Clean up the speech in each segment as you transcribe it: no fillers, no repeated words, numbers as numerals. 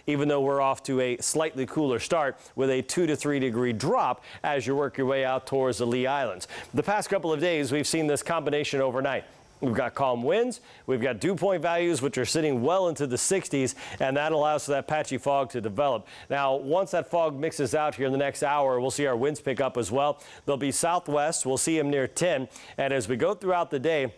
even though we're off to a slightly cooler start with a 2 to 3 degree drop as you work your way out towards the Lee Islands. The past couple of days, we've seen this combination overnight. We've got calm winds, we've got dew point values which are sitting well into the 60s, and that allows for that patchy fog to develop. Now, once that fog mixes out here in the next hour, we'll see our winds pick up as well. They'll be southwest, we'll see them near 10, and as we go throughout the day,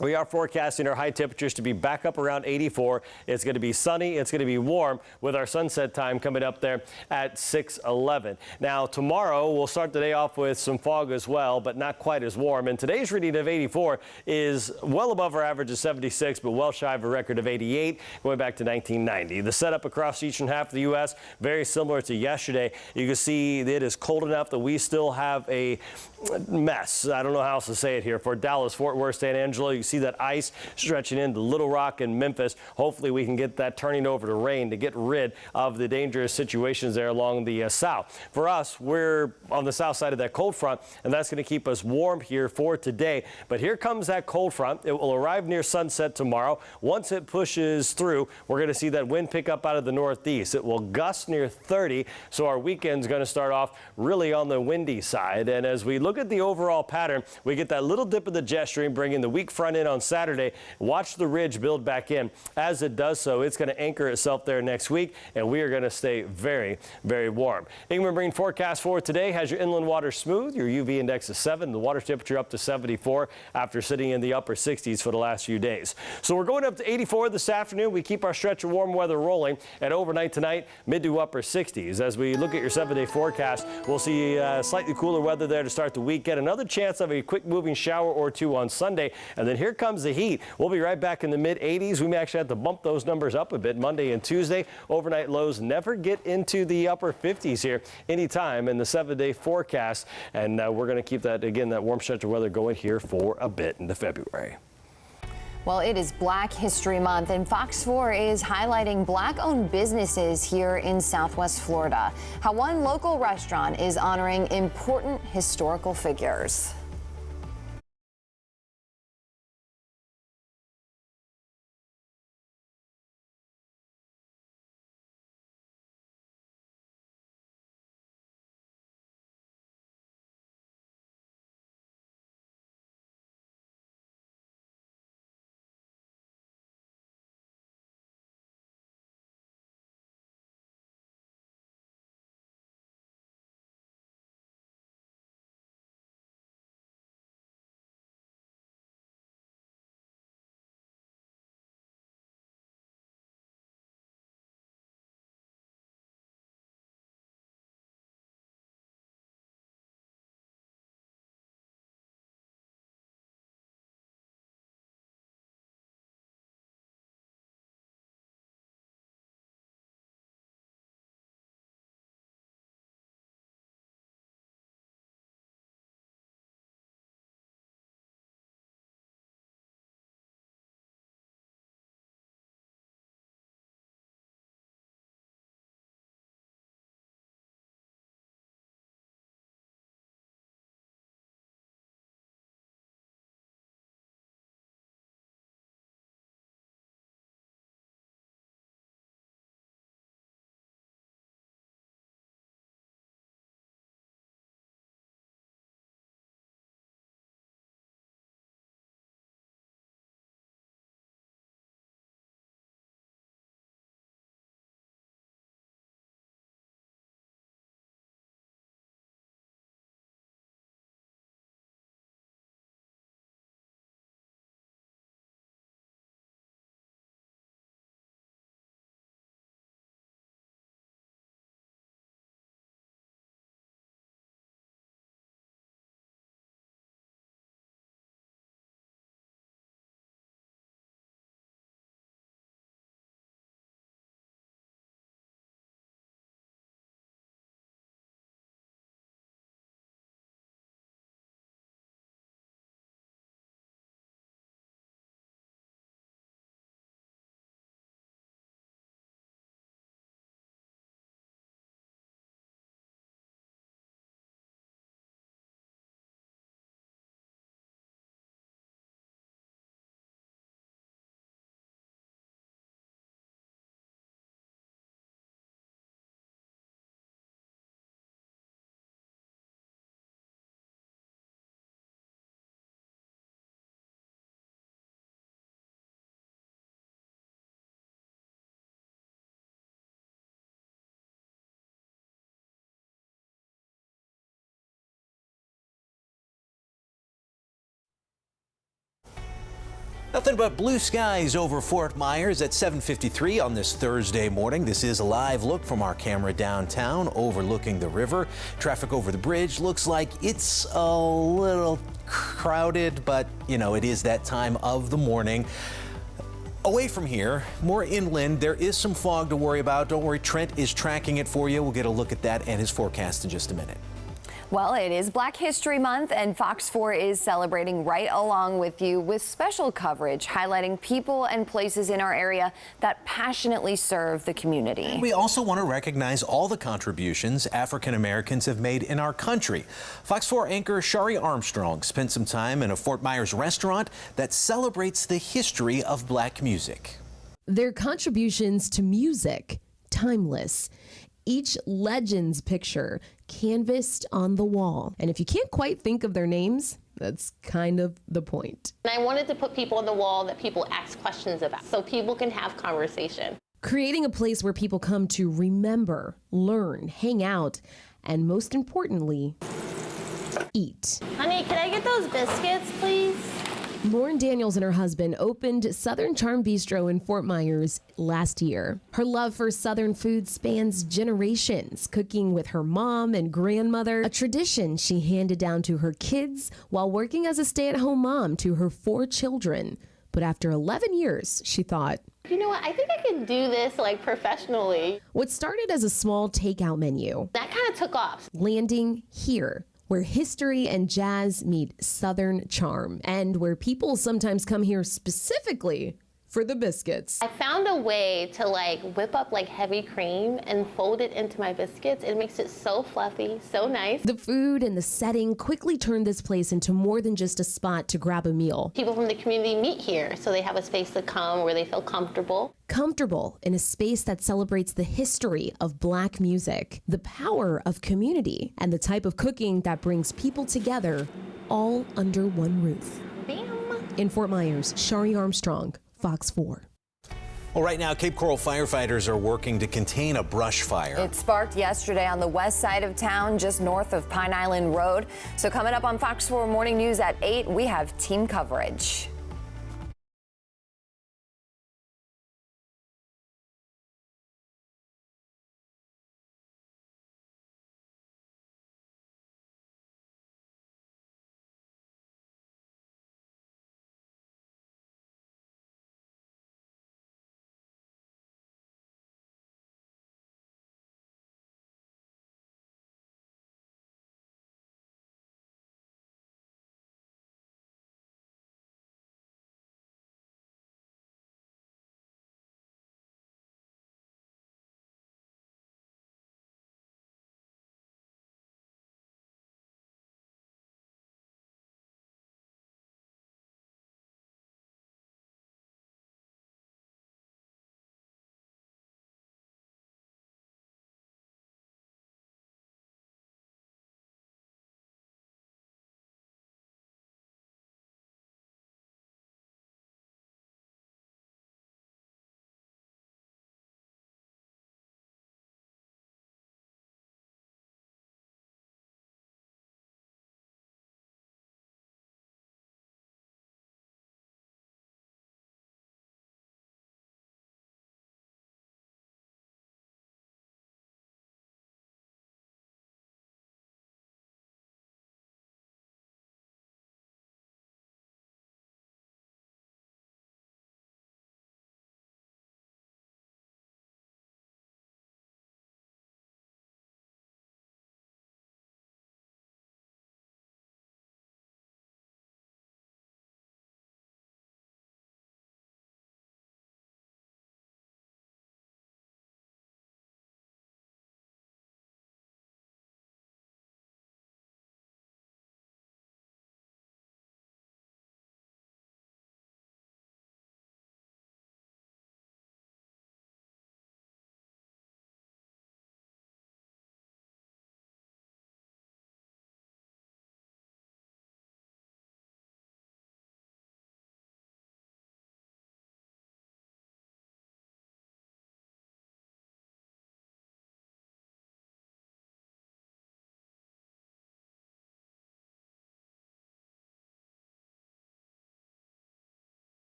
we are forecasting our high temperatures to be back up around 84. It's going to be sunny. It's going to be warm with our sunset time coming up there at 6:11. Now, tomorrow we'll start the day off with some fog as well, but not quite as warm. And today's reading of 84 is well above our average of 76, but well shy of a record of 88 going back to 1990. The setup across the eastern half of the U.S. very similar to yesterday. You can see it is cold enough that we still have a mess. I don't know how else to say it here for Dallas, Fort Worth, San Angelo. You see that ice stretching into Little Rock and Memphis. Hopefully we can get that turning over to rain to get rid of the dangerous situations there along the south. For us, we're on the south side of that cold front, and that's going to keep us warm here for today. But here comes that cold front. It will arrive near sunset tomorrow. Once it pushes through, we're going to see that wind pick up out of the northeast. It will gust near 30, so our weekend's going to start off really on the windy side. And as we look at the overall pattern, we get that little dip of the jet stream bringing the weak front in on Saturday. Watch the ridge build back in. As it does so, it's going to anchor itself there next week, and we are going to stay very, very warm. Inland Marine forecast for today has your inland water smooth, your UV index is 7, the water temperature up to 74 after sitting in the upper 60s for the last few days. So we're going up to 84 this afternoon. We keep our stretch of warm weather rolling, and overnight tonight, mid to upper 60s. As we look at your 7-day forecast, we'll see slightly cooler weather there to start the weekend. Another chance of a quick moving shower or two on Sunday, and then here comes the heat. We'll be right back in the mid 80s. We may actually have to bump those numbers up a bit Monday and Tuesday. Overnight lows never get into the upper 50s here anytime in the 7-day forecast, and we're going to keep that, again, that warm stretch of weather going here for a bit into February. Well, it is Black History Month, and Fox 4 is highlighting Black-owned businesses here in Southwest Florida. How one local restaurant is honoring important historical figures. Nothing but blue skies over Fort Myers at 7:53 on this Thursday morning. This is a live look from our camera downtown overlooking the river. Traffic over the bridge looks like it's a little crowded, but you know, it is that time of the morning. Away from here, more inland, there is some fog to worry about. Don't worry, Trent is tracking it for you. We'll get a look at that and his forecast in just a minute. Well, it is Black History Month, and Fox 4 is celebrating right along with you with special coverage highlighting people and places in our area that passionately serve the community. We also want to recognize all the contributions African Americans have made in our country. Fox 4 anchor Shari Armstrong spent some time in a Fort Myers restaurant that celebrates the history of black music. Their contributions to music, timeless. Each legend's picture canvassed on the wall. And if you can't quite think of their names, that's kind of the point. And I wanted to put people on the wall that people ask questions about so people can have conversation. Creating a place where people come to remember, learn, hang out, and most importantly, eat. Honey, can I get those biscuits, please? Lauren Daniels and her husband opened Southern Charm Bistro in Fort Myers last year. Her love for Southern food spans generations, cooking with her mom and grandmother, a tradition she handed down to her kids while working as a stay-at-home mom to her 4 children. But after 11 years, she thought, You know what? I think I can do this like professionally. what started as a small takeout menu, That kind of took off. landing here, where history and jazz meet Southern charm, and where people sometimes come here specifically for the biscuits. I found a way to like whip up like heavy cream and fold it into my biscuits. It makes it so fluffy, so nice. The food and the setting quickly turned this place into more than just a spot to grab a meal. People from the community meet here, so they have a space to come where they feel comfortable. Comfortable in a space that celebrates the history of black music, the power of community, and the type of cooking that brings people together all under one roof. Bam! In Fort Myers, Shari Armstrong, Fox 4. Well, right now, Cape Coral firefighters are working to contain a brush fire. It sparked yesterday on the west side of town, just north of Pine Island Road. So coming up on Fox 4 Morning News at 8, we have team coverage.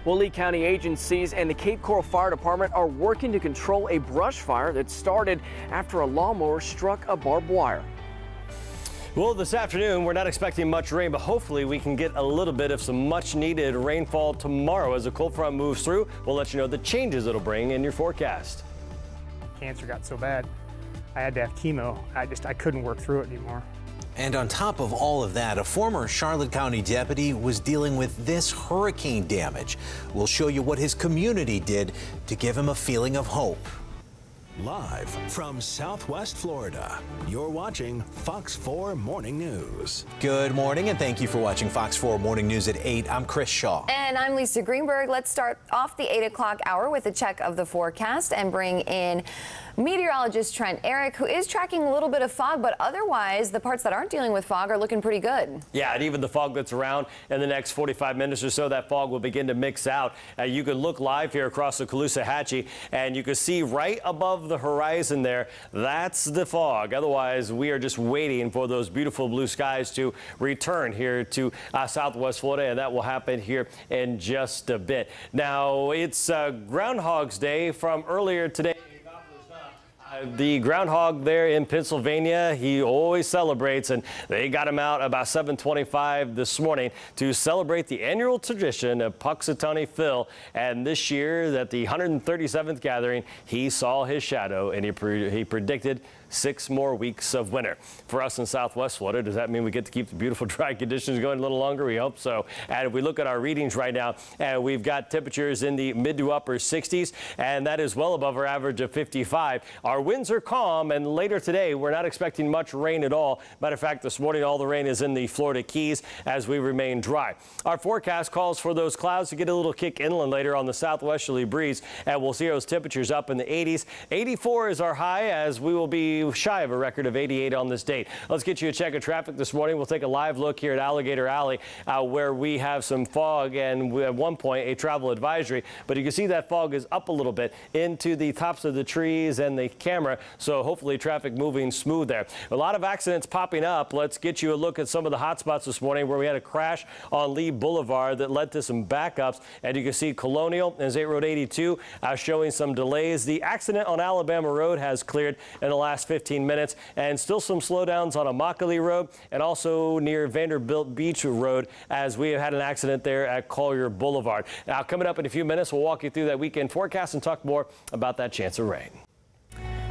Well, Lee County agencies and the Cape Coral Fire Department are working to control a brush fire that started after a lawnmower struck a barbed wire. Well, this afternoon, we're not expecting much rain, but hopefully we can get a little bit of some much needed rainfall tomorrow. As the cold front moves through, we'll let you know the changes it'll bring in your forecast. Cancer got so bad, I had to have chemo. I couldn't work through it anymore. And on top of all of that, a former Charlotte County deputy was dealing with this hurricane damage. We'll show you what his community did to give him a feeling of hope. Live from Southwest Florida, you're watching Fox 4 Morning News. Good morning, and thank you for watching Fox 4 Morning News at 8. I'm Chris Shaw. And I'm Lisa Greenberg. Let's start off the 8 o'clock hour with a check of the forecast and bring in meteorologist Trent Eric, who is tracking a little bit of fog, but otherwise the parts that aren't dealing with fog are looking pretty good. Yeah, and even the fog that's around in the next 45 minutes or so, that fog will begin to mix out. You can look live here across the Caloosahatchee, and you can see right above the horizon there, that's the fog. Otherwise, we are just waiting for those beautiful blue skies to return here to Southwest Florida, and that will happen here in just a bit. Now, it's Groundhog's Day from earlier today. The groundhog there in Pennsylvania, he always celebrates, and they got him out about 7:25 this morning to celebrate the annual tradition of Puxatawny Phil. And this year, at the 137th gathering, he saw his shadow, and he predicted 6 more weeks of winter. For us in Southwest Florida, does that mean we get to keep the beautiful dry conditions going a little longer? We hope so. And if we look at our readings right now, we've got temperatures in the mid to upper 60s, and that is well above our average of 55. Our winds are calm, and later today, we're not expecting much rain at all. Matter of fact, this morning, all the rain is in the Florida Keys as we remain dry. Our forecast calls for those clouds to get a little kick inland later on the southwesterly breeze, and we'll see those temperatures up in the 80s. 84 is our high, as we will be shy of a record of 88 on this date. Let's get you a check of traffic this morning. We'll take a live look here at Alligator Alley, where we have some fog and at one point a travel advisory. But you can see that fog is up a little bit into the tops of the trees and the camera, so hopefully traffic moving smooth there. A lot of accidents popping up. Let's get you a look at some of the hot spots this morning, where we had a crash on Lee Boulevard that led to some backups, and you can see Colonial and State Road 82 showing some delays. The accident on Alabama Road has cleared in the last 15 minutes, and still some slowdowns on Immokalee Road and also near Vanderbilt Beach Road, as we have had an accident there at Collier Boulevard. Now, coming up in a few minutes, we'll walk you through that weekend forecast and talk more about that chance of rain.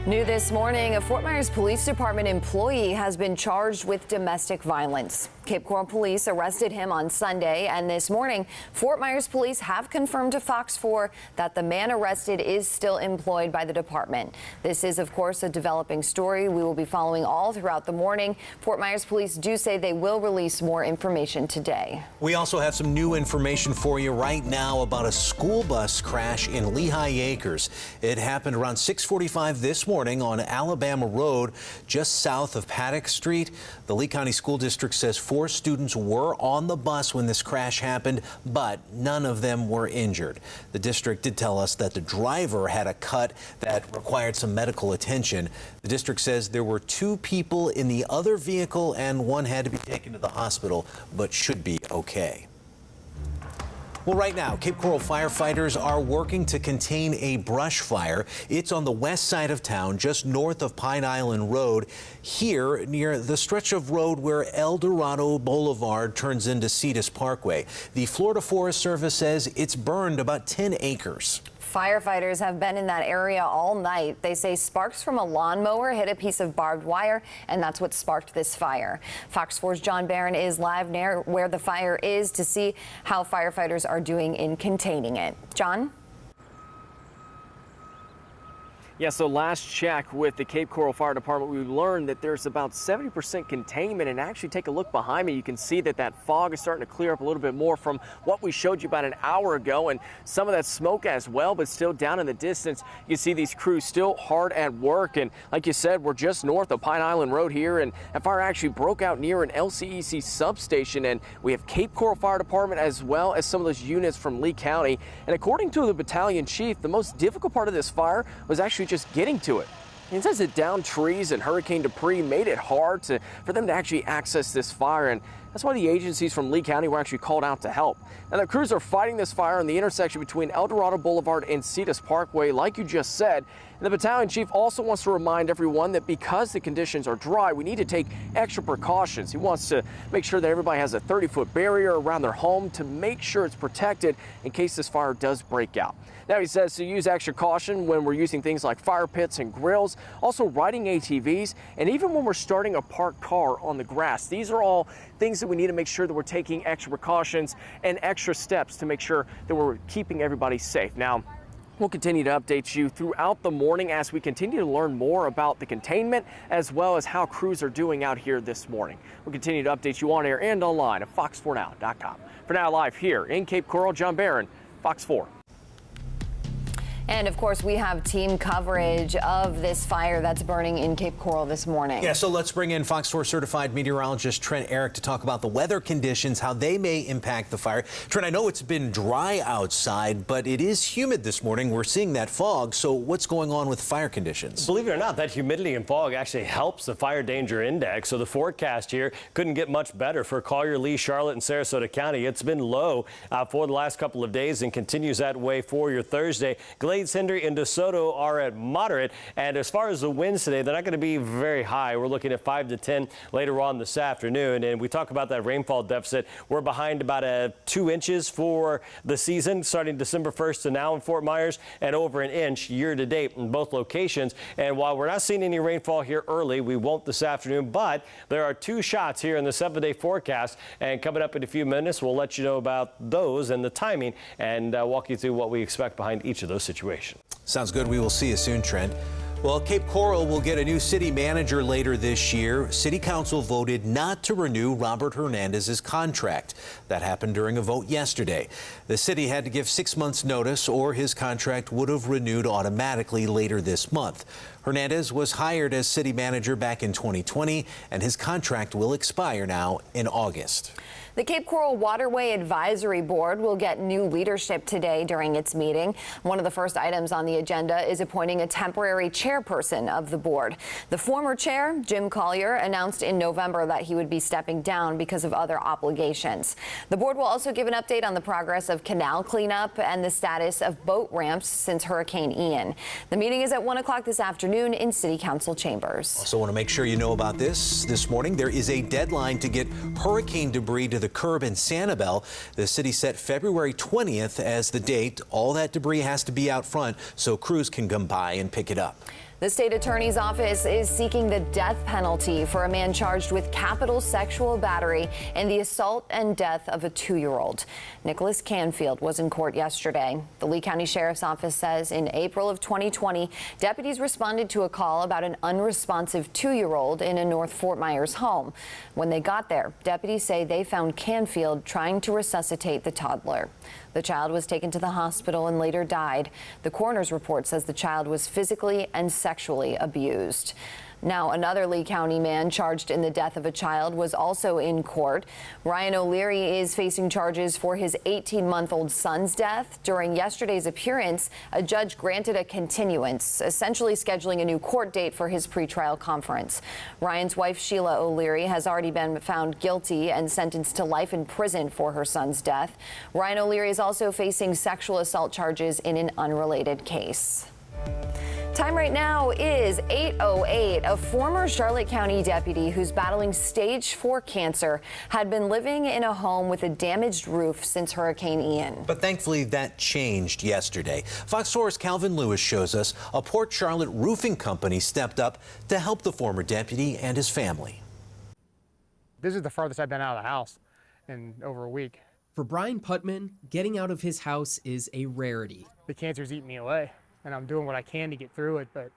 New this morning, a Fort Myers Police Department employee has been charged with domestic violence. Cape Coral Police arrested him on Sunday, and this morning, Fort Myers Police have confirmed to Fox 4 that the man arrested is still employed by the department. This is, of course, a developing story we will be following all throughout the morning. Fort Myers Police do say they will release more information today. We also have some new information for you right now about a school bus crash in Lehigh Acres. It happened around 6:45 this morning on Alabama Road, just south of Paddock Street. The Lee County School District says 4 students were on the bus when this crash happened, but none of them were injured. The district did tell us that the driver had a cut that required some medical attention. The district says there were 2 people in the other vehicle, and 1 had to be taken to the hospital, but should be okay. Well, right now, Cape Coral firefighters are working to contain a brush fire. It's on the west side of town, just north of Pine Island Road, here near the stretch of road where El Dorado Boulevard turns into Cetus Parkway. The Florida Forest Service says it's burned about 10 acres. Firefighters have been in that area all night. They say sparks from a lawnmower hit a piece of barbed wire, and that's what sparked this fire. Fox 4's John Barron is live near where the fire is to see how firefighters are doing in containing it. John? Yeah, so last check with the Cape Coral Fire Department, we learned that there's about 70% containment. And actually, take a look behind me. You can see that that fog is starting to clear up a little bit more from what we showed you about an hour ago. And some of that smoke as well, but still down in the distance. You see these crews still hard at work. And like you said, we're just north of Pine Island Road here. And that fire actually broke out near an LCEC substation. And we have Cape Coral Fire Department as well as some of those units from Lee County. And according to the battalion chief, the most difficult part of this fire was actually just getting to it. He says that downed trees and hurricane debris made it hard for them to actually access this fire. And That's why the agencies from Lee County were actually called out to help. Now, the crews are fighting this fire on the intersection between El Dorado Boulevard and Cetus Parkway, like you just said. And the battalion chief also wants to remind everyone that because the conditions are dry, we need to take extra precautions. He wants to make sure that everybody has a 30-foot barrier around their home to make sure it's protected in case this fire does break out. Now, he says to use extra caution when we're using things like fire pits and grills, also riding ATVs, and even when we're starting a parked car on the grass. These are all things that we need to make sure that we're taking extra precautions and extra steps to make sure that we're keeping everybody safe. Now, we'll continue to update you throughout the morning as we continue to learn more about the containment as well as how crews are doing out here this morning. We'll continue to update you on air and online at fox4now.com. For now, live here in Cape Coral, John Barron, Fox 4. And of course, we have team coverage of this fire that's burning in Cape Coral this morning. Yeah, so let's bring in Fox 4 certified meteorologist Trent Eric to talk about the weather conditions, how they may impact the fire. Trent, I know it's been dry outside, but it is humid this morning. We're seeing that fog. So what's going on with fire conditions? Believe it or not, that humidity and fog actually helps the fire danger index. So the forecast here couldn't get much better for Collier, Lee, Charlotte, and Sarasota County. It's been low for the last couple of days and continues that way for your Thursday. Glades, Hendry, and DeSoto are at moderate. And as far as the winds today, they're not going to be very high. We're looking at 5 to 10 later on this afternoon. And we talk about that rainfall deficit. We're behind about 2 inches for the season, starting December 1st to now in Fort Myers, and over an inch year to date in both locations. And while we're not seeing any rainfall here early, we won't this afternoon, but there are 2 shots here in the 7-day forecast. And coming up in a few minutes, we'll let you know about those and the timing and walk you through what we expect behind each of those situations. Sounds good. We will see you soon, Trent. Well, Cape Coral will get a new city manager later this year. City Council voted not to renew Robert Hernandez's contract. That happened during a vote yesterday. The city had to give 6 months' notice or his contract would have renewed automatically later this month. Hernandez was hired as city manager back in 2020, and his contract will expire now in August. The Cape Coral Waterway Advisory Board will get new leadership today during its meeting. One of the first items on the agenda is appointing a temporary chairperson of the board. The former chair, Jim Collier, announced in November that he would be stepping down because of other obligations. The board will also give an update on the progress of canal cleanup and the status of boat ramps since Hurricane Ian. The meeting is at 1 o'clock this afternoon in City Council chambers. Also want to make sure you know about this morning. There is a deadline to get hurricane debris to the curb in Sanibel. The city set February 20th as the date. All that debris has to be out front so crews can come by and pick it up. The state attorney's office is seeking the death penalty for a man charged with capital sexual battery and the assault and death of a 2-year-old. Nicholas Canfield was in court yesterday. The Lee County Sheriff's Office says in April of 2020, deputies responded to a call about an unresponsive 2-year-old in a North Fort Myers home. When they got there, deputies say they found Canfield trying to resuscitate the toddler. The child was taken to the hospital and later died. The coroner's report says the child was physically and sexually abused. Now, another Lee County man charged in the death of a child was also in court. Ryan O'Leary is facing charges for his 18-month-old son's death. During yesterday's appearance, a judge granted a continuance, essentially scheduling a new court date for his pretrial conference. Ryan's wife, Sheila O'Leary, has already been found guilty and sentenced to life in prison for her son's death. Ryan O'Leary is also facing sexual assault charges in an unrelated case. Time right now is 8:08. A former Charlotte County deputy who's battling stage 4 cancer had been living in a home with a damaged roof since Hurricane Ian. But thankfully that changed yesterday. Fox 4's Calvin Lewis shows us a Port Charlotte roofing company stepped up to help the former deputy and his family. This is the farthest I've been out of the house in over a week. For Brian Putman, getting out of his house is a rarity. The cancer's eating me away, and I'm doing what I can to get through it, but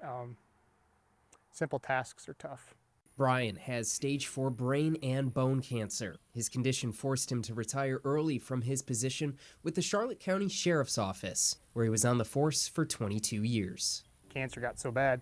simple tasks are tough. Brian has stage 4 brain and bone cancer. His condition forced him to retire early from his position with the Charlotte County Sheriff's Office, where he was on the force for 22 years. Cancer got so bad,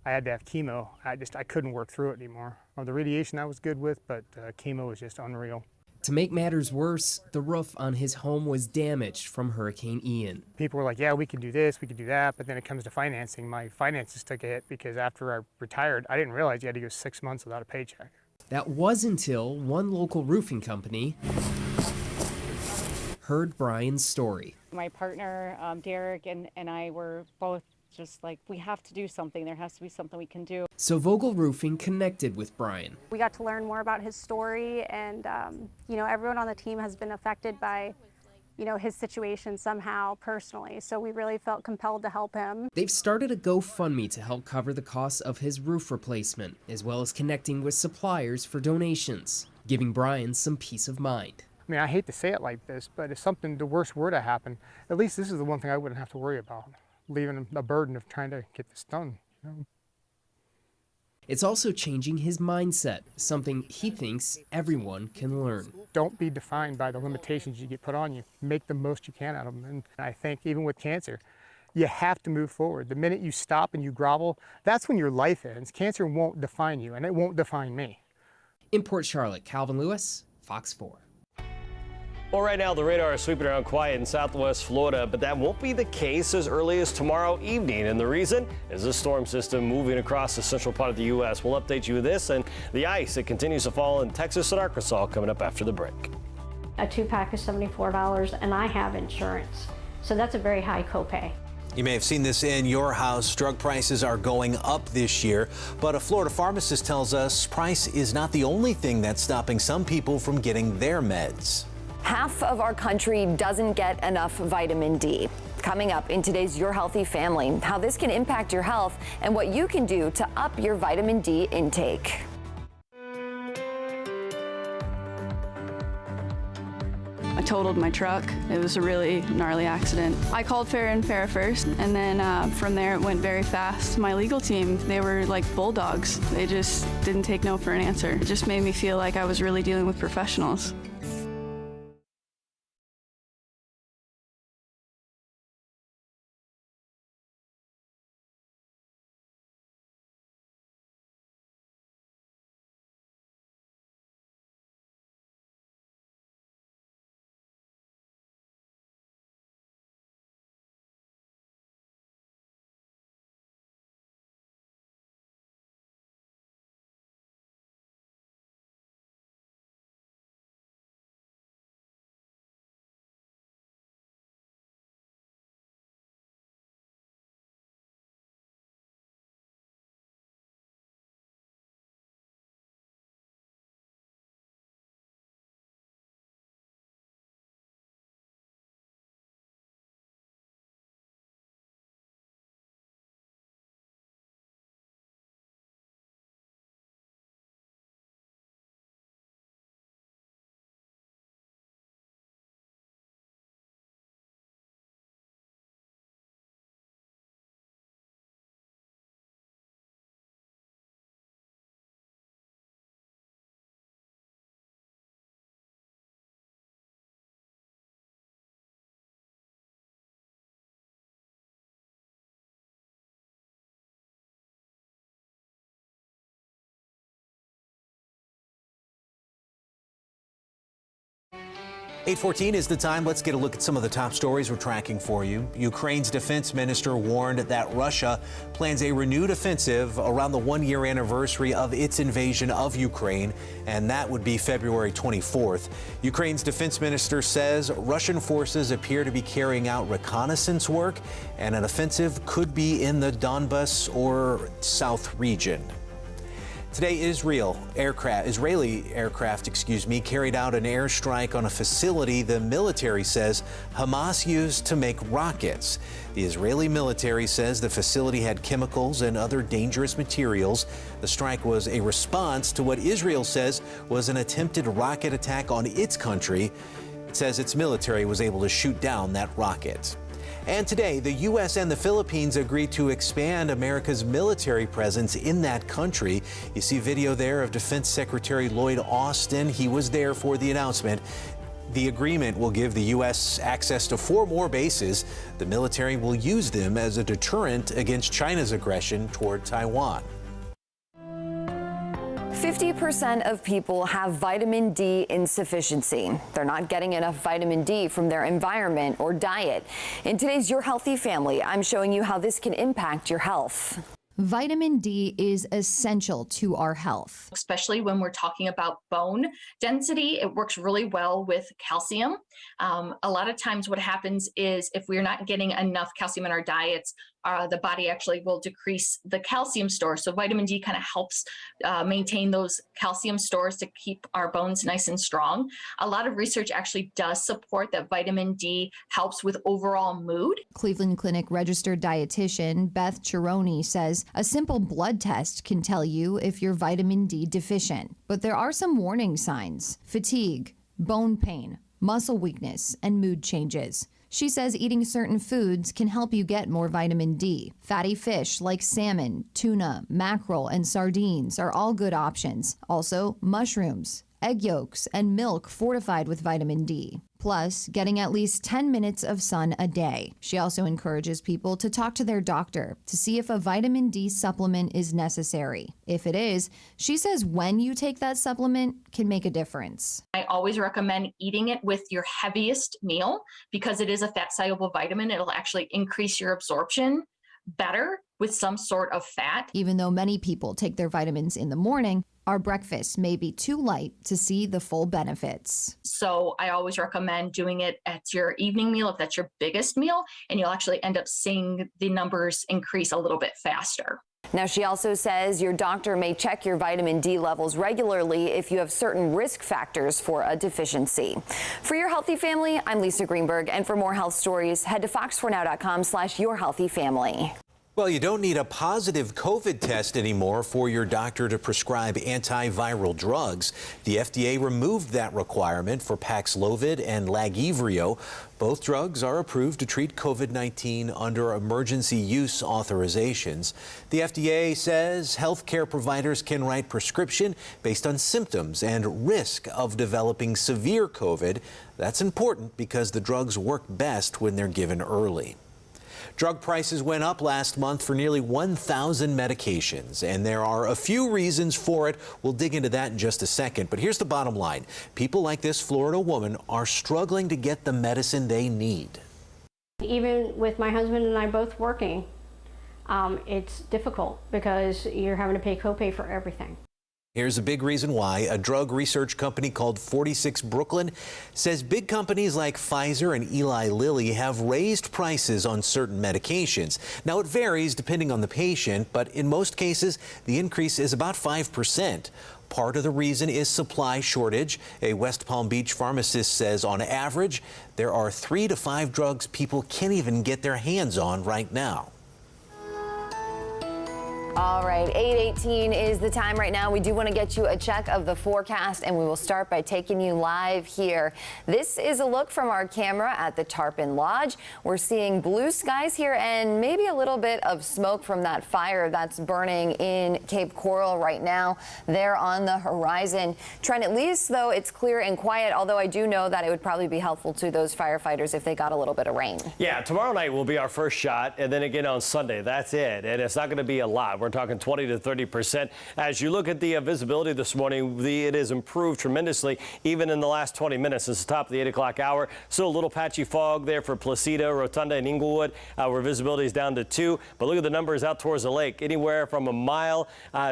I had to have chemo. I couldn't work through it anymore. The radiation I was good with, but chemo was just unreal. To make matters worse, the roof on his home was damaged from Hurricane Ian. People were like, yeah, we can do this, we can do that, but then it comes to financing. My finances took a hit because after I retired, I didn't realize you had to go 6 months without a paycheck. That was until one local roofing company heard Brian's story. My partner, Derek, and I were both just like, we have to do something. There has to be something we can do. So Vogel Roofing connected with Brian. We got to learn more about his story, and you know, everyone on the team has been affected by, you know, his situation somehow personally. So we really felt compelled to help him. They've started a GoFundMe to help cover the costs of his roof replacement, as well as connecting with suppliers for donations, giving Brian some peace of mind. I mean, I hate to say it like this, but if something, the worst were to happen, at least this is the one thing I wouldn't have to worry about, leaving a burden of trying to get this done. You know? It's also changing his mindset, something he thinks everyone can learn. Don't be defined by the limitations you get put on you. Make the most you can out of them. And I think even with cancer, you have to move forward. The minute you stop and you grovel, that's when your life ends. Cancer won't define you, and it won't define me. In Port Charlotte, Calvin Lewis, Fox 4. Well, right now the radar is sweeping around quiet in southwest Florida, but that won't be the case as early as tomorrow evening. And the reason is this storm system moving across the central part of the U.S. We'll update you with this and the ice that continues to fall in Texas and Arkansas coming up after the break. A 2-pack is $74, and I have insurance, so that's a very high copay. You may have seen this in your house. Drug prices are going up this year, but a Florida pharmacist tells us price is not the only thing that's stopping some people from getting their meds. Half of our country doesn't get enough vitamin D. Coming up in today's Your Healthy Family, how this can impact your health and what you can do to up your vitamin D intake. I totaled my truck. It was a really gnarly accident. I called Fair and Fair first, and then from there it went very fast. My legal team, they were like bulldogs. They just didn't take no for an answer. It just made me feel like I was really dealing with professionals. .814 is the time. Let's get a look at some of the top stories we're tracking for you. Ukraine's defense minister warned that Russia plans a renewed offensive around the one-year anniversary of its invasion of Ukraine, and that would be February 24th. Ukraine's defense minister says Russian forces appear to be carrying out reconnaissance work, and an offensive could be in the Donbas or South region. Today, Israeli aircraft, carried out an airstrike on a facility the military says Hamas used to make rockets. The Israeli military says the facility had chemicals and other dangerous materials. The strike was a response to what Israel says was an attempted rocket attack on its country. It says its military was able to shoot down that rocket. And today, the U.S. and the Philippines agreed to expand America's military presence in that country. You see video there of Defense Secretary Lloyd Austin. He was there for the announcement. The agreement will give the U.S. access to 4 more bases. The military will use them as a deterrent against China's aggression toward Taiwan. 50% of people have vitamin D insufficiency. They're not getting enough vitamin D from their environment or diet. In today's Your Healthy Family, I'm showing you how this can impact your health. Vitamin D is essential to our health. Especially when we're talking about bone density, it works really well with calcium. A lot of times what happens is if we're not getting enough calcium in our diets, the body actually will decrease the calcium stores. So vitamin D kind of helps maintain those calcium stores to keep our bones nice and strong. A lot of research actually does support that vitamin D helps with overall mood. Cleveland Clinic registered dietitian Beth Chironi says a simple blood test can tell you if you're vitamin D deficient. But there are some warning signs: fatigue, bone pain, muscle weakness, and mood changes. She says eating certain foods can help you get more vitamin D. Fatty fish like salmon, tuna, mackerel, and sardines are all good options. Also, mushrooms, egg yolks, and milk fortified with vitamin D. Plus, getting at least 10 minutes of sun a day. She also encourages people to talk to their doctor to see if a vitamin D supplement is necessary. If it is, she says when you take that supplement can make a difference. I always recommend eating it with your heaviest meal because it is a fat-soluble vitamin. It'll actually increase your absorption better with some sort of fat. Even though many people take their vitamins in the morning, our breakfast may be too light to see the full benefits. So I always recommend doing it at your evening meal if that's your biggest meal, and you'll actually end up seeing the numbers increase a little bit faster. Now, she also says your doctor may check your vitamin D levels regularly if you have certain risk factors for a deficiency. For Your Healthy Family, I'm Lisa Greenberg, and for more health stories, head to fox4now.com/yourhealthyfamily. Well, you don't need a positive COVID test anymore for your doctor to prescribe antiviral drugs. The FDA removed that requirement for Paxlovid and Lagevrio. Both drugs are approved to treat COVID-19 under emergency use authorizations. The FDA says healthcare providers can write prescription based on symptoms and risk of developing severe COVID. That's important because the drugs work best when they're given early. Drug prices went up last month for nearly 1,000 medications, and there are a few reasons for it. We'll dig into that in just a second. But here's the bottom line. People like this Florida woman are struggling to get the medicine they need. Even with my husband and I both working, it's difficult because you're having to pay copay for everything. Here's a big reason why. A drug research company called 46 Brooklyn says big companies like Pfizer and Eli Lilly have raised prices on certain medications. Now, it varies depending on the patient, but in most cases, the increase is about 5%. Part of the reason is supply shortage. A West Palm Beach pharmacist says on average, there are 3 to 5 drugs people can't even get their hands on right now. All right, 8:18 is the time right now. We do want to get you a check of the forecast, and we will start by taking you live here. This is a look from our camera at the Tarpon Lodge. We're seeing blue skies here and maybe a little bit of smoke from that fire that's burning in Cape Coral right now there on the horizon. Trent, at least, though, it's clear and quiet, although I do know that it would probably be helpful to those firefighters if they got a little bit of rain. Yeah, tomorrow night will be our first shot, and then again on Sunday. That's it, and it's not going to be a lot. We're talking 20 to 30%. As you look at the visibility this morning, it has improved tremendously, even in the last 20 minutes since the top of the 8 o'clock hour. So a little patchy fog there for Placido, Rotunda, and Inglewood, where visibility is down to 2. But look at the numbers out towards the lake, anywhere from a mile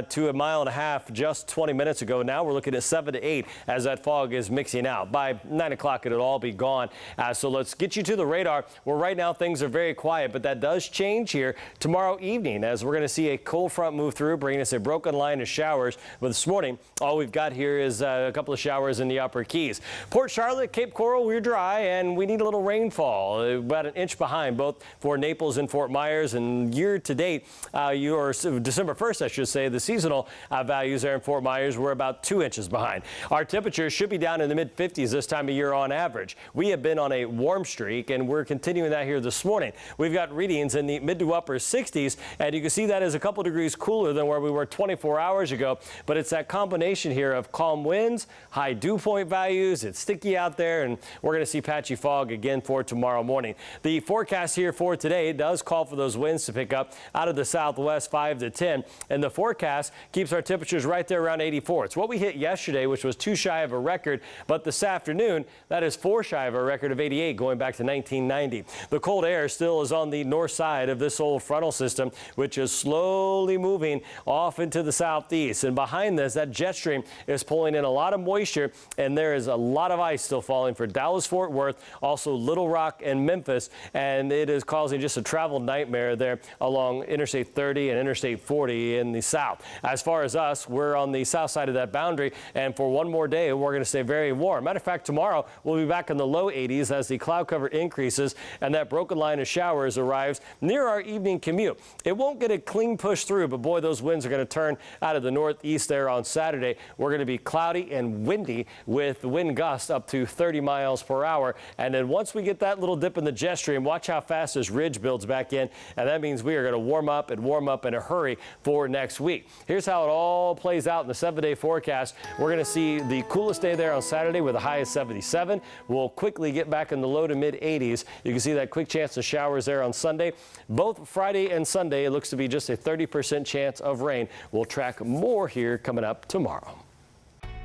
to a mile and a half just 20 minutes ago. Now we're looking at 7 to 8 as that fog is mixing out. By 9 o'clock, it'll all be gone. So let's get you to the radar, where right now things are very quiet, but that does change here tomorrow evening as we're going to see a cold front move through, bringing us a broken line of showers. But this morning, all we've got here is a couple of showers in the upper Keys. Port Charlotte, Cape Coral, we're dry, and we need a little rainfall, about an inch behind both for Naples and Fort Myers. And year to date, December 1st, I should say, the seasonal values there in Fort Myers were about 2 inches behind. Our temperatures should be down in the mid-50s this time of year on average. We have been on a warm streak, and we're continuing that here this morning. We've got readings in the mid to upper 60s, and you can see that is a couple degrees cooler than where we were 24 hours ago. But it's that combination here of calm winds, high dew point values. It's sticky out there, and we're going to see patchy fog again for tomorrow morning. The forecast here for today does call for those winds to pick up out of the southwest 5 to 10, and the forecast keeps our temperatures right there around 84. It's what we hit yesterday, which was 2 shy of a record, but this afternoon, that is 4 shy of a record of 88 going back to 1990. The cold air still is on the north side of this old frontal system, which is slowly slowly moving off into the southeast. And behind this, that jet stream is pulling in a lot of moisture, and there is a lot of ice still falling for Dallas-Fort Worth, also Little Rock and Memphis, and it is causing just a travel nightmare there along Interstate 30 and Interstate 40 in the south. As far as us, we're on the south side of that boundary, and for one more day, we're going to stay very warm. Matter of fact, tomorrow we'll be back in the low 80s as the cloud cover increases and that broken line of showers arrives near our evening commute. It won't get a clean push through, but boy, those winds are going to turn out of the northeast there on Saturday. We're going to be cloudy and windy with wind gusts up to 30 miles per hour. And then once we get that little dip in the jet stream, watch how fast this ridge builds back in. And that means we are going to warm up in a hurry for next week. Here's how it all plays out in the 7-day forecast. We're going to see the coolest day there on Saturday with a high of 77. We'll quickly get back in the low to mid 80s. You can see that quick chance of showers there on Sunday. Both Friday and Sunday, it looks to be just a 30% chance of rain. We'll track more here coming up tomorrow.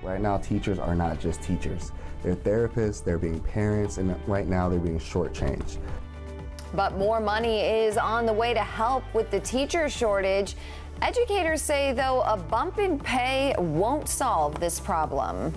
Right now, teachers are not just teachers. They're therapists, they're being parents, and right now they're being shortchanged. But more money is on the way to help with the teacher shortage. Educators say, though, a bump in pay won't solve this problem.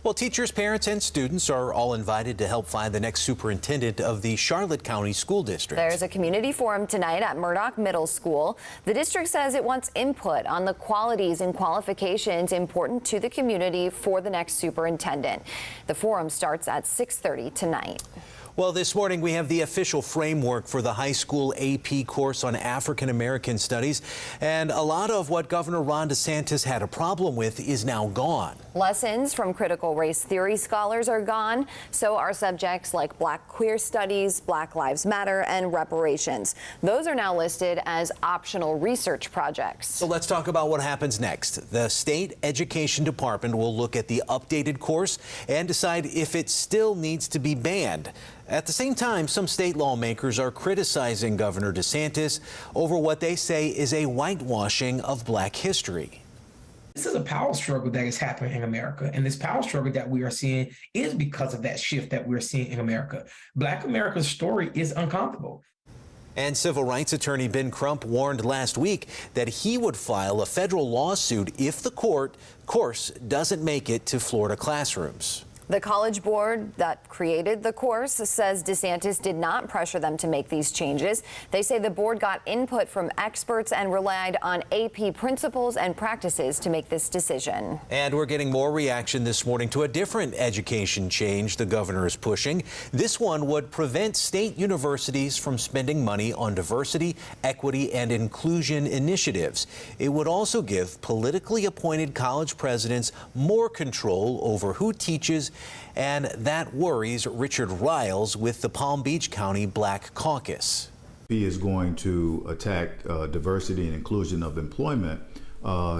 Well, teachers, parents, and students are all invited to help find the next superintendent of the Charlotte County School District. There's a community forum tonight at Murdoch Middle School. The district says it wants input on the qualities and qualifications important to the community for the next superintendent. The forum starts at 6:30 tonight. Well, this morning we have the official framework for the high school AP course on African American studies, and a lot of what Governor Ron DeSantis had a problem with is now gone. Lessons from critical race theory scholars are gone. So are subjects like Black queer studies, Black Lives Matter, and reparations. Those are now listed as optional research projects. So let's talk about what happens next. The state education department will look at the updated course and decide if it still needs to be banned. At the same time, some state lawmakers are criticizing Governor DeSantis over what they say is a whitewashing of Black history. This is a power struggle that is happening in America, and this power struggle that we are seeing is because of that shift that we're seeing in America. Black America's story is uncomfortable. And civil rights attorney Ben Crump warned last week that he would file a federal lawsuit if the course doesn't make it to Florida classrooms. The College Board that created the course says DeSantis did not pressure them to make these changes. They say the board got input from experts and relied on AP principles and practices to make this decision. And we're getting more reaction this morning to a different education change the governor is pushing. This one would prevent state universities from spending money on diversity, equity, and inclusion initiatives. It would also give politically appointed college presidents more control over who teaches, and that worries Richard Riles with the Palm Beach County Black Caucus. He is going to attack diversity and inclusion of employment.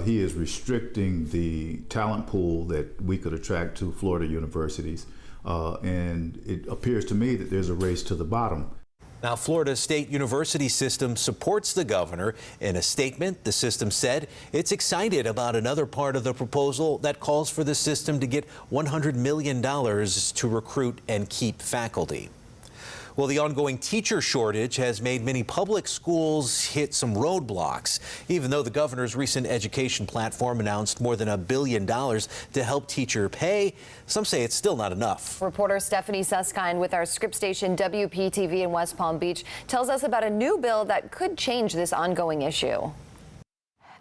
He is restricting the talent pool that we could attract to Florida universities. And it appears to me that there's a race to the bottom. Now, Florida State University system supports the governor. In a statement, the system said it's excited about another part of the proposal that calls for the system to get $100 million to recruit and keep faculty. Well, the ongoing teacher shortage has made many public schools hit some roadblocks. Even though the governor's recent education platform announced more than $1 billion to help teacher pay, some say it's still not enough. Reporter Stephanie Susskind with our Script station WPTV in West Palm Beach tells us about a new bill that could change this ongoing issue.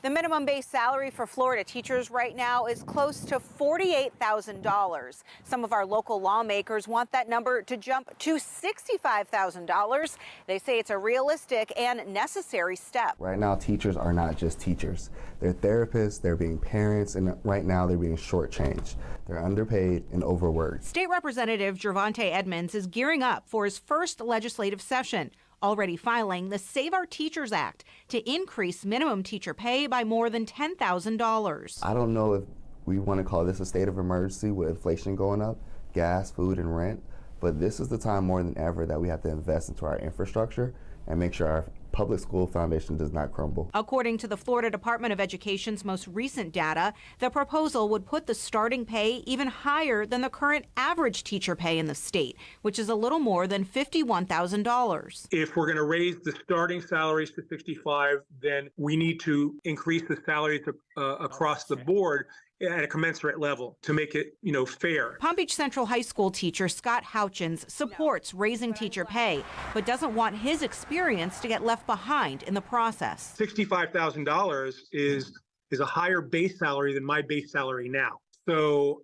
The minimum base salary for Florida teachers right now is close to $48,000. Some of our local lawmakers want that number to jump to $65,000. They say it's a realistic and necessary step. Right now, teachers are not just teachers. They're therapists, they're being parents, and right now they're being shortchanged. They're underpaid and overworked. State Representative Gervonta Edmonds is gearing up for his first legislative session, already filing the Save Our Teachers Act to increase minimum teacher pay by more than $10,000. I don't know if we want to call this a state of emergency with inflation going up, gas, food, and rent, but this is the time more than ever that we have to invest into our infrastructure and make sure our public school foundation does not crumble. According to the Florida Department of Education's most recent data, the proposal would put the starting pay even higher than the current average teacher pay in the state, which is a little more than $51,000. If we're going to raise the starting salaries to $65,000, then we need to increase the salaries across the board at a commensurate level to make it, fair. Palm Beach Central High School teacher Scott Houchins supports raising teacher pay, but doesn't want his experience to get left behind in the process. $65,000 is a higher base salary than my base salary now. So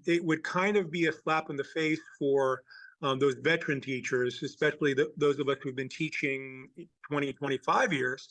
it would kind of be a slap in the face for those veteran teachers, especially those of us who've been teaching 20, 25 years,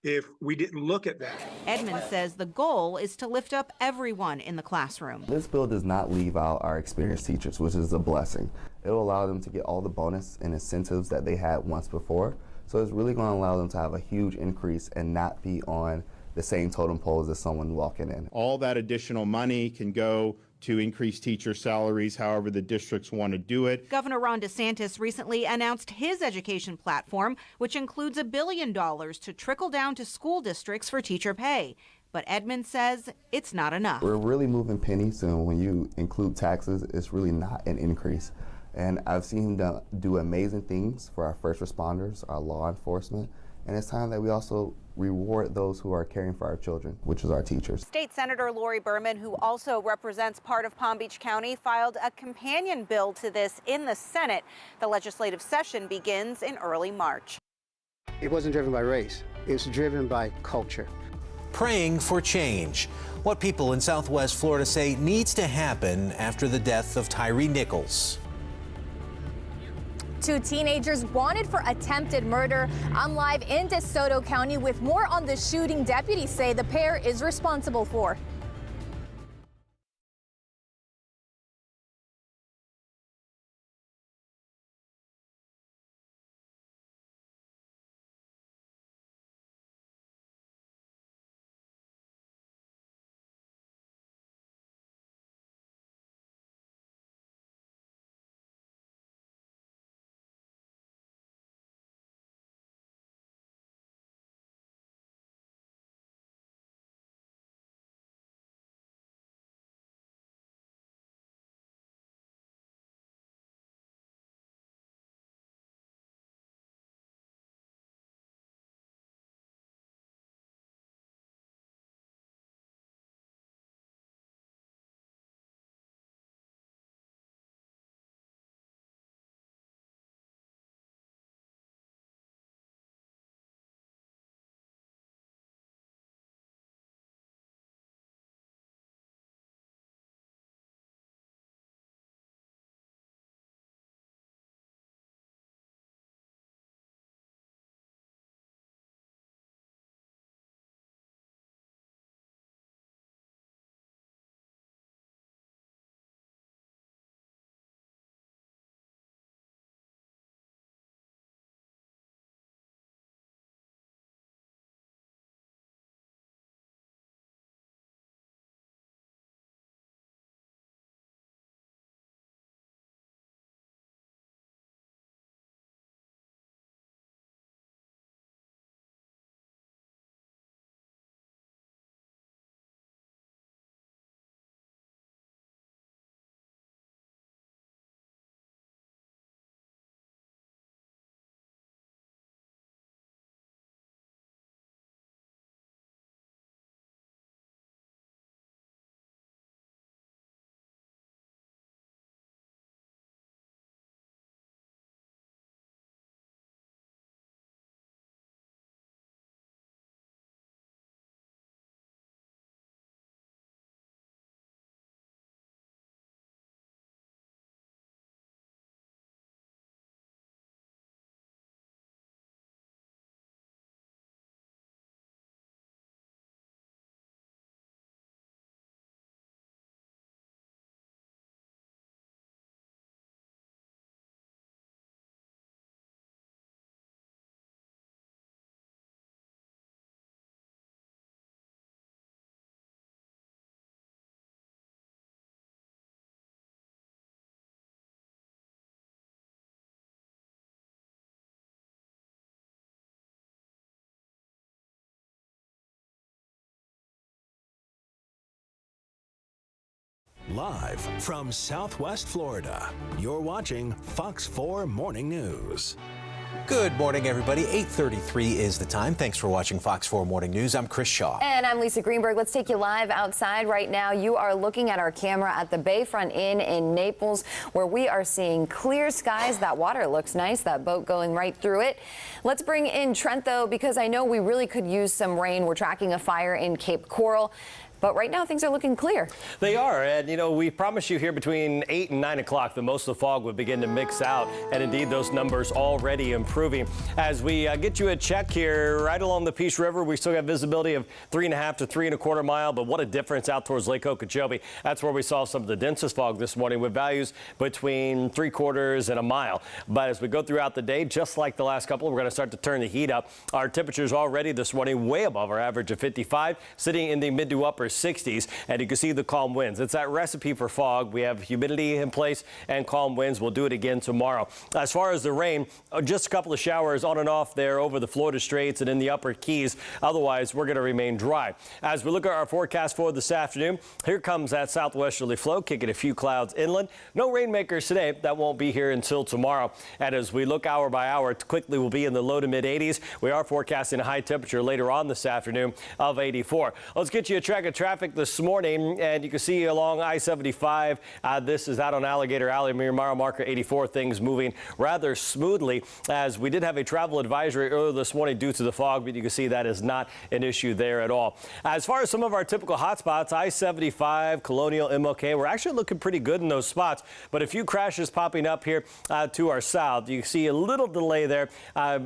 if we didn't look at that. Edmonds says the goal is to lift up everyone in the classroom. This bill does not leave out our experienced teachers, which is a blessing. It will allow them to get all the bonus and incentives that they had once before. So it's really going to allow them to have a huge increase and not be on the same totem poles as someone walking in. All that additional money can go to increase teacher salaries however the districts want to do it. Governor Ron DeSantis recently announced his education platform, which includes $1 billion to trickle down to school districts for teacher pay. But Edmonds says it's not enough. We're really moving pennies, and when you include taxes, it's really not an increase. And I've seen him do amazing things for our first responders, our law enforcement, and it's time that we also reward those who are caring for our children, which is our teachers. State Senator Lori Berman, who also represents part of Palm Beach County, filed a companion bill to this in the Senate. The legislative session begins in early March. It wasn't driven by race. It was driven by culture. Praying for change. What people in Southwest Florida say needs to happen after the death of Tyree Nichols. 2 teenagers wanted for attempted murder. I'm live in DeSoto County with more on the shooting deputies say the pair is responsible for. Live from Southwest Florida, you're watching Fox 4 Morning News. Good morning, everybody. 8:33 is the time. Thanks for watching Fox 4 Morning News. I'm Chris Shaw. And I'm Lisa Greenberg. Let's take you live outside right now. You are looking at our camera at the Bayfront Inn in Naples, where we are seeing clear skies. That water looks nice, that boat going right through it. Let's bring in Trent, though, because I know we really could use some rain. We're tracking a fire in Cape Coral. But right now, things are looking clear. They are. And, you know, we promised you here between 8 and 9 o'clock that most of the fog would begin to mix out. And indeed, those numbers already improving. As we get you a check here right along the Peace River, we still got visibility of 3.5 to 3.25 miles. But what a difference out towards Lake Okeechobee. That's where we saw some of the densest fog this morning with values between 3/4 and a mile. But as we go throughout the day, just like the last couple, we're going to start to turn the heat up. Our temperatures already this morning way above our average of 55, sitting in the mid to upper 60s, and you can see the calm winds. It's that recipe for fog. We have humidity in place and calm winds. We'll do it again tomorrow. As far as the rain, just a couple of showers on and off there over the Florida Straits and in the upper Keys. Otherwise, we're going to remain dry. As we look at our forecast for this afternoon, here comes that southwesterly flow, kicking a few clouds inland. No rainmakers today. That won't be here until tomorrow. And as we look hour by hour, quickly we'll be in the low to mid 80s. We are forecasting a high temperature later on this afternoon of 84. Let's get you a track of traffic this morning, and you can see along I-75. This is out on Alligator Alley, mile marker 84. Things moving rather smoothly, as we did have a travel advisory earlier this morning due to the fog, but you can see that is not an issue there at all. As far as some of our typical hot spots, I-75, Colonial, MLK, we're actually looking pretty good in those spots, but a few crashes popping up here to our south. You can see a little delay there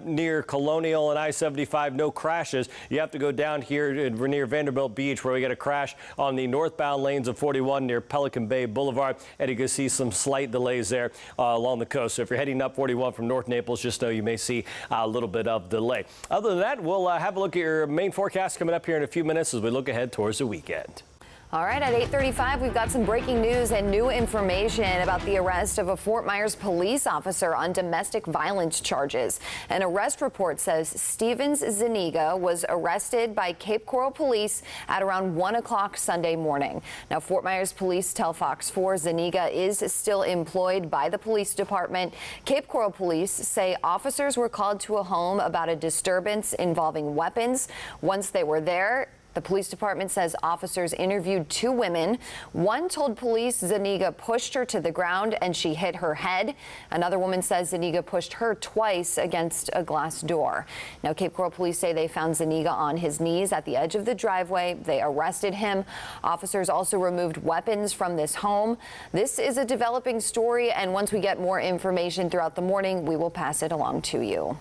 near Colonial and I-75. No crashes. You have to go down here near Vanderbilt Beach, where we get a crash on the northbound lanes of 41 near Pelican Bay Boulevard, and you can see some slight delays there along the coast. So if you're heading up 41 from North Naples, just know you may see a little bit of delay. Other than that, we'll have a look at your main forecast coming up here in a few minutes as we look ahead towards the weekend. All right, at 8:35, we've got some breaking news and new information about the arrest of a Fort Myers police officer on domestic violence charges. An arrest report says Stevens Zuniga was arrested by Cape Coral police at around 1 o'clock Sunday morning. Now, Fort Myers police tell Fox 4 Zuniga is still employed by the police department. Cape Coral police say officers were called to a home about a disturbance involving weapons. Once they were there, the police department says officers interviewed 2 women. One told police Zuniga pushed her to the ground and she hit her head. Another woman says Zuniga pushed her twice against a glass door. Now, Cape Coral police say they found Zuniga on his knees at the edge of the driveway. They arrested him. Officers also removed weapons from this home. This is a developing story, and once we get more information throughout the morning, we will pass it along to you.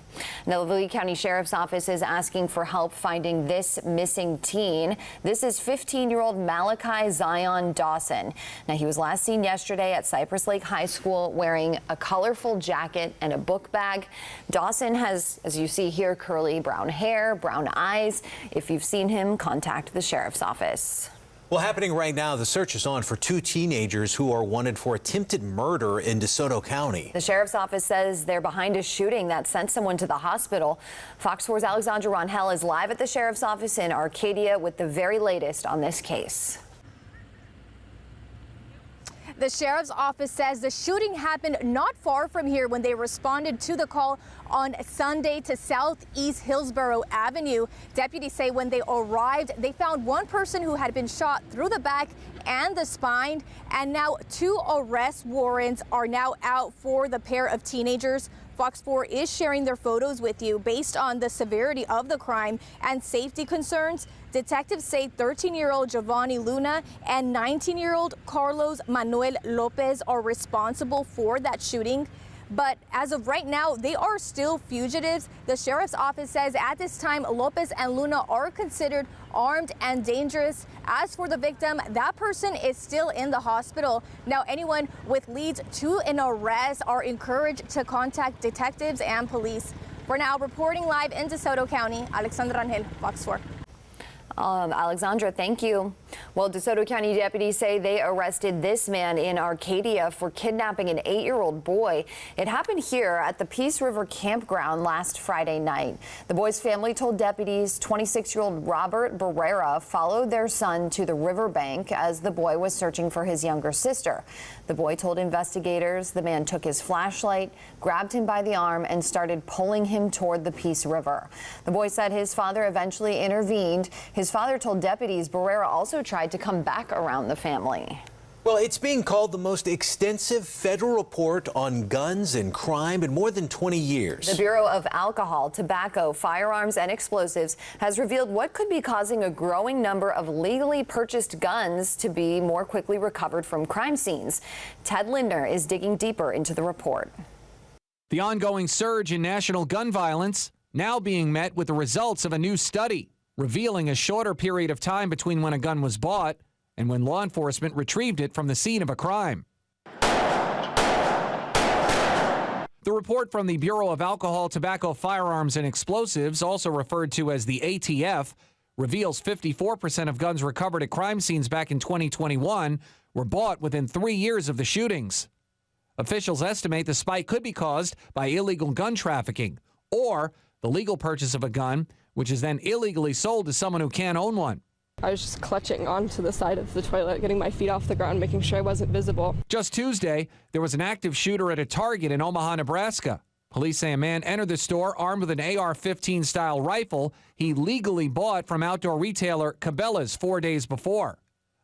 Now, the Lee County Sheriff's Office is asking for help finding this missing teen. This is 15-year-old Malachi Zion Dawson. Now, he was last seen yesterday at Cypress Lake High School wearing a colorful jacket and a book bag. Dawson has, as you see here, curly brown hair, brown eyes. If you've seen him, contact the sheriff's office. Well, happening right now, the search is on for 2 teenagers who are wanted for attempted murder in DeSoto County. The sheriff's office says they're behind a shooting that sent someone to the hospital. Fox 4's Alexandra Ronhell is live at the sheriff's office in Arcadia with the very latest on this case. The sheriff's office says the shooting happened not far from here when they responded to the call on Sunday to Southeast Hillsborough Avenue. Deputies say when they arrived, they found one person who had been shot through the back and the spine, and now 2 arrest warrants are now out for the pair of teenagers. Fox 4 is sharing their photos with you based on the severity of the crime and safety concerns. Detectives say 13-year-old Giovanni Luna and 19-year-old Carlos Manuel Lopez are responsible for that shooting. But as of right now, they are still fugitives. The sheriff's office says at this time, Lopez and Luna are considered armed and dangerous. As for the victim, that person is still in the hospital. Now, anyone with leads to an arrest are encouraged to contact detectives and police. For now, reporting live in DeSoto County, Alexandra Ronhell, Fox 4. Alexandra, thank you. Well, DeSoto County deputies say they arrested this man in Arcadia for kidnapping an 8-year-old boy. It happened here at the Peace River campground last Friday night. The boy's family told deputies 26-year-old Robert Barrera followed their son to the riverbank as the boy was searching for his younger sister. The boy told investigators the man took his flashlight, grabbed him by the arm, and started pulling him toward the Peace River. The boy said his father eventually intervened. His father told deputies Barrera also tried to come back around the family. Well, it's being called the most extensive federal report on guns and crime in more than 20 years. The Bureau of Alcohol, Tobacco, Firearms, and Explosives has revealed what could be causing a growing number of legally purchased guns to be more quickly recovered from crime scenes. Ted Lindner is digging deeper into the report. The ongoing surge in national gun violence now being met with the results of a new study, revealing a shorter period of time between when a gun was bought and when law enforcement retrieved it from the scene of a crime. The report from the Bureau of Alcohol, Tobacco, Firearms, and Explosives, also referred to as the ATF, reveals 54% of guns recovered at crime scenes back in 2021 were bought within 3 years of the shootings. Officials estimate the spike could be caused by illegal gun trafficking or the legal purchase of a gun, which is then illegally sold to someone who can't own one. I was just clutching onto the side of the toilet, getting my feet off the ground, making sure I wasn't visible. Just Tuesday, there was an active shooter at a Target in Omaha, Nebraska. Police say a man entered the store armed with an AR-15 style rifle he legally bought from outdoor retailer Cabela's 4 days before.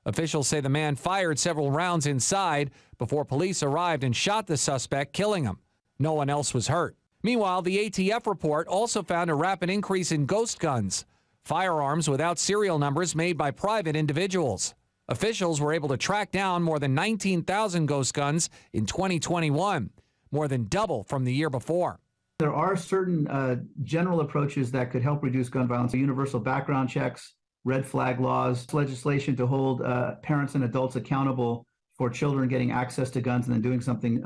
Officials say the man fired several rounds inside before police arrived and shot the suspect, killing him. No one else was hurt. Meanwhile, the ATF report also found a rapid increase in ghost guns, firearms without serial numbers made by private individuals. Officials were able to track down more than 19,000 ghost guns in 2021, more than double from the year before. There are certain general approaches that could help reduce gun violence: universal background checks, red flag laws, legislation to hold parents and adults accountable for children getting access to guns and then doing something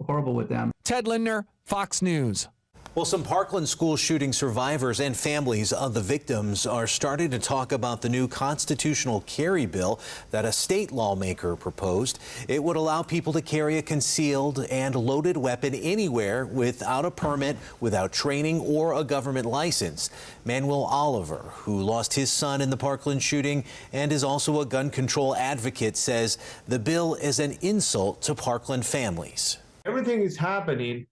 horrible with them. Ted Lindner, Fox News. Well, some Parkland school shooting survivors and families of the victims are starting to talk about the new constitutional carry bill that a state lawmaker proposed. It would allow people to carry a concealed and loaded weapon anywhere without a permit, without training, or a government license. Manuel Oliver, who lost his son in the Parkland shooting and is also a gun control advocate, says the bill is an insult to Parkland families. Everything is happening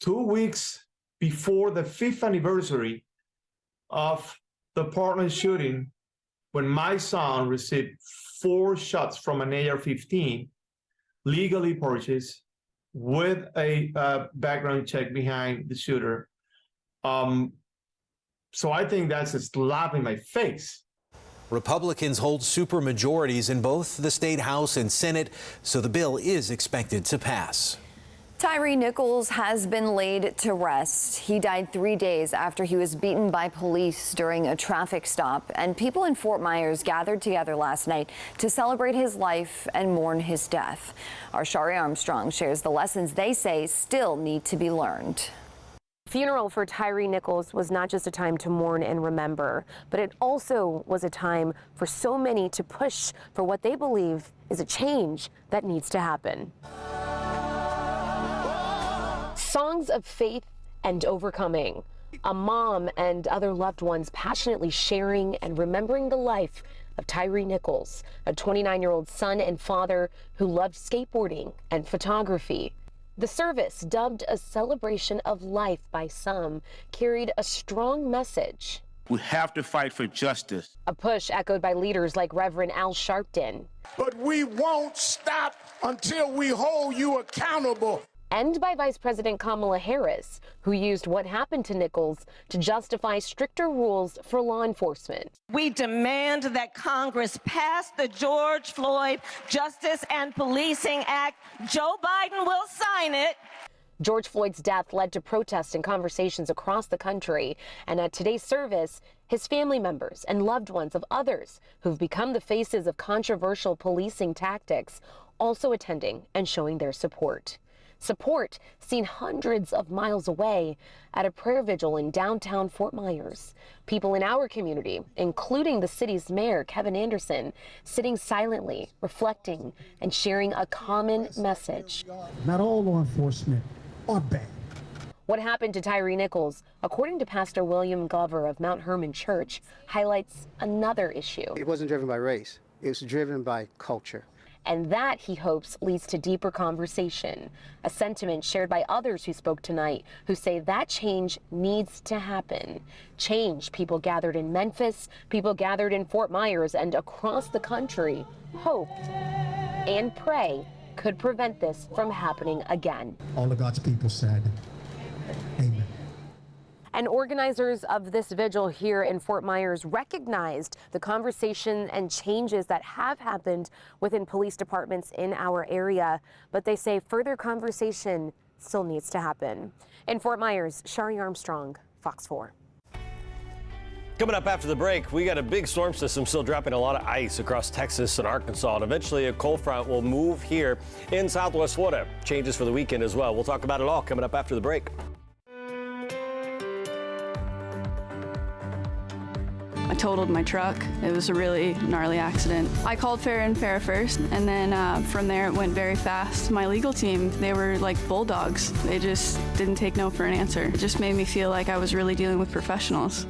2 weeks before the 5th anniversary of the Parkland shooting, when my son received 4 shots from an AR-15, legally purchased, with a background check behind the shooter. So I think that's a slap in my face. Republicans hold supermajorities in both the state House and Senate, so the bill is expected to pass. Tyree Nichols has been laid to rest. He died 3 days after he was beaten by police during a traffic stop, and people in Fort Myers gathered together last night to celebrate his life and mourn his death. Our Shari Armstrong shares the lessons they say still need to be learned. Funeral for Tyree Nichols was not just a time to mourn and remember, but it also was a time for so many to push for what they believe is a change that needs to happen. Songs of faith and overcoming. A mom and other loved ones passionately sharing and remembering the life of Tyree Nichols, a 29-year-old son and father who loved skateboarding and photography. The service, dubbed a celebration of life by some, carried a strong message. We have to fight for justice. A push echoed by leaders like Reverend Al Sharpton. But we won't stop until we hold you accountable. And by Vice President Kamala Harris, who used what happened to Nichols to justify stricter rules for law enforcement. We demand that Congress pass the George Floyd Justice and Policing Act. Joe Biden will sign it. George Floyd's death led to protests and conversations across the country. And at today's service, his family members and loved ones of others who've become the faces of controversial policing tactics also attending and showing their support. Support seen hundreds of miles away at a prayer vigil in downtown Fort Myers. People in our community, including the city's mayor, Kevin Anderson, sitting silently, reflecting, and sharing a common message. Not all law enforcement are bad. What happened to Tyree Nichols, according to Pastor William Glover of Mount Hermon Church, highlights another issue. It wasn't driven by race. It was driven by culture. And that, he hopes, leads to deeper conversation, a sentiment shared by others who spoke tonight, who say that change needs to happen. Change people gathered in Memphis, people gathered in Fort Myers, and across the country hope and pray could prevent this from happening again. All of God's people said, amen. And organizers of this vigil here in Fort Myers recognized the conversation and changes that have happened within police departments in our area, but they say further conversation still needs to happen. In Fort Myers, Shari Armstrong, Fox 4. Coming up after the break, we got a big storm system still dropping a lot of ice across Texas and Arkansas, and eventually a cold front will move here in Southwest Florida. Changes for the weekend as well. We'll talk about it all coming up after the break. I totaled my truck. It was a really gnarly accident. I called Fair and Fair first, and then from there it went very fast. My legal team, they were like bulldogs. They just didn't take no for an answer. It just made me feel like I was really dealing with professionals.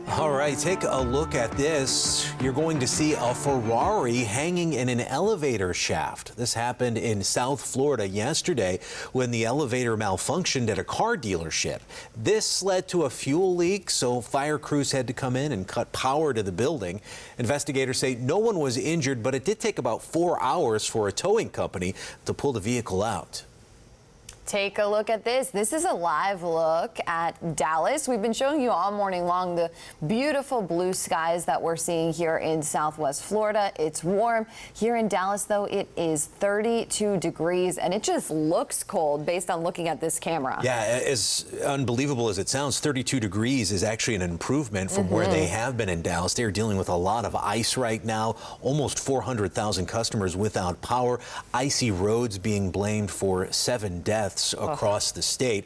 All right, take a look at this. You're going to see a Ferrari hanging in an elevator shaft. This happened in South Florida yesterday when the elevator malfunctioned at a car dealership. This led to a fuel leak, so fire crews had to come in and cut power to the building. Investigators say no one was injured, but it did take about 4 hours for a towing company to pull the vehicle out. Take a look at this. This is a live look at Dallas. We've been showing you all morning long the beautiful blue skies that we're seeing here in Southwest Florida. It's warm. Here in Dallas, though, it is 32 degrees, and it just looks cold based on looking at this camera. Yeah, as unbelievable as it sounds, 32 degrees is actually an improvement from where they have been in Dallas. They're dealing with a lot of ice right now, almost 400,000 customers without power, icy roads being blamed for 7 deaths across the state.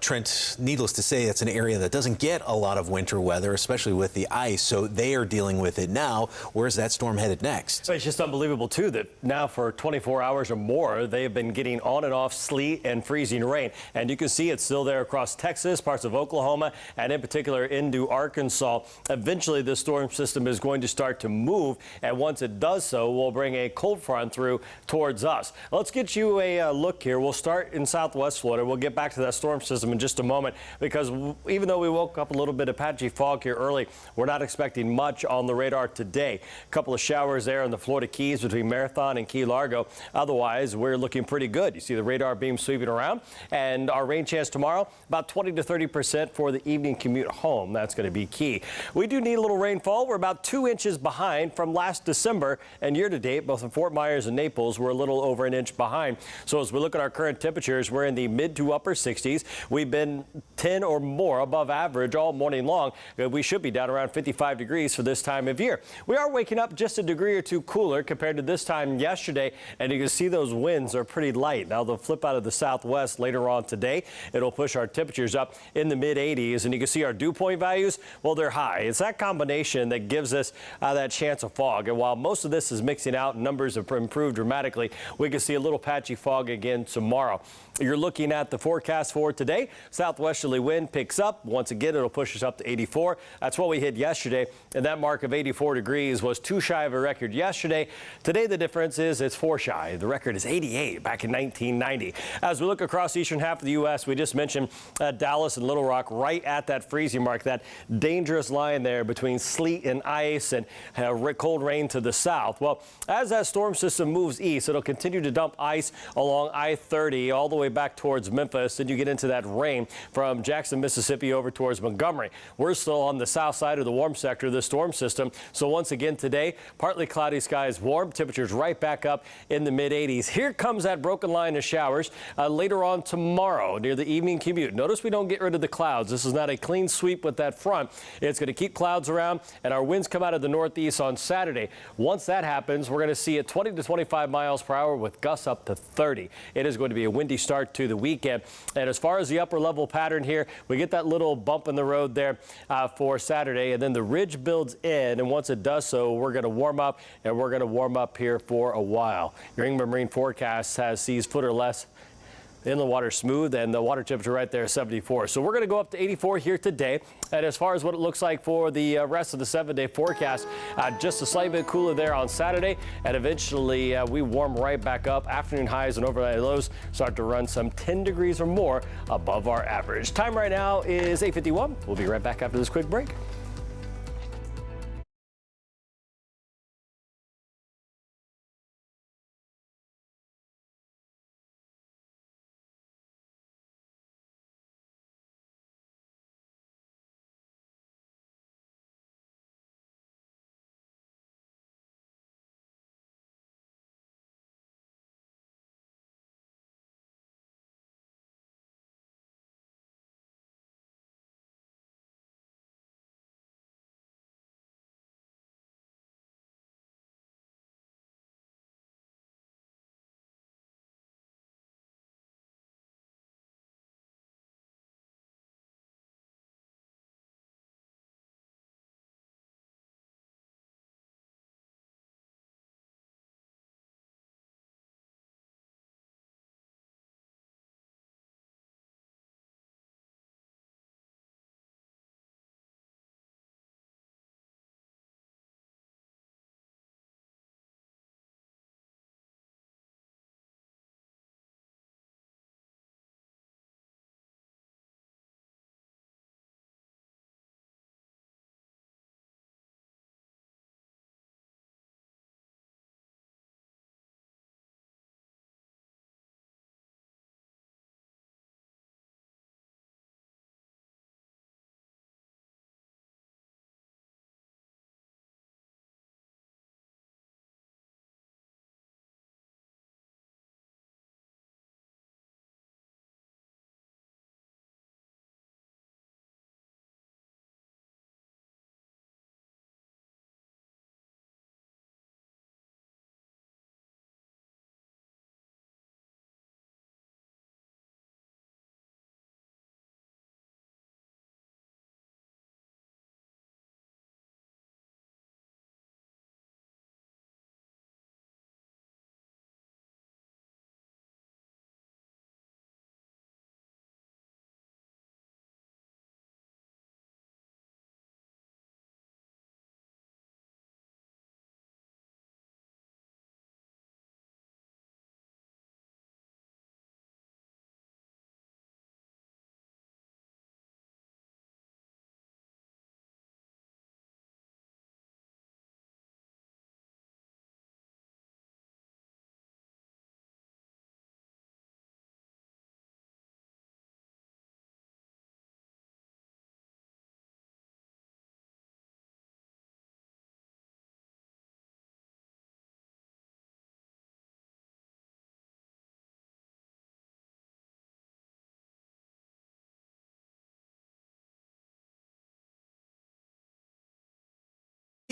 Trent, needless to say, it's an area that doesn't get a lot of winter weather, especially with the ice, so they are dealing with it now. Where's that storm headed next? It's just unbelievable, too, that now for 24 hours or more, they have been getting on and off sleet and freezing rain. And you can see it's still there across Texas, parts of Oklahoma, and in particular into Arkansas. Eventually, this storm system is going to start to move, and once it does so, we'll bring a cold front through towards us. Let's get you a look here. We'll start in Southwest Florida. We'll get back to that storm system in just a moment, because even though we woke up a little bit of patchy fog here early, we're not expecting much on the radar today. A couple of showers there in the Florida Keys between Marathon and Key Largo. Otherwise, we're looking pretty good. You see the radar beam sweeping around, and our rain chance tomorrow, about 20 to 30% for the evening commute home. That's going to be key. We do need a little rainfall. We're about 2 inches behind from last December, and year to date, both in Fort Myers and Naples, we're a little over an inch behind. So as we look at our current temperatures, we're in the mid to upper 60s. We've been 10 or more above average all morning long. We should be down around 55 degrees for this time of year. We are waking up just a degree or two cooler compared to this time yesterday, and you can see those winds are pretty light. Now they'll flip out of the southwest later on today. It'll push our temperatures up in the mid 80s, and you can see our dew point values, well, they're high. It's that combination that gives us that chance of fog. And while most of this is mixing out, numbers have improved dramatically, we can see a little patchy fog again tomorrow. You're looking at the forecast for today. Southwesterly wind picks up. Once again, it'll push us up to 84. That's what we hit yesterday, and that mark of 84 degrees was 2 shy of a record yesterday. Today, the difference is it's 4 shy. The record is 88 back in 1990. As we look across the eastern half of the U.S., we just mentioned Dallas and Little Rock right at that freezing mark, that dangerous line there between sleet and ice and cold rain to the south. Well, as that storm system moves east, it'll continue to dump ice along I-30 all the way back towards Memphis, and you get into that rain from Jackson, Mississippi over towards Montgomery. We're still on the south side of the warm sector of the storm system. So once again today, partly cloudy skies, warm temperatures right back up in the mid 80s. Here comes that broken line of showers later on tomorrow near the evening commute. Notice we don't get rid of the clouds. This is not a clean sweep with that front. It's going to keep clouds around, and our winds come out of the northeast on Saturday. Once that happens, we're going to see it 20 to 25 miles per hour with gusts up to 30. It is going to be a windy start to the weekend. And as far as the upper level pattern here, we get that little bump in the road there for Saturday, and then the ridge builds in, and once it does so, we're going to warm up, and we're going to warm up here for a while. Your England Marine forecast has seas foot or less in the water smooth, and the water temperature right there is 74. So we're going to go up to 84 here today. And as far as what it looks like for the rest of the 7-day forecast, just a slight bit cooler there on Saturday, and eventually we warm right back up. Afternoon highs and overnight lows start to run some 10 degrees or more above our average. Time right now is 8:51. We'll be right back after this quick break.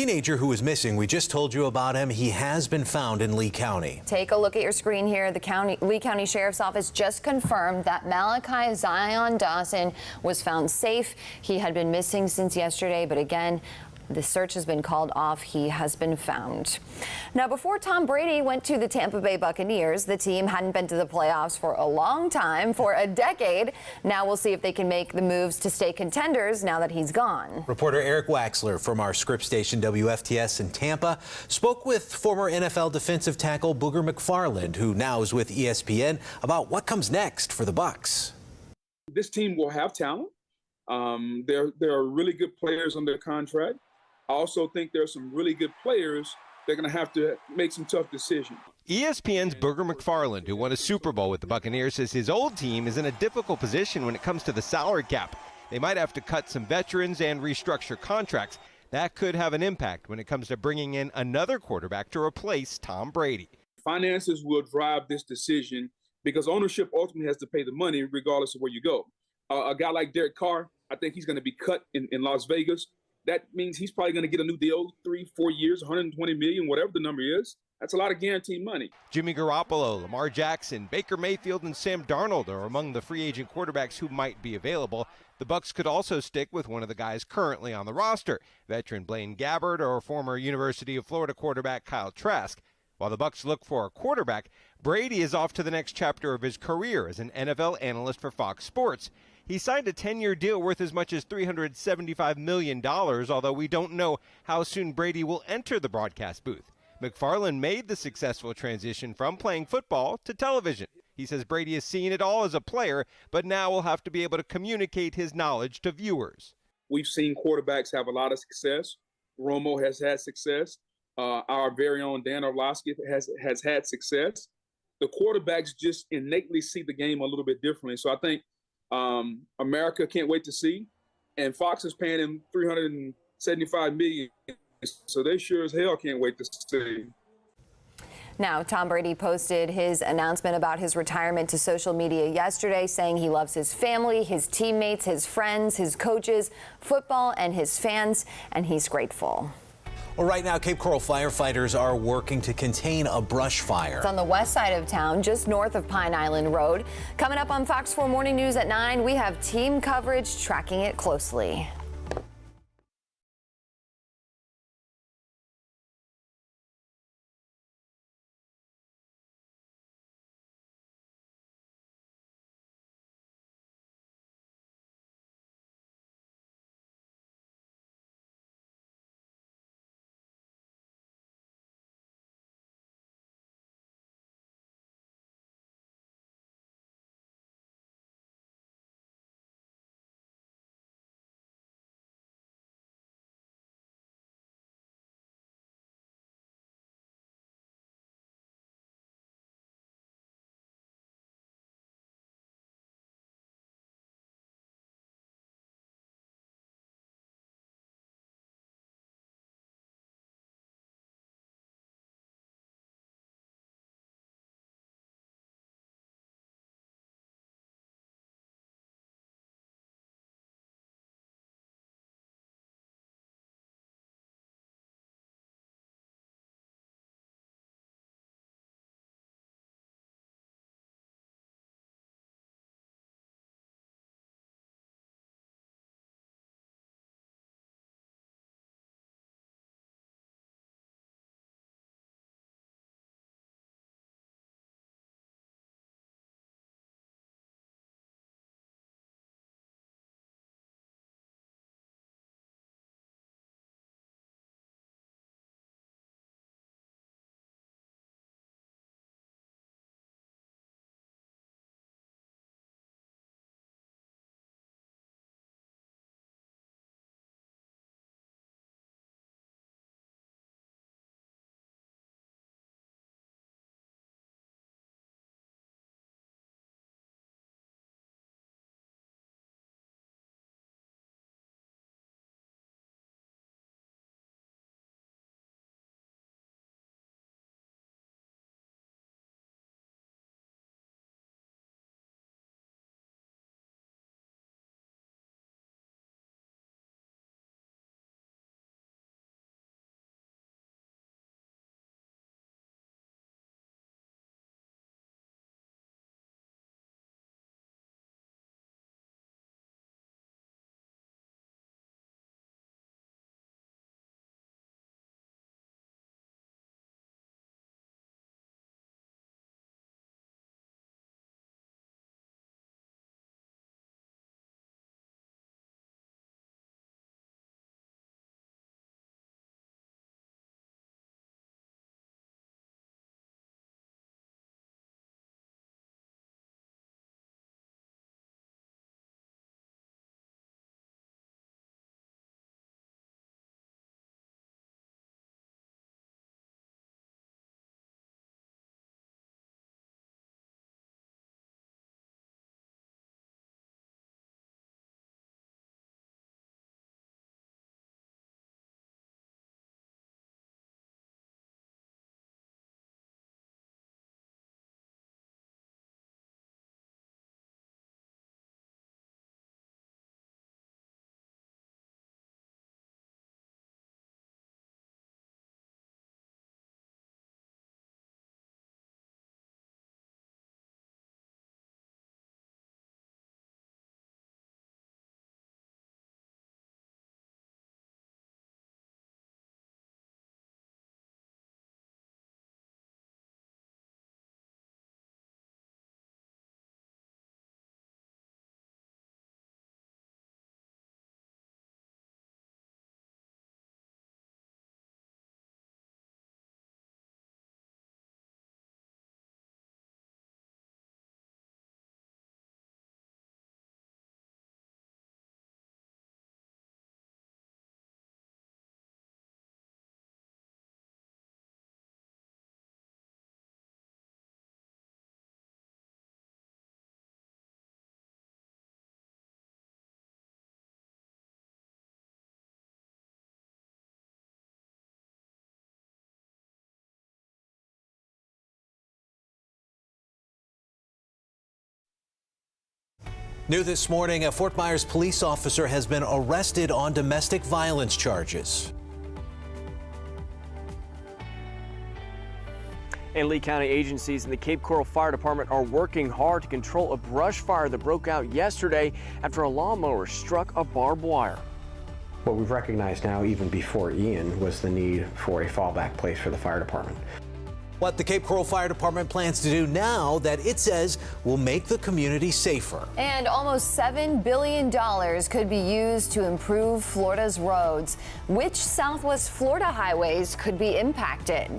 Teenager who was missing, we just told you about him. He has been found in Lee County. Take a look at your screen here. The Lee County Sheriff's Office just confirmed that Malachi Zion Dawson was found safe. He had been missing since yesterday, but again, the search has been called off. He has been found. Now, before Tom Brady went to the Tampa Bay Buccaneers, the team hadn't been to the playoffs for a long time, for a decade. Now we'll see if they can make the moves to stay contenders now that he's gone. Reporter Eric Waxler from our script station WFTS in Tampa spoke with former NFL defensive tackle Booger McFarland, who now is with ESPN, about what comes next for the Bucs. This team will have talent. There are really good players on their contract. I also think there are some really good players that are going to have to make some tough decisions. ESPN's Booger McFarland, who won a Super Bowl with the Buccaneers, says his old team is in a difficult position when it comes to the salary cap. They might have to cut some veterans and restructure contracts. That could have an impact when it comes to bringing in another quarterback to replace Tom Brady. Finances will drive this decision because ownership ultimately has to pay the money regardless of where you go. A guy like Derek Carr, I think he's going to be cut in Las Vegas. That means he's probably going to get a new deal, 3-4 years, $120 million, whatever the number is. That's a lot of guaranteed money. Jimmy Garoppolo, Lamar Jackson, Baker Mayfield, and Sam Darnold are among the free agent quarterbacks who might be available. The Bucs could also stick with one of the guys currently on the roster, veteran Blaine Gabbert or former University of Florida quarterback Kyle Trask. While the Bucs look for a quarterback, Brady is off to the next chapter of his career as an NFL analyst for Fox Sports. He signed a 10-year deal worth as much as $375 million, although we don't know how soon Brady will enter the broadcast booth. McFarland made the successful transition from playing football to television. He says Brady has seen it all as a player, but now will have to be able to communicate his knowledge to viewers. We've seen quarterbacks have a lot of success. Romo has had success. Our very own Dan Orlovsky has had success. The quarterbacks just innately see the game a little bit differently. So I think America can't wait to see, and Fox is paying him $375 million, so they sure as hell can't wait to see. Now, Tom Brady posted his announcement about his retirement to social media yesterday, saying he loves his family, his teammates, his friends, his coaches, football, and his fans, and he's grateful. Well, right now, Cape Coral firefighters are working to contain a brush fire. It's on the west side of town, just north of Pine Island Road. Coming up on Fox 4 Morning News at 9, we have team coverage tracking it closely. New this morning, a Fort Myers police officer has been arrested on domestic violence charges. And Lee County agencies and the Cape Coral Fire Department are working hard to control a brush fire that broke out yesterday after a lawnmower struck a barbed wire. What we've recognized now, even before Ian, was the need for a fallback place for the fire department. What the Cape Coral Fire Department plans to do now that it says will make the community safer. And almost $7 billion could be used to improve Florida's roads. Which Southwest Florida highways could be impacted?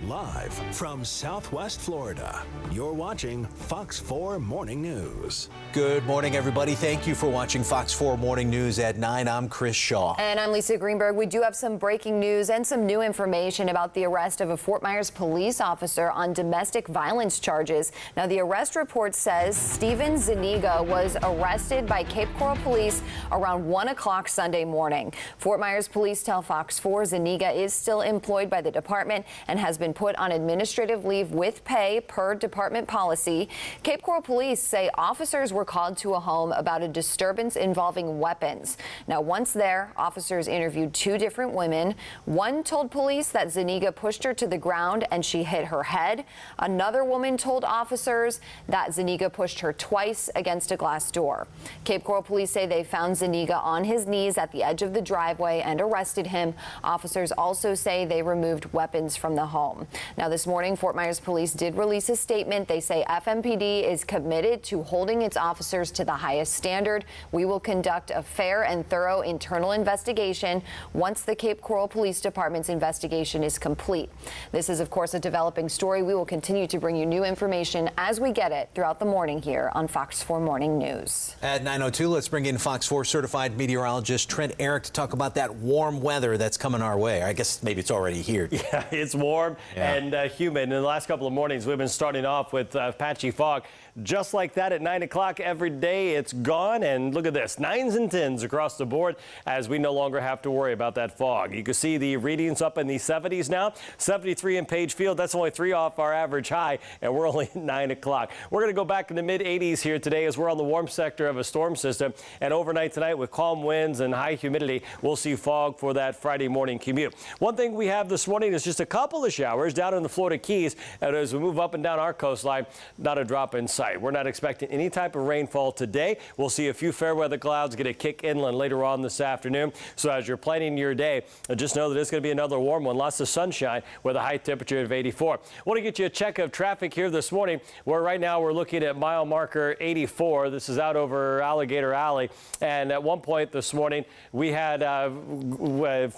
Live from Southwest Florida, you're watching Fox 4 Morning News. Good morning, everybody. Thank you for watching Fox 4 Morning News at 9. I'm Chris Shaw. And I'm Lisa Greenberg. We do have some breaking news and some new information about the arrest of a Fort Myers police officer on domestic violence charges. Now, the arrest report says Steven Zuniga was arrested by Cape Coral Police around 1 o'clock Sunday morning. Fort Myers police tell Fox 4 Zuniga is still employed by the department and has been put on administrative leave with pay per department policy. Cape Coral Police say officers were called to a home about a disturbance involving weapons. Now, once there, officers interviewed 2 different women. One told police that Zuniga pushed her to the ground and she hit her head. Another woman told officers that Zuniga pushed her twice against a glass door. Cape Coral Police say they found Zuniga on his knees at the edge of the driveway and arrested him. Officers also say they removed weapons from the home. Now, this morning, Fort Myers Police did release a statement. They say FMPD is committed to holding its officers to the highest standard. We will conduct a fair and thorough internal investigation once the Cape Coral Police Department's investigation is complete. This is, of course, a developing story. We will continue to bring you new information as we get it throughout the morning here on Fox 4 Morning News. At 9:02, let's bring in Fox 4 certified meteorologist Trent Eric to talk about that warm weather that's coming our way. I guess maybe it's already here. Yeah, it's warm. And humid. In the last couple of mornings, we've been starting off with patchy fog. Just like that at 9 o'clock every day, it's gone. And look at this, 9s and 10s across the board as we no longer have to worry about that fog. You can see the readings up in the 70s now. 73 in Page Field. That's only 3 off our average high, and we're only at 9 o'clock. We're going to go back in the mid-80s here today as we're on the warm sector of a storm system. And overnight tonight with calm winds and high humidity, we'll see fog for that Friday morning commute. One thing we have this morning is just a couple of showers down in the Florida Keys. And as we move up and down our coastline, not a drop in sight. We're not expecting any type of rainfall today. We'll see a few fair weather clouds get a kick inland later on this afternoon. So as you're planning your day, just know that it's going to be another warm one. Lots of sunshine with a high temperature of 84. I want to get you a check of traffic here this morning, where right now we're looking at mile marker 84. This is out over Alligator Alley. And at one point this morning, we had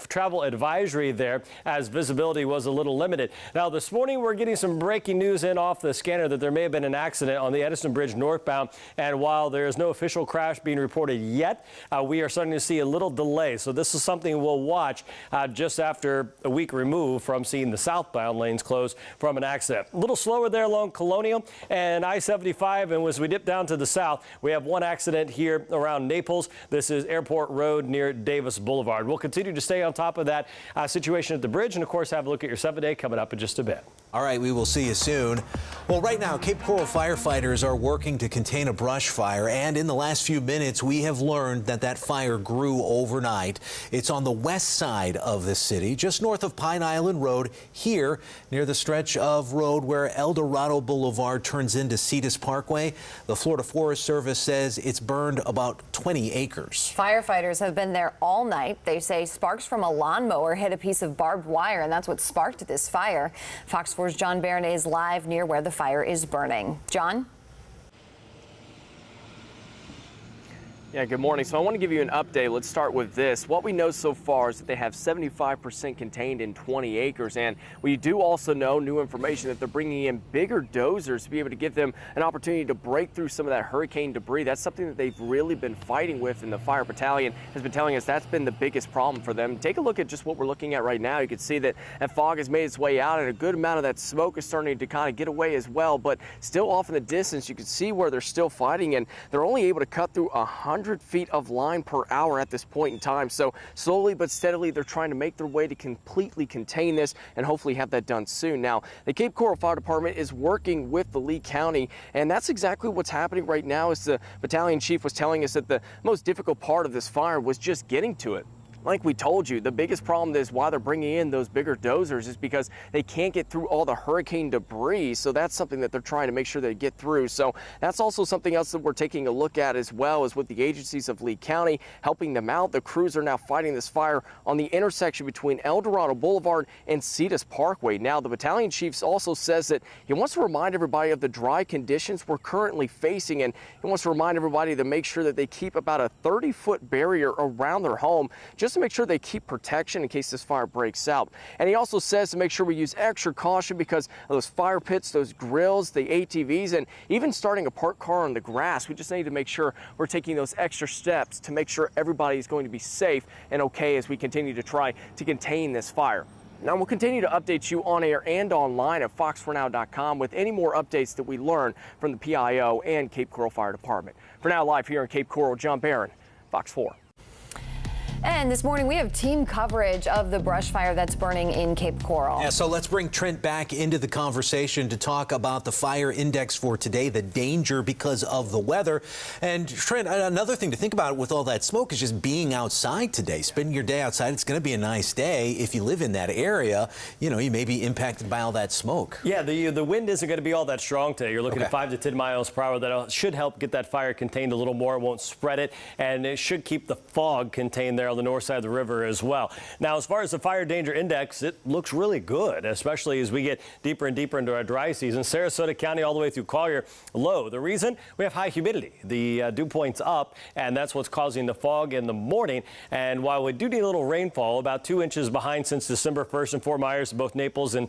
travel advisory there as visibility was a little limited. Now, this morning, we're getting some breaking news in off the scanner that there may have been an accident on the Edison Bridge northbound. And while there is no official crash being reported yet, we are starting to see a little delay. So this is something we'll watch just after a week removed from seeing the southbound lanes closed from an accident. A little slower there along Colonial and I-75. And as we dip down to the south, we have one accident here around Naples. This is Airport Road near Davis Boulevard. We'll continue to stay on top of that situation at the bridge and, of course, have a look at your 7-day coming up in just a bit. All right, we will see you soon. Well, right now, Cape Coral firefighters are working to contain a brush fire, and in the last few minutes, we have learned that that fire grew overnight. It's on the west side of the city, just north of Pine Island Road, here near the stretch of road where El Dorado Boulevard turns into Cetus Parkway. The Florida Forest Service says it's burned about 20 acres. Firefighters have been there all night. They say sparks from a lawnmower hit a piece of barbed wire, and that's what sparked this fire. Fox 4's John Barron is live near where the fire is burning. John? Yeah, good morning. So I want to give you an update. Let's start with this. What we know so far is that they have 75% contained in 20 acres. And we do also know new information that they're bringing in bigger dozers to be able to give them an opportunity to break through some of that hurricane debris. That's something that they've really been fighting with, and the fire battalion has been telling us that's been the biggest problem for them. Take a look at just what we're looking at right now. You can see that that fog has made its way out, and a good amount of that smoke is starting to kind of get away as well. But still off in the distance, you can see where they're still fighting, and they're only able to cut through 100 100 feet of line per hour at this point in time. So slowly but steadily, they're trying to make their way to completely contain this and hopefully have that done soon. Now, the Cape Coral Fire Department is working with the Lee County, and that's exactly what's happening right now. As the battalion chief was telling us that the most difficult part of this fire was just getting to it. Like we told you, the biggest problem is why they're bringing in those bigger dozers is because they can't get through all the hurricane debris. So that's something that they're trying to make sure they get through. So that's also something else that we're taking a look at, as well as with the agencies of Lee County helping them out. The crews are now fighting this fire on the intersection between El Dorado Boulevard and Cetus Parkway. Now, the battalion chief also says that he wants to remind everybody of the dry conditions we're currently facing, and he wants to remind everybody to make sure that they keep about a 30-foot barrier around their home, just to make sure they keep protection in case this fire breaks out. And he also says to make sure we use extra caution because of those fire pits, those grills, the ATVs, and even starting a parked car on the grass. We just need to make sure we're taking those extra steps to make sure everybody is going to be safe and okay as we continue to try to contain this fire. Now, we'll continue to update you on air and online at fox4now.com with any more updates that we learn from the PIO and Cape Coral Fire Department. For now, live here in Cape Coral, John Barron, Fox 4. And this morning we have team coverage of the brush fire that's burning in Cape Coral. Yeah, so let's bring Trent back into the conversation to talk about the fire index for today, the danger because of the weather. And Trent, another thing to think about with all that smoke is just being outside today, spending your day outside. It's going to be a nice day. If you live in that area, you know, you may be impacted by all that smoke. Yeah, the wind isn't going to be all that strong today. You're looking at 5 to 10 miles per hour. That should help get that fire contained a little more. It won't spread it, and it should keep the fog contained there on the north side of the river as well. Now, as far as the fire danger index, it looks really good, especially as we get deeper and deeper into our dry season. Sarasota County all the way through Collier, low. The reason? We have high humidity. The dew point's up, and that's what's causing the fog in the morning. And while we do need a little rainfall, about 2 inches behind since December 1st in Fort Myers, both Naples and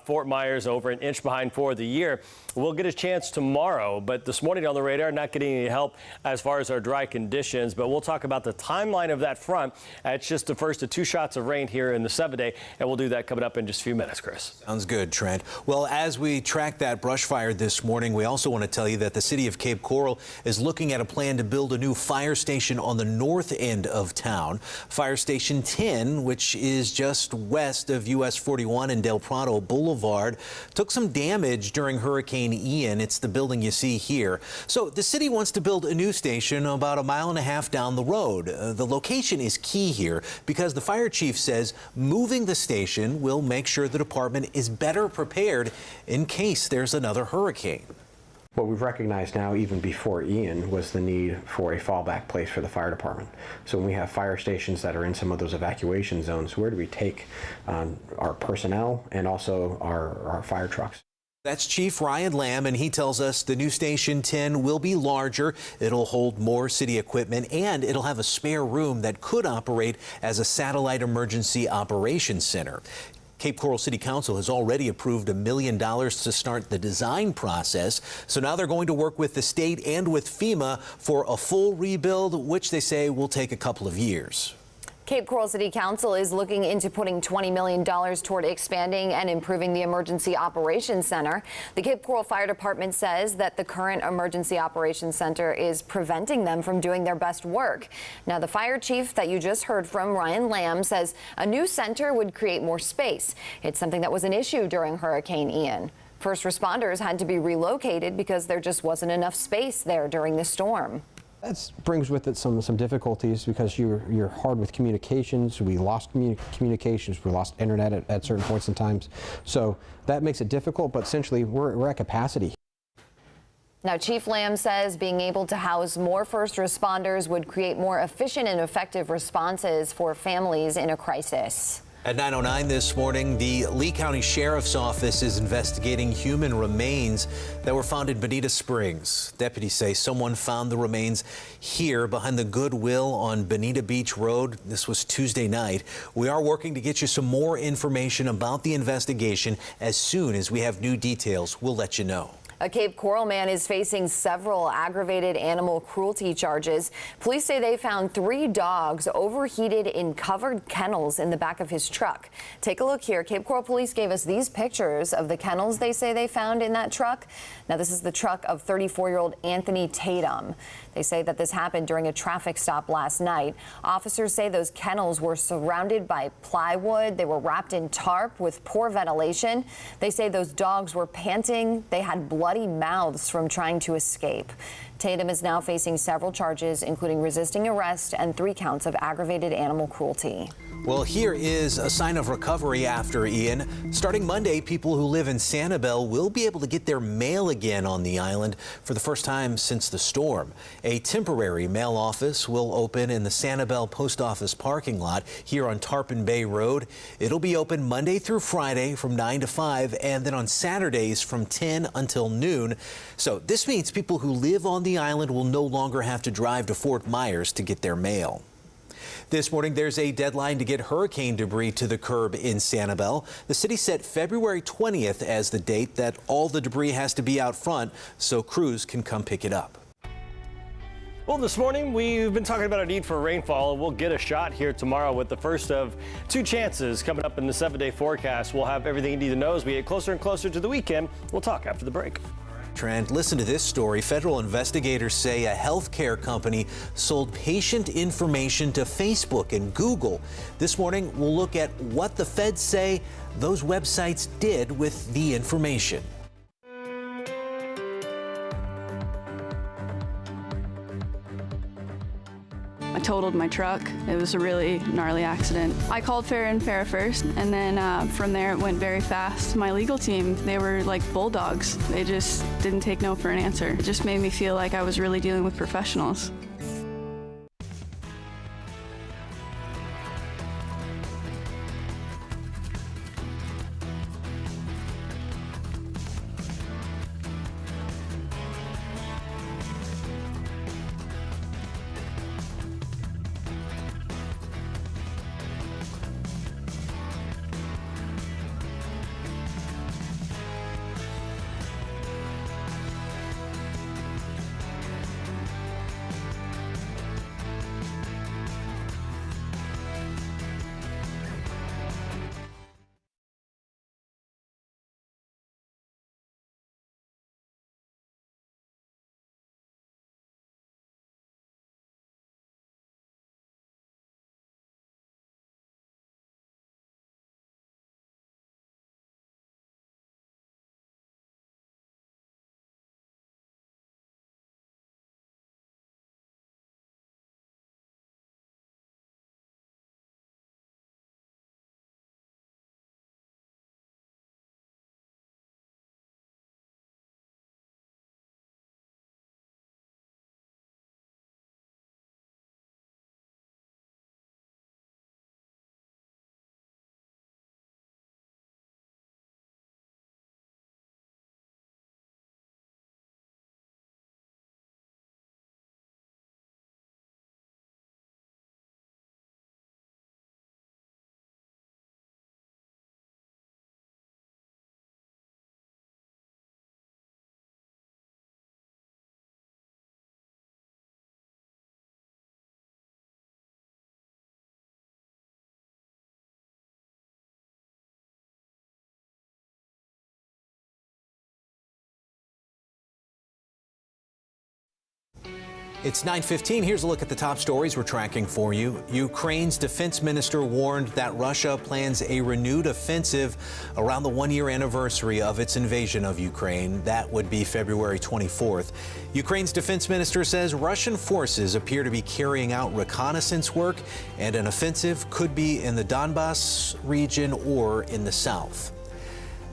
Fort Myers over an inch behind for the year. We'll get a chance tomorrow, but this morning on the radar, not getting any help as far as our dry conditions. But we'll talk about the timeline of that front. It's just the first of 2 shots of rain here in the 7-day, and we'll do that coming up in just a few minutes, Chris. Sounds good, Trent. Well, as we track that brush fire this morning, we also want to tell you that the city of Cape Coral is looking at a plan to build a new fire station on the north end of town. Fire Station 10, which is just west of US 41 and Del Prado Boulevard, took some damage during Hurricane Ian. It's the building you see here. So the city wants to build a new station about 1.5 miles down the road. The location is key here because the fire chief says moving the station will make sure the department is better prepared in case there's another hurricane. What we've recognized now, even before Ian, was the need for a fallback place for the fire department. So when we have fire stations that are in some of those evacuation zones, where do we take our personnel and also our fire trucks? That's Chief Ryan Lamb, and he tells us the new Station 10 will be larger. It'll hold more city equipment, and it'll have a spare room that could operate as a satellite emergency operations center. Cape Coral City Council has already approved $1 million to start the design process. So now they're going to work with the state and with FEMA for a full rebuild, which they say will take a couple of years. Cape Coral City Council is looking into putting $20 million toward expanding and improving the Emergency Operations Center. The Cape Coral Fire Department says that the current Emergency Operations Center is preventing them from doing their best work. Now, the fire chief that you just heard from, Ryan Lamb, says a new center would create more space. It's something that was an issue during Hurricane Ian. First responders had to be relocated because there just wasn't enough space there during the storm. That brings with it some difficulties because you're hard with communications. We lost communications. We lost internet at certain points in times. So that makes it difficult, but essentially we're at capacity. Now, Chief Lamb says being able to house more first responders would create more efficient and effective responses for families in a crisis. At 9:09 this morning, the Lee County Sheriff's Office is investigating human remains that were found in Bonita Springs. Deputies say someone found the remains here behind the Goodwill on Bonita Beach Road. This was Tuesday night. We are working to get you some more information about the investigation. As soon as we have new details, we'll let you know. A Cape Coral man is facing several aggravated animal cruelty charges. Police say they found 3 dogs overheated in covered kennels in the back of his truck. Take a look here. Cape Coral police gave us these pictures of the kennels they say they found in that truck. Now, this is the truck of 34-year-old Anthony Tatum. They say that this happened during a traffic stop last night. Officers say those kennels were surrounded by plywood. They were wrapped in tarp with poor ventilation. They say those dogs were panting. They had bloody mouths from trying to escape. Tatum is now facing several charges, including resisting arrest and 3 counts of aggravated animal cruelty. Well, here is a sign of recovery after Ian. Starting Monday, people who live in Sanibel will be able to get their mail again on the island for the first time since the storm. A temporary mail office will open in the Sanibel post office parking lot here on Tarpon Bay Road. It'll be open Monday through Friday from 9 to 5 and then on Saturdays from 10 until noon. So this means people who live on the island will no longer have to drive to Fort Myers to get their mail. This morning, there's a deadline to get hurricane debris to the curb in Sanibel. The city set February 20th as the date that all the debris has to be out front so crews can come pick it up. Well, this morning we've been talking about a need for rainfall, and we'll get a shot here tomorrow with the first of 2 chances coming up in the 7-day forecast. We'll have everything you need to know as we get closer and closer to the weekend. We'll talk after the break. Trent, listen to this story. Federal investigators say a healthcare company sold patient information to Facebook and Google. This morning, we'll look at what the feds say those websites did with the information. I totaled my truck. It was a really gnarly accident. I called Fair and Fair first, and then from there it went very fast. My legal team, they were like bulldogs. They just didn't take no for an answer. It just made me feel like I was really dealing with professionals. It's 9:15. Here's a look at the top stories we're tracking for you. Ukraine's defense minister warned that Russia plans a renewed offensive around the 1-year anniversary of its invasion of Ukraine. That would be February 24th. Ukraine's defense minister says Russian forces appear to be carrying out reconnaissance work, and an offensive could be in the Donbas region or in the south.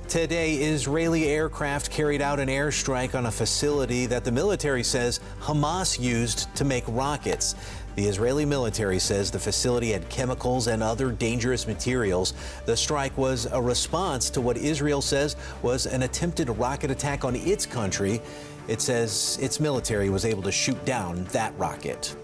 Today, Israeli aircraft carried out an airstrike on a facility that the military says Hamas used to make rockets. The Israeli military says the facility had chemicals and other dangerous materials. The strike was a response to what Israel says was an attempted rocket attack on its country. It says its military was able to shoot down that rocket.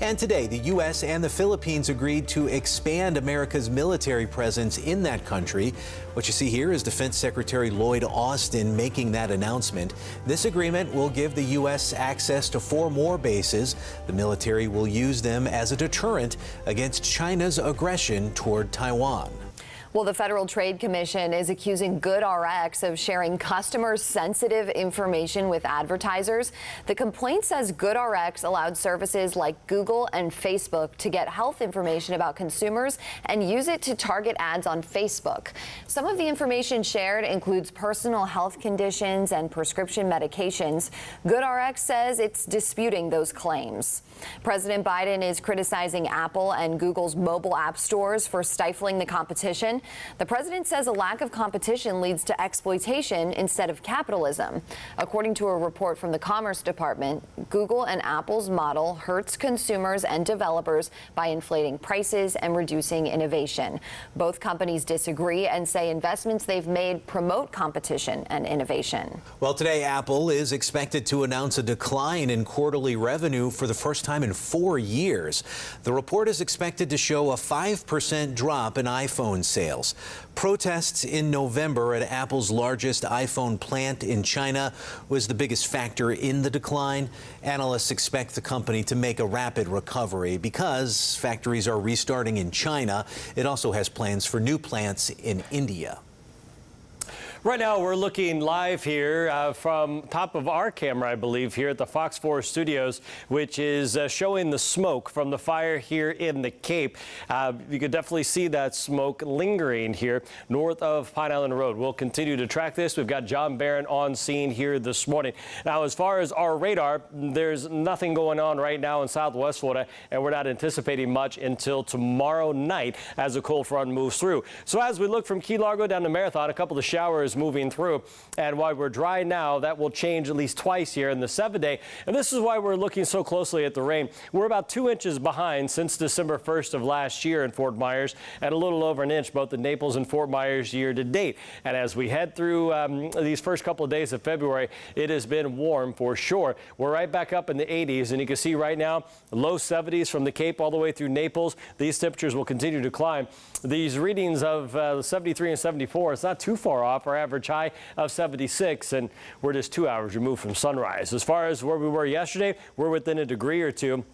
And today, the U.S. and the Philippines agreed to expand America's military presence in that country. What you see here is Defense Secretary Lloyd Austin making that announcement. This agreement will give the U.S. access to 4 more bases. The military will use them as a deterrent against China's aggression toward Taiwan. Well, the Federal Trade Commission is accusing GoodRx of sharing customer-sensitive information with advertisers. The complaint says GoodRx allowed services like Google and Facebook to get health information about consumers and use it to target ads on Facebook. Some of the information shared includes personal health conditions and prescription medications. GoodRx says it's disputing those claims. President Biden is criticizing Apple and Google's mobile app stores for stifling the competition. The president says a lack of competition leads to exploitation instead of capitalism. According to a report from the Commerce Department, Google and Apple's model hurts consumers and developers by inflating prices and reducing innovation. Both companies disagree and say investments they've made promote competition and innovation. Well, today, Apple is expected to announce a decline in quarterly revenue for the first time in 4 years. The report is expected to show a 5% drop in iPhone sales. Protests in November at Apple's largest iPhone plant in China was the biggest factor in the decline. Analysts expect the company to make a rapid recovery because factories are restarting in China. It also has plans for new plants in India. Right now, we're looking live here from top of our camera, I believe, here at the Fox 4 studios, which is showing the smoke from the fire here in the Cape. You could definitely see that smoke lingering here north of Pine Island Road. We'll continue to track this. We've got John Barron on scene here this morning. Now, as far as our radar, there's nothing going on right now in Southwest Florida, and we're not anticipating much until tomorrow night as a cold front moves through. So as we look from Key Largo down to Marathon, a couple of showers moving through, and while we're dry now, that will change at least twice here in the 7-day, and this is why we're looking so closely at the rain. We're about 2 inches behind since December 1st of last year in Fort Myers, and a little over an inch both in Naples and Fort Myers year to date. And as we head through these first couple of days of February, it has been warm for sure. We're right back up in the 80s, and you can see right now low 70s from the Cape all the way through Naples. These temperatures will continue to climb. These readings of 73 and 74, it's not too far off our average high of 76, and we're just 2 hours removed from sunrise. As far as where we were yesterday, we're within a degree or two.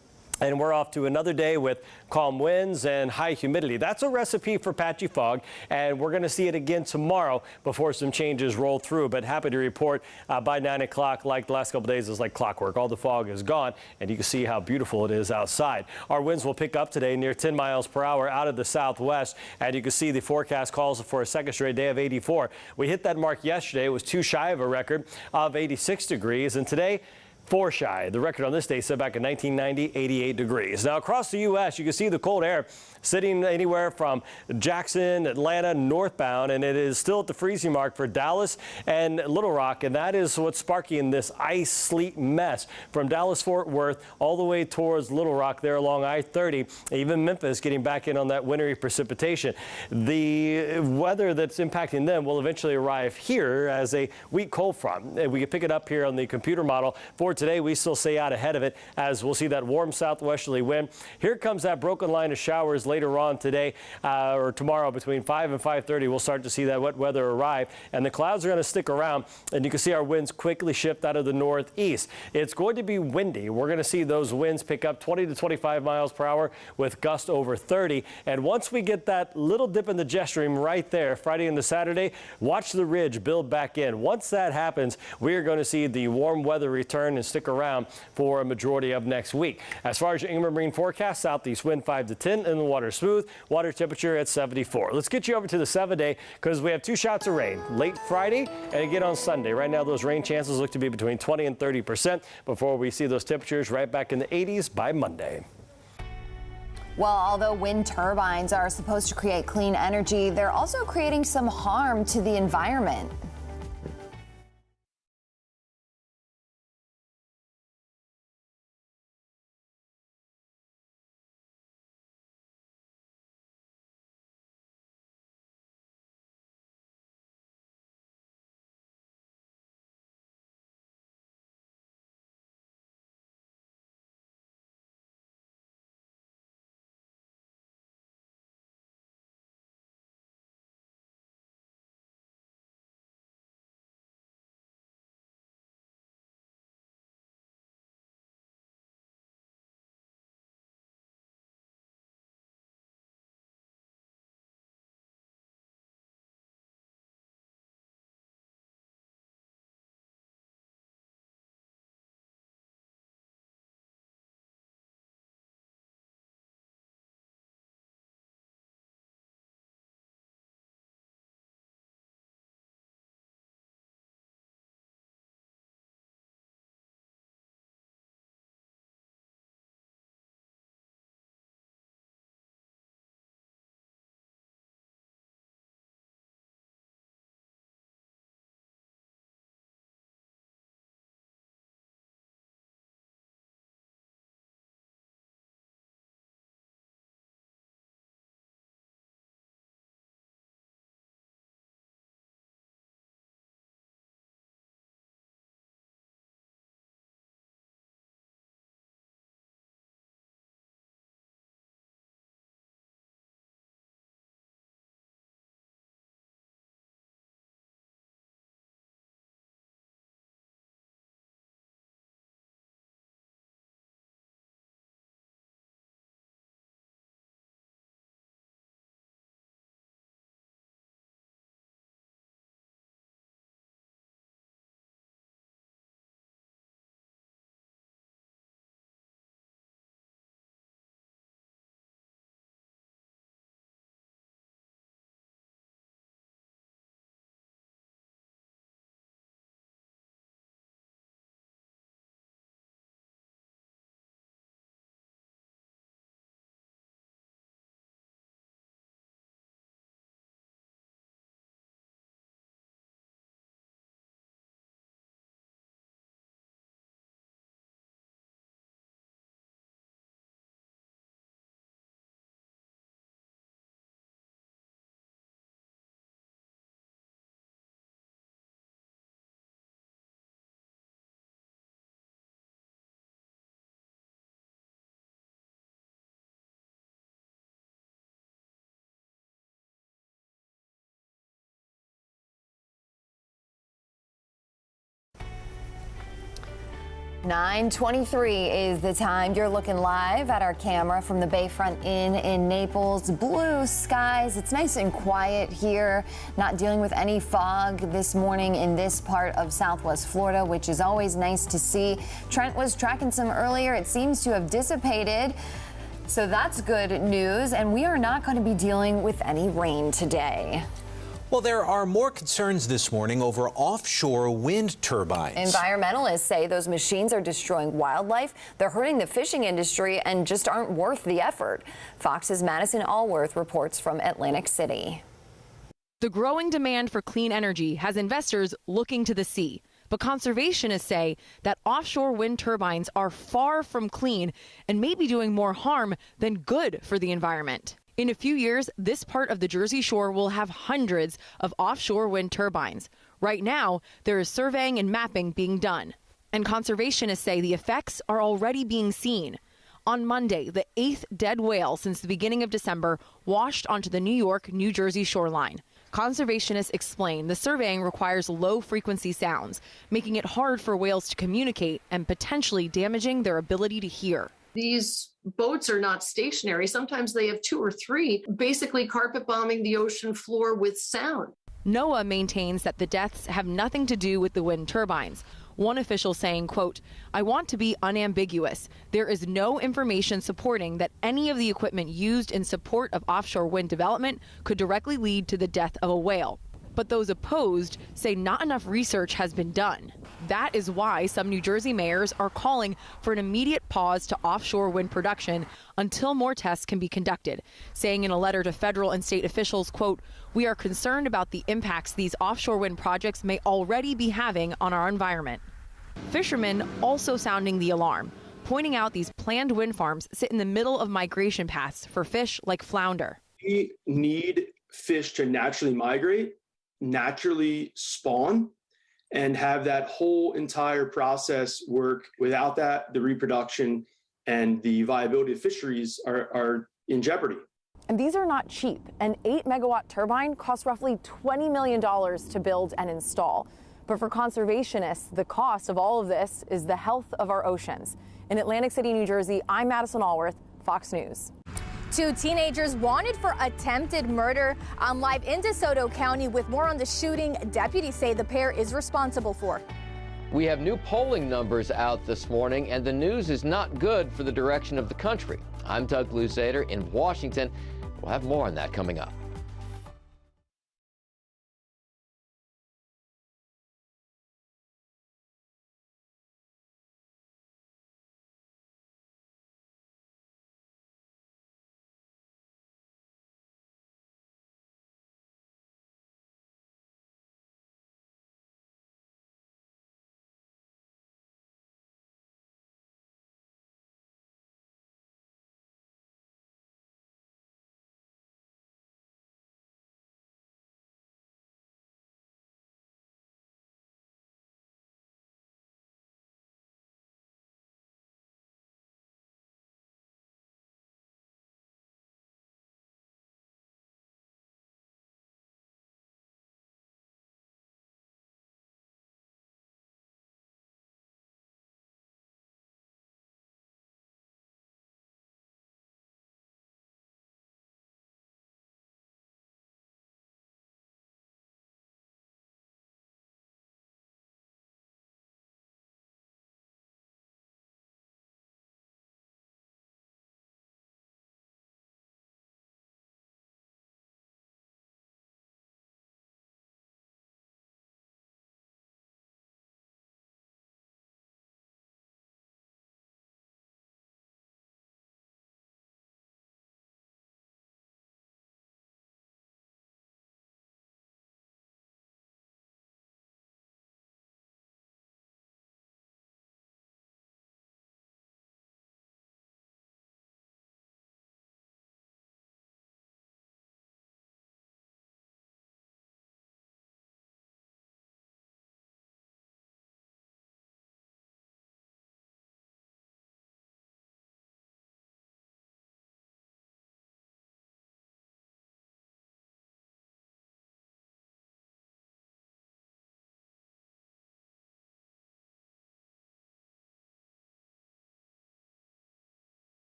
And we're off to another day with calm winds and high humidity. That's a recipe for patchy fog, and we're going to see it again tomorrow before some changes roll through. But happy to report by 9 o'clock, like the last couple days, is like clockwork. All the fog is gone, and you can see how beautiful it is outside. Our winds will pick up today near 10 miles per hour out of the southwest, and you can see the forecast calls for a second straight day of 84. We hit that mark yesterday. It was too shy of a record of 86 degrees, and today, 4 shy. The record on this day set back in 1990, 88 degrees. Now across the U.S., you can see the cold air sitting anywhere from Jackson, Atlanta, northbound, and it is still at the freezing mark for Dallas and Little Rock, and that is what's sparking this ice sleet mess from Dallas-Fort Worth all the way towards Little Rock there along I-30. Even Memphis getting back in on that wintry precipitation. The weather that's impacting them will eventually arrive here as a weak cold front. We can pick it up here on the computer model. For today, we still stay out ahead of it as we'll see that warm southwesterly wind. Here comes that broken line of showers later on today or tomorrow between 5 and 5:30. We'll start to see that wet weather arrive, and the clouds are going to stick around, and you can see our winds quickly shift out of the northeast. It's going to be windy. We're going to see those winds pick up 20 to 25 miles per hour with gusts over 30. And once we get that little dip in the jet stream right there, Friday and the Saturday, watch the ridge build back in. Once that happens, we are going to see the warm weather return and stick around for a majority of next week. As far as your Inland Marine forecast, southeast wind 5 to 10 and the water smooth. Water temperature at 74. Let's get you over to the 7-day because we have 2 shots of rain late Friday and again on Sunday. Right now, those rain chances look to be between 20 and 30% before we see those temperatures right back in the 80s by Monday. Well, although wind turbines are supposed to create clean energy, they're also creating some harm to the environment. 9:23 is the time. You're looking live at our camera from the Bayfront Inn in Naples. Blue skies. It's nice and quiet here. Not dealing with any fog this morning in this part of Southwest Florida, which is always nice to see. Trent was tracking some earlier. It seems to have dissipated. So that's good news. And we are not going to be dealing with any rain today. Well, there are more concerns this morning over offshore wind turbines. Environmentalists say those machines are destroying wildlife, they're hurting the fishing industry, and just aren't worth the effort. Fox's Madison Allworth reports from Atlantic City. The growing demand for clean energy has investors looking to the sea. But conservationists say that offshore wind turbines are far from clean and may be doing more harm than good for the environment. In a few years, this part of the Jersey Shore will have hundreds of offshore wind turbines. Right now, there is surveying and mapping being done. And conservationists say the effects are already being seen. On Monday, the 8th dead whale since the beginning of December washed onto the New York-New Jersey shoreline. Conservationists explain the surveying requires low-frequency sounds, making it hard for whales to communicate and potentially damaging their ability to hear. These boats are not stationary. Sometimes they have 2 or 3, basically carpet bombing the ocean floor with sound. NOAA maintains that the deaths have nothing to do with the wind turbines. One official saying, quote, "I want to be unambiguous. There is no information supporting that any of the equipment used in support of offshore wind development could directly lead to the death of a whale." But those opposed say not enough research has been done. That is why some New Jersey mayors are calling for an immediate pause to offshore wind production until more tests can be conducted, saying in a letter to federal and state officials, quote, "We are concerned about the impacts these offshore wind projects may already be having on our environment." Fishermen also sounding the alarm, pointing out these planned wind farms sit in the middle of migration paths for fish like flounder. We need fish to naturally migrate, naturally spawn, and have that whole entire process work. Without that, the reproduction and the viability of fisheries are in jeopardy. And these are not cheap. An 8-megawatt turbine costs roughly $20 million to build and install. But for conservationists, the cost of all of this is the health of our oceans. In Atlantic City, New Jersey, I'm Madison Allworth, Fox News. 2 teenagers wanted for attempted murder. I'm live in DeSoto County with more on the shooting deputies say the pair is responsible for. We have new polling numbers out this morning, and the news is not good for the direction of the country. I'm Doug Luzader in Washington. We'll have more on that coming up.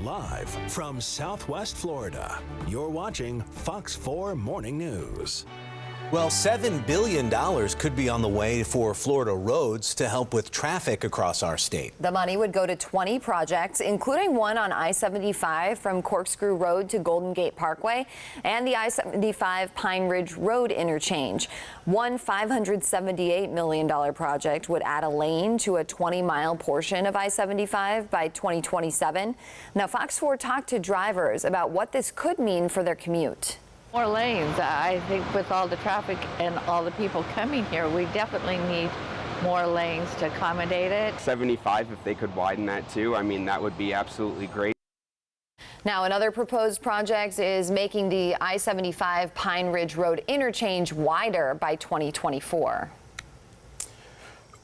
Live from Southwest Florida, you're watching Fox 4 Morning News. Well, $7 billion could be on the way for Florida roads to help with traffic across our state. The money would go to 20 projects, including one on I-75 from Corkscrew Road to Golden Gate Parkway and the I-75 Pine Ridge Road interchange. One $578 million project would add a lane to a 20-mile portion of I-75 by 2027. Now, Fox 4 talked to drivers about what this could mean for their commute. More lanes. I think with all the traffic and all the people coming here, we definitely need more lanes to accommodate it. 75, if they could widen that too, I mean, that would be absolutely great. Now, another proposed project is making the I-75 Pine Ridge Road interchange wider by 2024.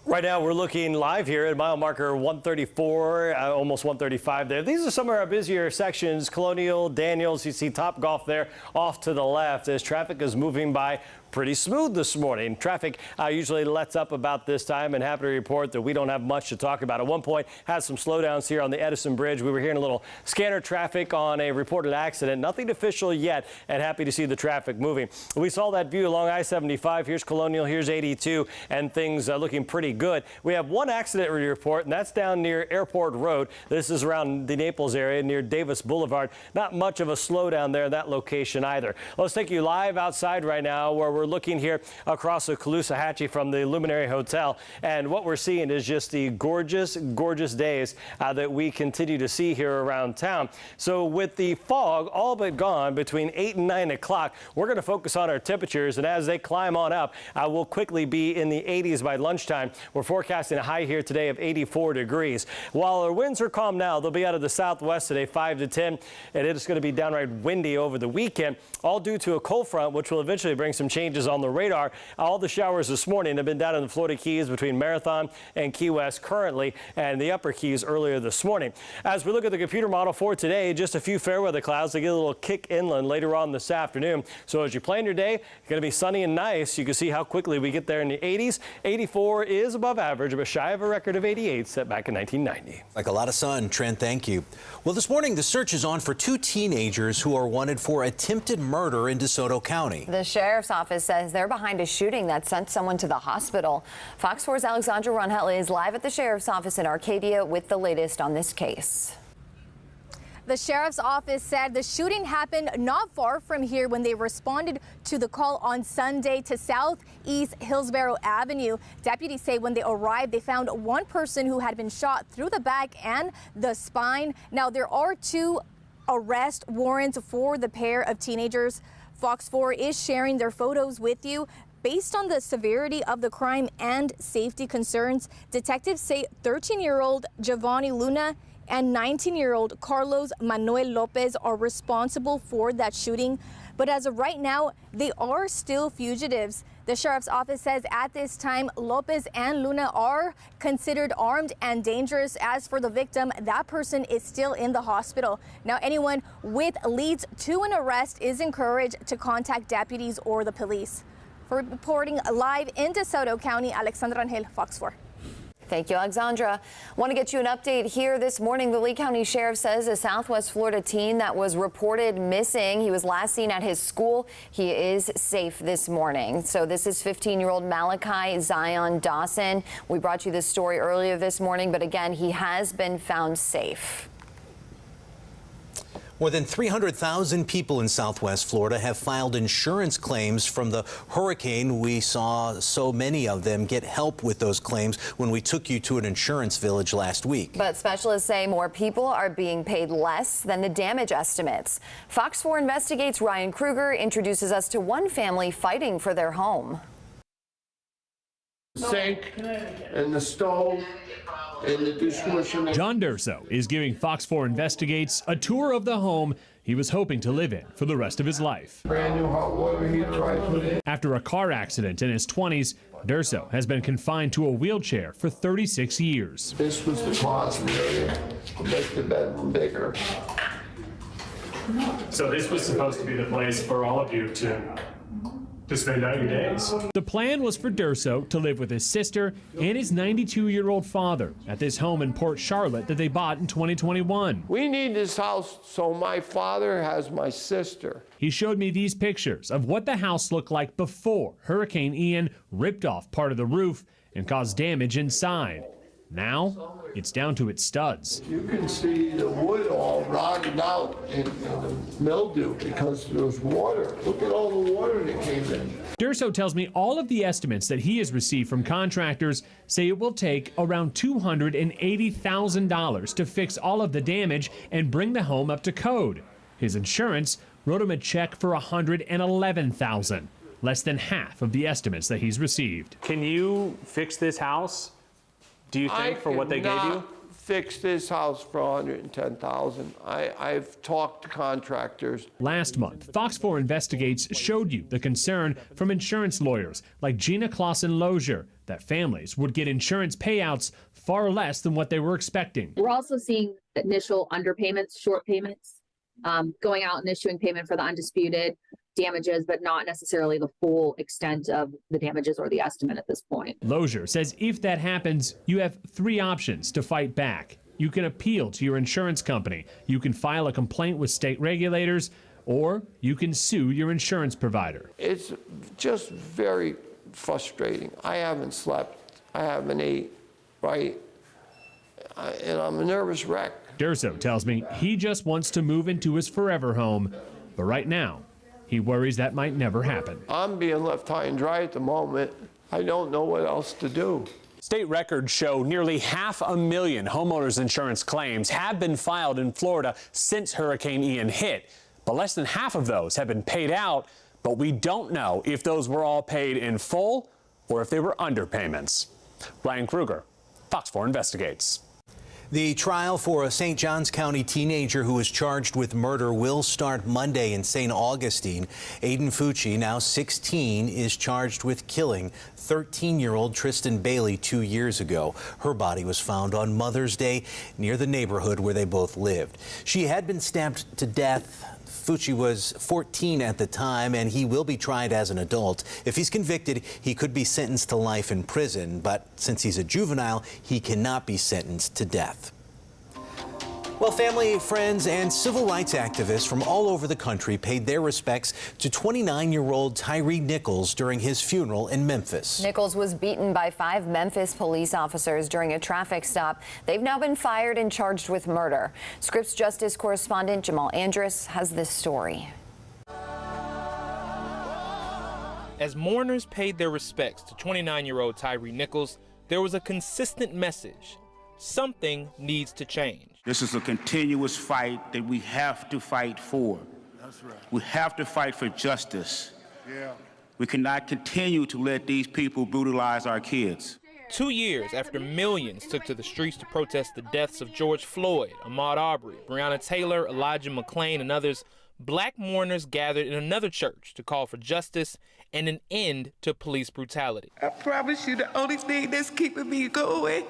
Right now, we're looking live here at mile marker 134, almost 135 there. These are some of our busier sections. Colonial, Daniels, you see Topgolf there off to the left as traffic is moving by pretty smooth this morning. Traffic usually lets up about this time, and happy to report that we don't have much to talk about. At one point, had some slowdowns here on the Edison Bridge. We were hearing a little scanner traffic on a reported accident. Nothing official yet, and happy to see the traffic moving. We saw that view along I-75. Here's Colonial, here's 82, and things looking pretty good. We have one accident report, and that's down near Airport Road. This is around the Naples area near Davis Boulevard. Not much of a slowdown there in that location either. Let's take you live outside right now where we're looking here across the Caloosahatchee from the Luminary Hotel, and what we're seeing is just the gorgeous, gorgeous days that we continue to see here around town. So with the fog all but gone between 8 and 9 o'clock, we're going to focus on our temperatures, and as they climb on up, we'll quickly be in the 80s by lunchtime. We're forecasting a high here today of 84 degrees. While our winds are calm now, they'll be out of the southwest today, 5 to 10, and it is going to be downright windy over the weekend, all due to a cold front, which will eventually bring some changes on the radar. All the showers this morning have been down in the Florida Keys between Marathon and Key West currently, and the upper Keys earlier this morning. As we look at the computer model for today, just a few fair weather clouds. They get a little kick inland later on this afternoon. So as you plan your day, it's going to be sunny and nice. You can see how quickly we get there in the 80s. 84 is above average, but shy of a record of 88 set back in 1990. Like a lot of sun, Trent, thank you. Well, this morning, the search is on for two teenagers who are wanted for attempted murder in DeSoto County. The sheriff's office says they're behind a shooting that sent someone to the hospital. Fox 4's Alexandra Rangel is live at the sheriff's office in Arcadia with the latest on this case. The sheriff's office said the shooting happened not far from here when they responded to the call on Sunday to Southeast Hillsborough Avenue. Deputies say when they arrived, they found one person who had been shot through the back and the spine. Now, there are two arrest warrants for the pair of teenagers. Fox 4 is sharing their photos with you. Based on the severity of the crime and safety concerns, detectives say 13-year-old Giovanni Luna and 19-year-old Carlos Manuel Lopez are responsible for that shooting. But as of right now, they are still fugitives. The sheriff's office says at this time, Lopez and Luna are considered armed and dangerous. As for the victim, that person is still in the hospital. Now, anyone with leads to an arrest is encouraged to contact deputies or the police. For reporting live in DeSoto County, Alexandra Rangel, Fox 4. Thank you, Alexandra. Want to get you an update here this morning. The Lee County Sheriff says a Southwest Florida teen that was reported missing. He was last seen at his school. He is safe this morning. So this is 15-year-old Malachi Zion Dawson. We brought you this story earlier this morning, but again, he has been found safe. More than 300,000 people in Southwest Florida have filed insurance claims from the hurricane. We saw so many of them get help with those claims when we took you to an insurance village last week. But specialists say more people are being paid less than the damage estimates. Fox 4 investigates. Ryan Kruger introduces us to one family fighting for their home. Sink and the stove and the dishwasher. John Durso is giving Fox 4 Investigates a tour of the home he was hoping to live in for the rest of his life. Brand new hot water heater I put in. After a car accident in his 20s, Durso has been confined to a wheelchair for 36 years. This was the closet area to make the bedroom bigger. So this was supposed to be the place for all of you to to spend out your days. The plan was for Durso to live with his sister and his 92-year-old father at this home in Port Charlotte that they bought in 2021. We need this house so my father has my sister. He showed me these pictures of what the house looked like before Hurricane Ian ripped off part of the roof and caused damage inside. Now, it's down to its studs. You can see the wood all rotted out in the mildew because there was water. Look at all the water that came in. Durso tells me all of the estimates that he has received from contractors say it will take around $280,000 to fix all of the damage and bring the home up to code. His insurance wrote him a check for $111,000, less than half of the estimates that he's received. Can you fix this house? Do you think, for what they gave you? Fix this house for $110,000. I've talked to contractors. Last month, Fox 4 Investigates showed you the concern from insurance lawyers like Gina Clausen-Lozier that families would get insurance payouts far less than what they were expecting. We're also seeing initial underpayments, short payments, going out and issuing payment for the undisputed damages, but not necessarily the full extent of the damages or the estimate at this point. Lozier says if that happens, you have three options to fight back. You can appeal to your insurance company, you can file a complaint with state regulators, or you can sue your insurance provider. It's just very frustrating. I haven't slept, I haven't ate, right? And I'm a nervous wreck. Durso tells me he just wants to move into his forever home, but right now, he worries that might never happen. I'm being left high and dry at the moment. I don't know what else to do. State records show nearly 500,000 homeowners insurance claims have been filed in Florida since Hurricane Ian hit. But less than half of those have been paid out, but we don't know if those were all paid in full or if they were underpayments. Ryan Kruger, Fox 4 Investigates. The trial for a St. Johns County teenager who was charged with murder will start Monday in St. Augustine. Aiden Fucci, now 16, is charged with killing 13-year-old Tristan Bailey 2 years ago. Her body was found on Mother's Day near the neighborhood where they both lived. She had been stabbed to death. Fucci was 14 at the time, and he will be tried as an adult. If he's convicted, he could be sentenced to life in prison, but since he's a juvenile, he cannot be sentenced to death. Well, family, friends, and civil rights activists from all over the country paid their respects to 29-year-old Tyre Nichols during his funeral in Memphis. Nichols was beaten by 5 Memphis police officers during a traffic stop. They've now been fired and charged with murder. Scripps Justice correspondent Jamal Andrus has this story. As mourners paid their respects to 29-year-old Tyre Nichols, there was a consistent message. Something needs to change. This is a continuous fight that we have to fight for. That's right. We have to fight for justice. Yeah. We cannot continue to let these people brutalize our kids. 2 years after millions took to the streets to protest the deaths of George Floyd, Ahmaud Arbery, Breonna Taylor, Elijah McClain, and others, Black mourners gathered in another church to call for justice and an end to police brutality. I promise you the only thing that's keeping me going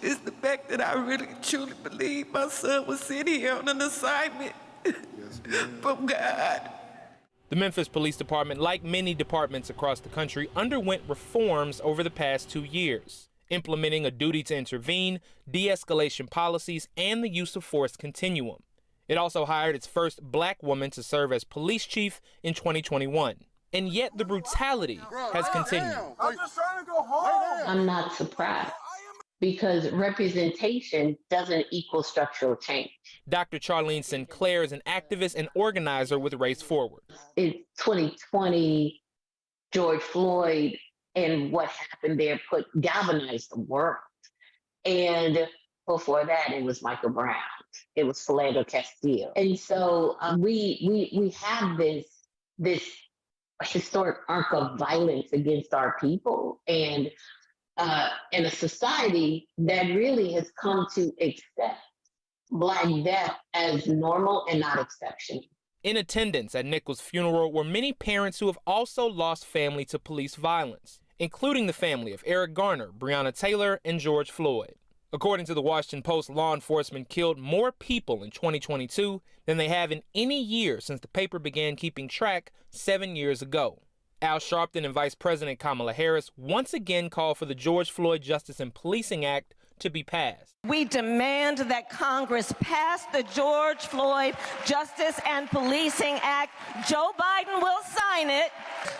is the fact that I really truly believe my son was sent here on an assignment from God. The Memphis Police Department, like many departments across the country, underwent reforms over the past 2 years, implementing a duty to intervene, de-escalation policies, and the use of force continuum. It also hired its first Black woman to serve as police chief in 2021. And yet the brutality has continued. I'm just trying to go home. I'm not surprised, because representation doesn't equal structural change. Dr. Charlene Sinclair is an activist and organizer with Race Forward. In 2020, George Floyd and what happened there galvanized the world. And before that, it was Michael Brown. It was Philando Castile. And so we have this historic arc of violence against our people, and in a society that really has come to accept Black death as normal and not exceptional. In attendance at Nichols' funeral were many parents who have also lost family to police violence, including the family of Eric Garner, Breonna Taylor, and George Floyd. According to the Washington Post, law enforcement killed more people in 2022 than they have in any year since the paper began keeping track 7 years ago. Al Sharpton and Vice President Kamala Harris once again called for the George Floyd Justice and Policing Act to be passed. We demand that Congress pass the George Floyd Justice and Policing Act. Joe Biden will sign it.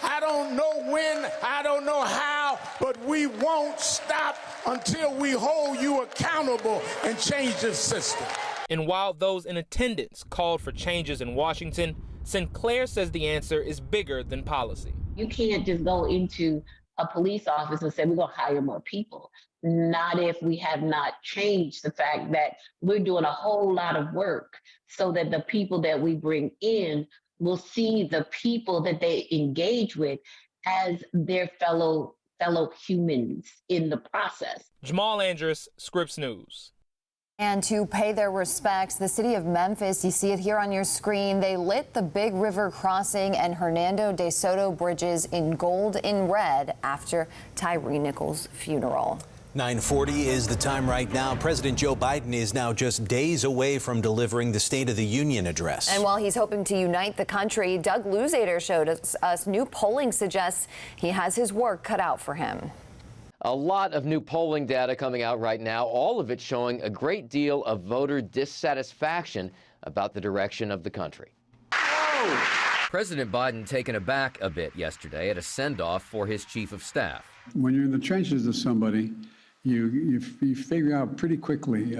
I don't know when, I don't know how, but we won't stop until we hold you accountable and change the system. And while those in attendance called for changes in Washington, Sinclair says the answer is bigger than policy. You can't just go into a police office and say, we're going to hire more people. Not if we have not changed the fact that we're doing a whole lot of work so that the people that we bring in will see the people that they engage with as their fellow humans in the process. Jamal Andrus, Scripps News. And to pay their respects, the city of Memphis, you see it here on your screen, they lit the Big River Crossing and Hernando de Soto bridges in gold and red after Tyree Nichols' funeral. 9:40 is the time right now. President Joe Biden is now just days away from delivering the State of the Union address. And while he's hoping to unite the country, Doug Luzader showed us new polling suggests he has his work cut out for him. A lot of new polling data coming out right now, all of it showing a great deal of voter dissatisfaction about the direction of the country. President Biden taken aback a bit yesterday at a send-off for his chief of staff. When you're in the trenches of somebody, you figure out pretty quickly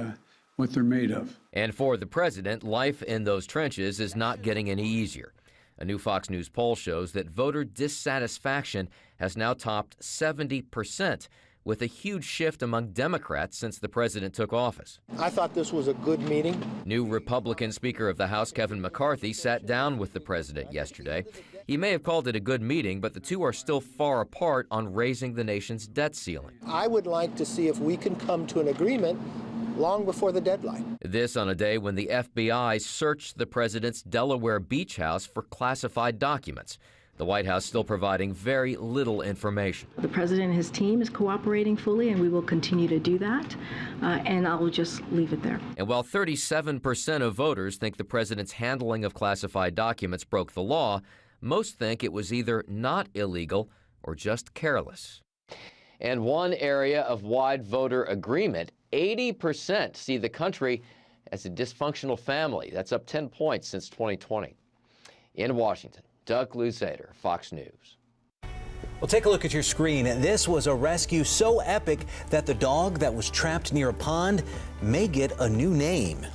what they're made of. And for the president, life in those trenches is not getting any easier. A new Fox News poll shows that voter dissatisfaction has now topped 70%, with a huge shift among Democrats since the president took office. I thought this was a good meeting. New Republican Speaker of the House Kevin McCarthy sat down with the president yesterday. He may have called it a good meeting, but the two are still far apart on raising the nation's debt ceiling. I would like to see if we can come to an agreement long before the deadline. This on a day when the FBI searched the president's Delaware beach house for classified documents. The White House still providing very little information. The president and his team is cooperating fully, and we will continue to do that. And I'll just leave it there. And while 37% of voters think the president's handling of classified documents broke the law, most think it was either not illegal or just careless. And one area of wide voter agreement, 80% see the country as a dysfunctional family. That's up 10 points since 2020. In Washington, Doug Luzader, Fox News. Well, take a look at your screen. This was a rescue so epic that the dog that was trapped near a pond may get a new name.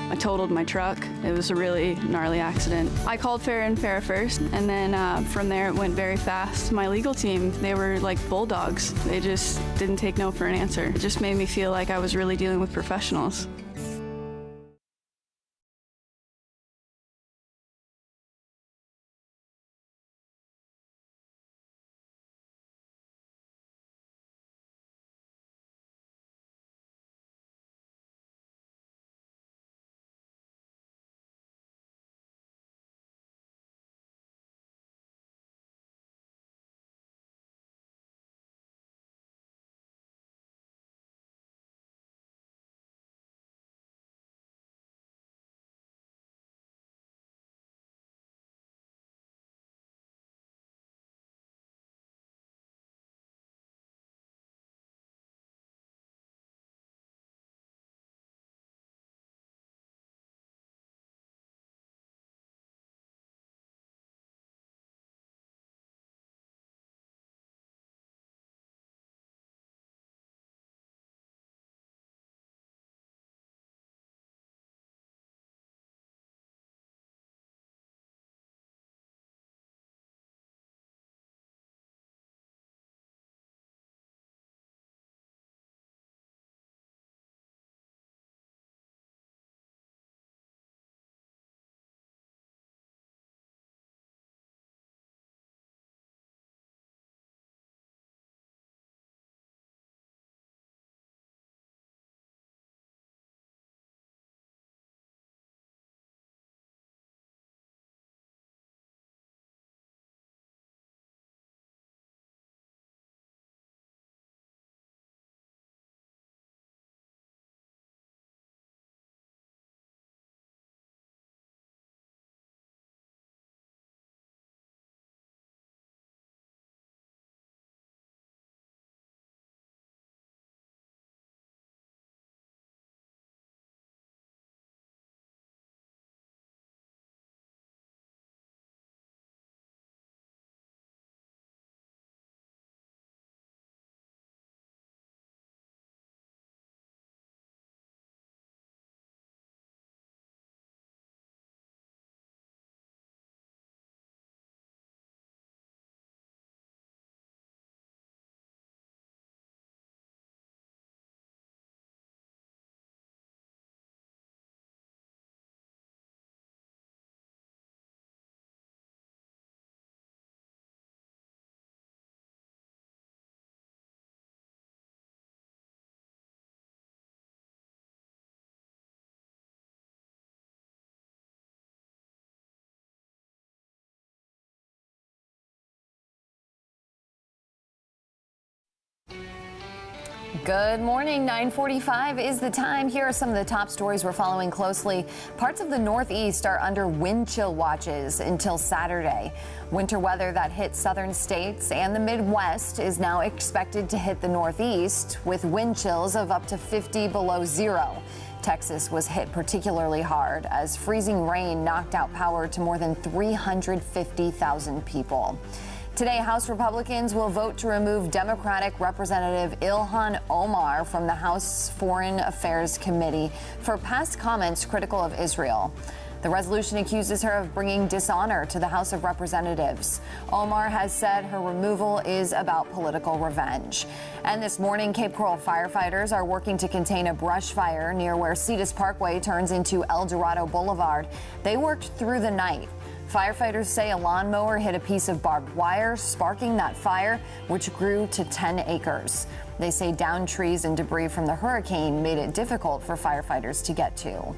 I totaled my truck. It was a really gnarly accident. I called Fair and Fair first, and then from there it went very fast. My legal team, they were like bulldogs. They just didn't take no for an answer. It just made me feel like I was really dealing with professionals. Good morning. 9:45 is the time. Here are some of the top stories we're following closely. Parts of the Northeast are under wind chill watches until Saturday. Winter weather that hit southern states and the Midwest is now expected to hit the Northeast with wind chills of up to 50 below zero. Texas was hit particularly hard as freezing rain knocked out power to more than 350,000 people. Today, House Republicans will vote to remove Democratic Representative Ilhan Omar from the House Foreign Affairs Committee for past comments critical of Israel. The resolution accuses her of bringing dishonor to the House of Representatives. Omar has said her removal is about political revenge. And this morning, Cape Coral firefighters are working to contain a brush fire near where Cetus Parkway turns into El Dorado Boulevard. They worked through the night. Firefighters say a lawnmower hit a piece of barbed wire, sparking that fire, which grew to 10 acres. They say downed trees and debris from the hurricane made it difficult for firefighters to get to.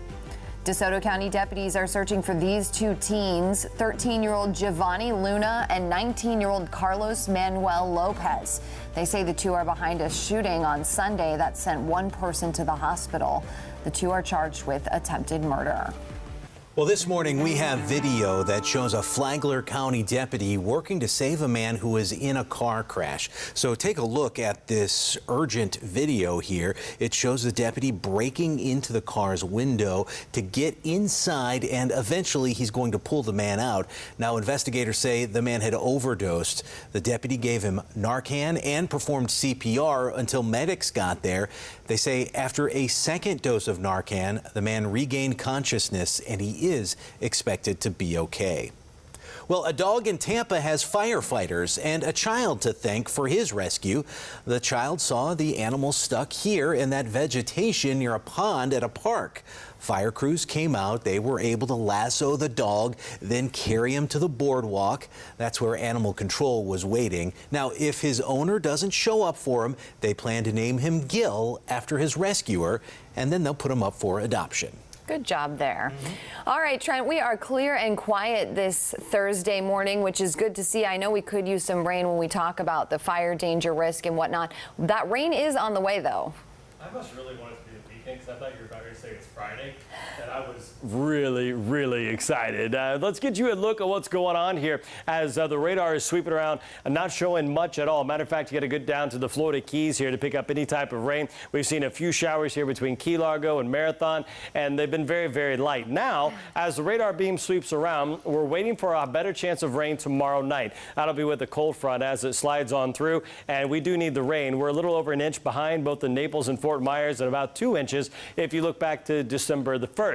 DeSoto County deputies are searching for these two teens, 13-year-old Giovanni Luna and 19-year-old Carlos Manuel Lopez. They say the two are behind a shooting on Sunday that sent one person to the hospital. The two are charged with attempted murder. Well, this morning we have video that shows a Flagler County deputy working to save a man who was in a car crash. So take a look at this urgent video here. It shows the deputy breaking into the car's window to get inside, and eventually he's going to pull the man out. Now, investigators say the man had overdosed. The deputy gave him Narcan and performed CPR until medics got there. They say after a second dose of Narcan, the man regained consciousness and he is expected to be okay. Well, a dog in Tampa has firefighters and a child to thank for his rescue. The child saw the animal stuck here in that vegetation near a pond at a park. Fire crews came out. They were able to lasso the dog, then carry him to the boardwalk. That's where animal control was waiting. Now, if his owner doesn't show up for him, they plan to name him Gil after his rescuer, and then they'll put him up for adoption. Good job there. All right, Trent, we are clear and quiet this Thursday morning, which is good to see. I know we could use some rain when we talk about the fire danger risk and whatnot. That rain is on the way, though. I must really want it to be the weekend because I thought you were about to say it's Friday, and I was really excited. Let's get you a look at what's going on here as the radar is sweeping around and not showing much at all. Matter of fact, you got to get down to the Florida Keys here to pick up any type of rain. We've seen a few showers here between Key Largo and Marathon, and they've been very light. Now, as the radar beam sweeps around, we're waiting for a better chance of rain tomorrow night. That'll be with the cold front as it slides on through, and we do need the rain. We're a little over an inch behind both in Naples and Fort Myers, and about 2 inches if you look back to December the 1st.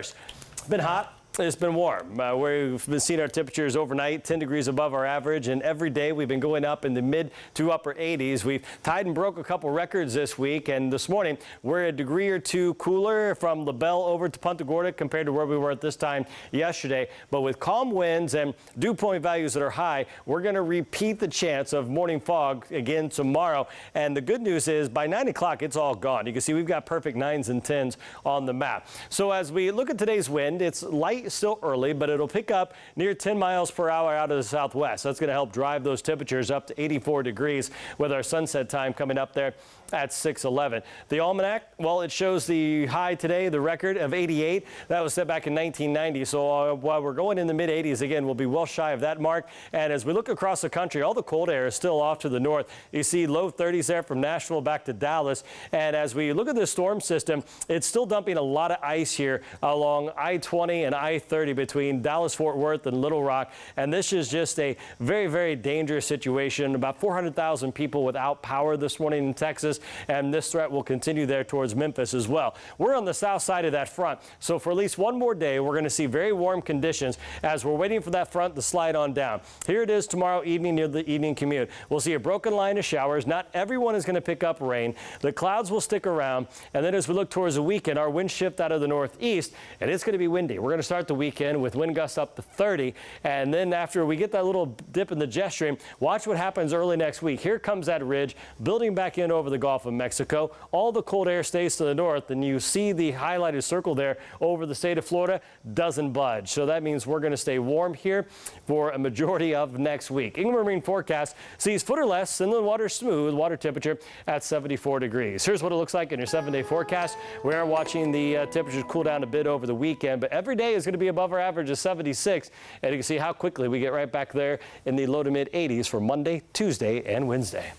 It's been hot. It's been warm. We've been seeing our temperatures overnight 10 degrees above our average, and every day we've been going up in the mid to upper 80s. We've tied and broke a couple records this week, and this morning we're a degree or two cooler from LaBelle over to Punta Gorda compared to where we were at this time yesterday. But with calm winds and dew point values that are high, we're going to repeat the chance of morning fog again tomorrow. And the good news is by 9 o'clock, it's all gone. You can see we've got perfect 9s and 10s on the map. So as we look at today's wind, it's light still early, but it'll pick up near 10 miles per hour out of the southwest. That's going to help drive those temperatures up to 84 degrees with our sunset time coming up there at 6:11. The almanac, well, it shows the high today, the record of 88. That was set back in 1990. So while we're going in the mid 80s again, we'll be well shy of that mark. And as we look across the country, all the cold air is still off to the north. You see low 30s there from Nashville back to Dallas. And as we look at the storm system, it's still dumping a lot of ice here along I-20 and I-30 between Dallas, Fort Worth and Little Rock. And this is just a very dangerous situation. About 400,000 people without power this morning in Texas. And this threat will continue there towards Memphis as well. We're on the south side of that front. So for at least one more day, we're going to see very warm conditions as we're waiting for that front to slide on down. Here it is tomorrow evening near the evening commute. We'll see a broken line of showers. Not everyone is going to pick up rain. The clouds will stick around. And then as we look towards the weekend, our winds shift out of the northeast, and it's going to be windy. We're going to start start the weekend with wind gusts up to 30. And then after we get that little dip in the jet stream, watch what happens early next week. Here comes that ridge building back in over the Gulf of Mexico. All the cold air stays to the north, and you see the highlighted circle there over the state of Florida doesn't budge. So that means we're going to stay warm here for a majority of next week. England Marine forecast sees foot or less, inland water smooth, water temperature at 74 degrees. Here's what it looks like in your 7-day forecast. We are watching the temperatures cool down a bit over the weekend, but every day is going to be above our average of 76. And you can see how quickly we get right back there in the low to mid 80s for Monday, Tuesday, and Wednesday.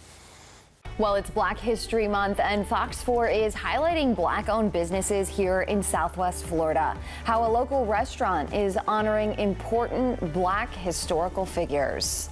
Well, it's Black History Month, and Fox 4 is highlighting Black-owned businesses here in Southwest Florida. How a local restaurant is honoring important Black historical figures.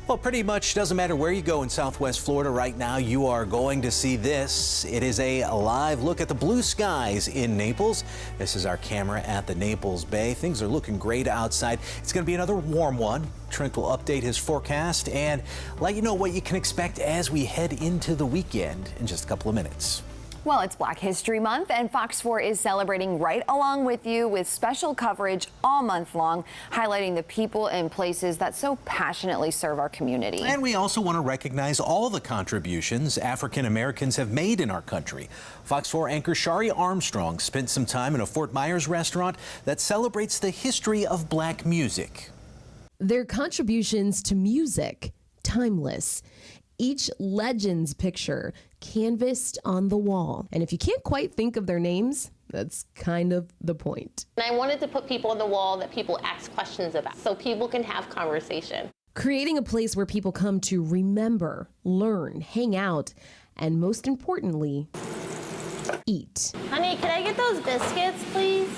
Well, pretty much doesn't matter where you go in Southwest Florida right now, you are going to see this. It is a live look at the blue skies in Naples. This is our camera at the Naples Bay. Things are looking great outside. It's going to be another warm one. Trent will update his forecast and let you know what you can expect as we head into the weekend in just a couple of minutes. Well, it's Black History Month, and Fox 4 is celebrating right along with you with special coverage all month long, highlighting the people and places that so passionately serve our community. And we also want to recognize all the contributions African Americans have made in our country. Fox 4 anchor Shari Armstrong spent some time in a Fort Myers restaurant that celebrates the history of Black music. Their contributions to music, timeless. Each legend's picture canvassed on the wall. And if you can't quite think of their names, that's kind of the point. And I wanted to put people on the wall that people ask questions about, so people can have conversation. Creating a place where people come to remember, learn, hang out, and most importantly, eat. Honey, can I get those biscuits, please?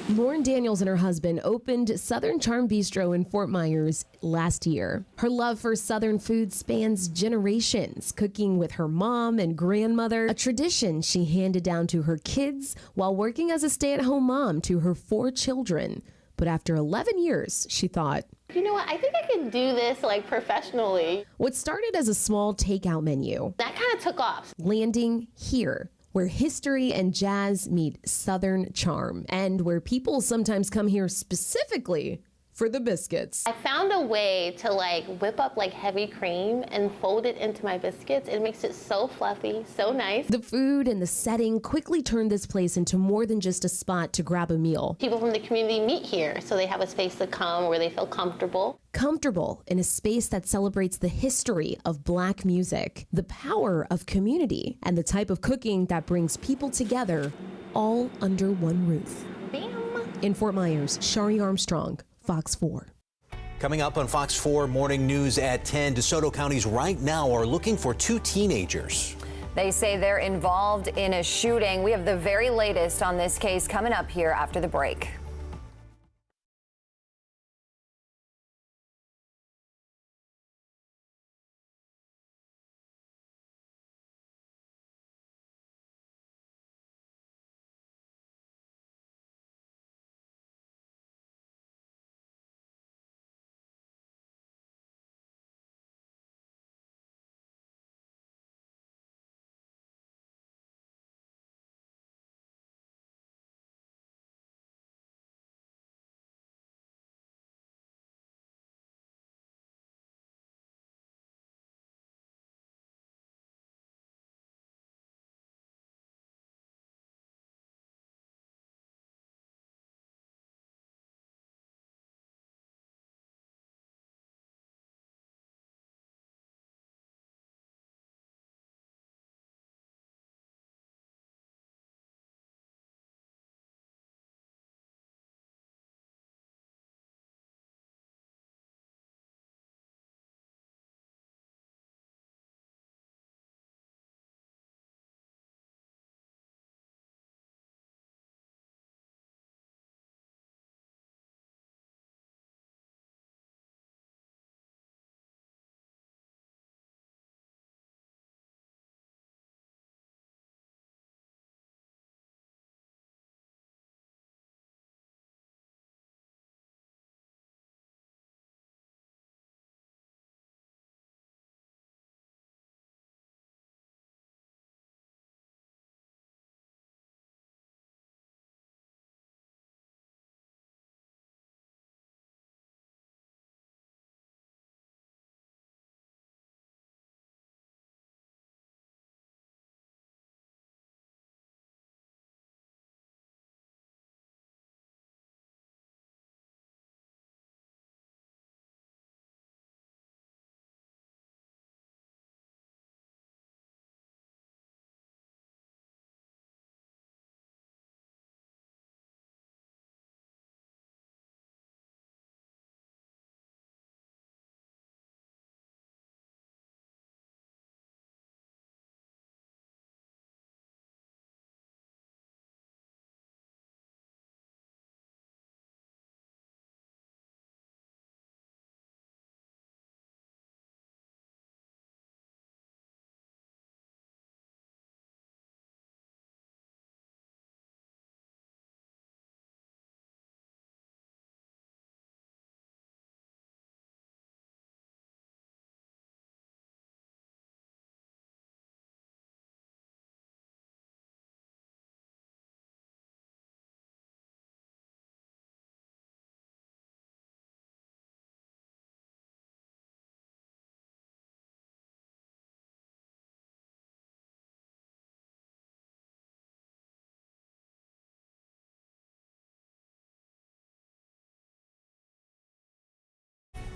Lauren Daniels and her husband opened Southern Charm Bistro in Fort Myers last year. Her love for Southern food spans generations, cooking with her mom and grandmother, a tradition she handed down to her kids while working as a stay-at-home mom to her 4 children. But after 11 years, she thought, You know what? I think I can do this like professionally. what started as a small takeout menu, That kind of took off. landing here, where history and jazz meet Southern charm, and where people sometimes come here specifically for the biscuits. I found a way to like whip up like heavy cream and fold it into my biscuits. It makes it so fluffy, so nice. The food and the setting quickly turned this place into more than just a spot to grab a meal. People from the community meet here, so they have a space to come where they feel comfortable. Comfortable in a space that celebrates the history of Black music, the power of community, and the type of cooking that brings people together all under one roof. Bam. In Fort Myers, Shari Armstrong, Fox 4. Coming up on Fox 4 Morning News at 10, DeSoto counties right now are looking for 2 teenagers. They say they're involved in a shooting. We have the very latest on this case coming up here after the break.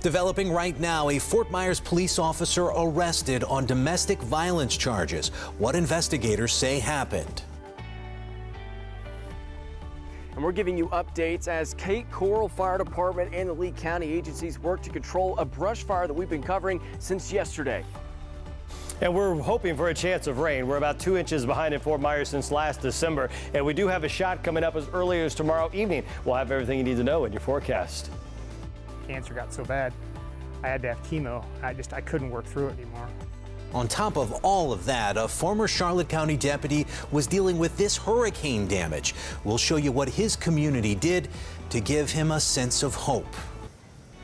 Developing right now, a Fort Myers police officer arrested on domestic violence charges. What investigators say happened. And we're giving you updates as Cape Coral Fire Department and the Lee County agencies work to control a brush fire that we've been covering since yesterday. And we're hoping for a chance of rain. We're about 2 inches behind in Fort Myers since last December, and we do have a shot coming up as early as tomorrow evening. We'll have everything you need to know in your forecast. Cancer got so bad, I had to have chemo. I couldn't work through it anymore. On top of all of that, a former Charlotte County deputy was dealing with this hurricane damage. We'll show you what his community did to give him a sense of hope.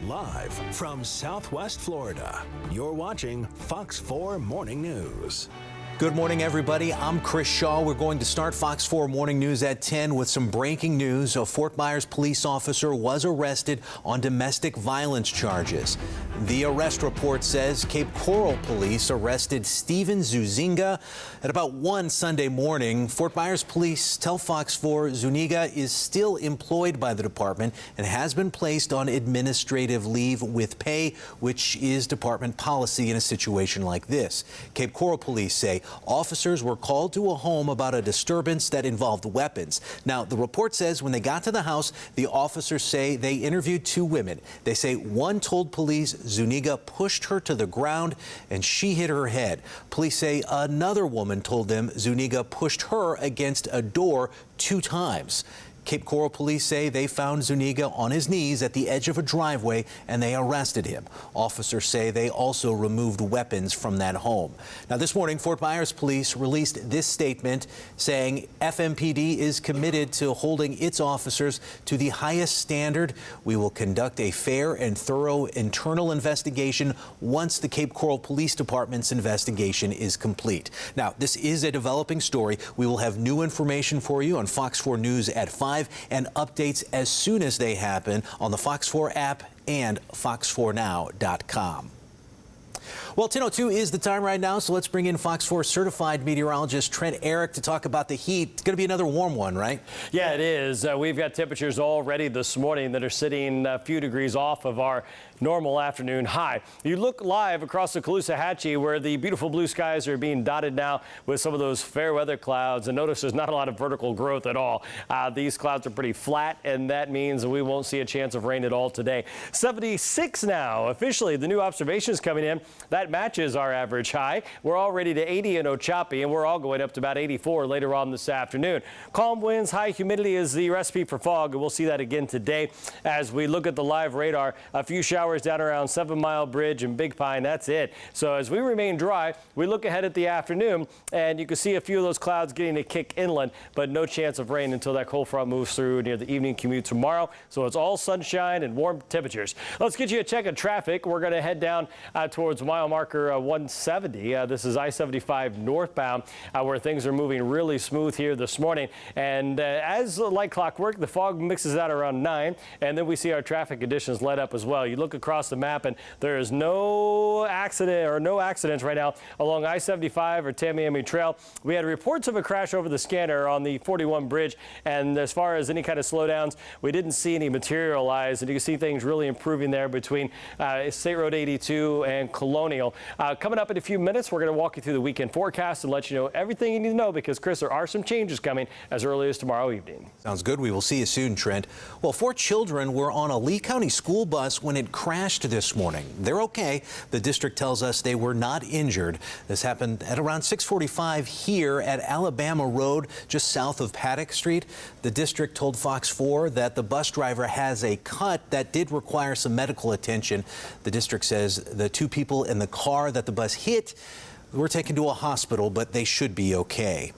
Live from Southwest Florida, you're watching Fox 4 Morning News. Good morning, everybody. I'm Chris Shaw. We're going to start Fox 4 Morning News at 10 with some breaking news. A Fort Myers police officer was arrested on domestic violence charges. The arrest report says Cape Coral police arrested Steven Zuzinga at about 1 Sunday morning. Fort Myers police tell Fox 4 Zuniga is still employed by the department and has been placed on administrative leave with pay, which is department policy in a situation like this. Cape Coral police say officers were called to a home about a disturbance that involved weapons. Now, the report says when they got to the house, the officers say they interviewed 2 women. They say one told police Zuniga pushed her to the ground and she hit her head. Police say another woman told them Zuniga pushed her against a door 2 times. Cape Coral police say they found Zuniga on his knees at the edge of a driveway and they arrested him. Officers say they also removed weapons from that home. Now, this morning, Fort Myers police released this statement saying FMPD is committed to holding its officers to the highest standard. We will conduct a fair and thorough internal investigation once the Cape Coral Police Department's investigation is complete. Now, this is a developing story. We will have new information for you on Fox 4 News at 5 and updates as soon as they happen on the Fox 4 app and fox4now.com. Well, 10:02 is the time right now, so let's bring in Fox 4 certified meteorologist Trent Eric to talk about the heat. It's going to be another warm one, right? Yeah, it is. We've got temperatures already this morning that are sitting a few degrees off of our normal afternoon high. You look live across the Caloosahatchee where the beautiful blue skies are being dotted now with some of those fair weather clouds, and notice there's not a lot of vertical growth at all. These clouds are pretty flat, and that means we won't see a chance of rain at all today. 76 now. Officially, the new observations coming in. That matches our average high. We're already to 80 in Ochopee, and we're all going up to about 84 later on this afternoon. Calm winds, high humidity is the recipe for fog, and we'll see that again today as we look at the live radar. A few showers down around 7 Mile Bridge and Big Pine. That's it. So as we remain dry, we look ahead at the afternoon, and you can see a few of those clouds getting a kick inland, but no chance of rain until that cold front moves through near the evening commute tomorrow. So it's all sunshine and warm temperatures. Let's get you a check of traffic. We're going to head down towards mile marker 170. This is I-75 northbound, where things are moving really smooth here this morning. And as like clockwork, the fog mixes out around 9, and then we see our traffic conditions let up as well. You look across the map, and there is no accidents right now along I-75 or Tamiami Trail. We had reports of a crash over the scanner on the 41 bridge, and as far as any kind of slowdowns, we didn't see any materialize, and you can see things really improving there between State Road 82 and Colonial. Coming up in a few minutes, we're going to walk you through the weekend forecast and let you know everything you need to know, because, Chris, there are some changes coming as early as tomorrow evening. Sounds good. We will see you soon, Trent. Well, 4 children were on a Lee County school bus when it crashed this morning. They're okay. The district tells us they were not injured. This happened at around 6:45 here at Alabama Road, just south of Paddock Street. The district told Fox 4 that the bus driver has a cut that did require some medical attention. The district says the 2 people in the car that the bus hit were taken to a hospital, but they should be okay.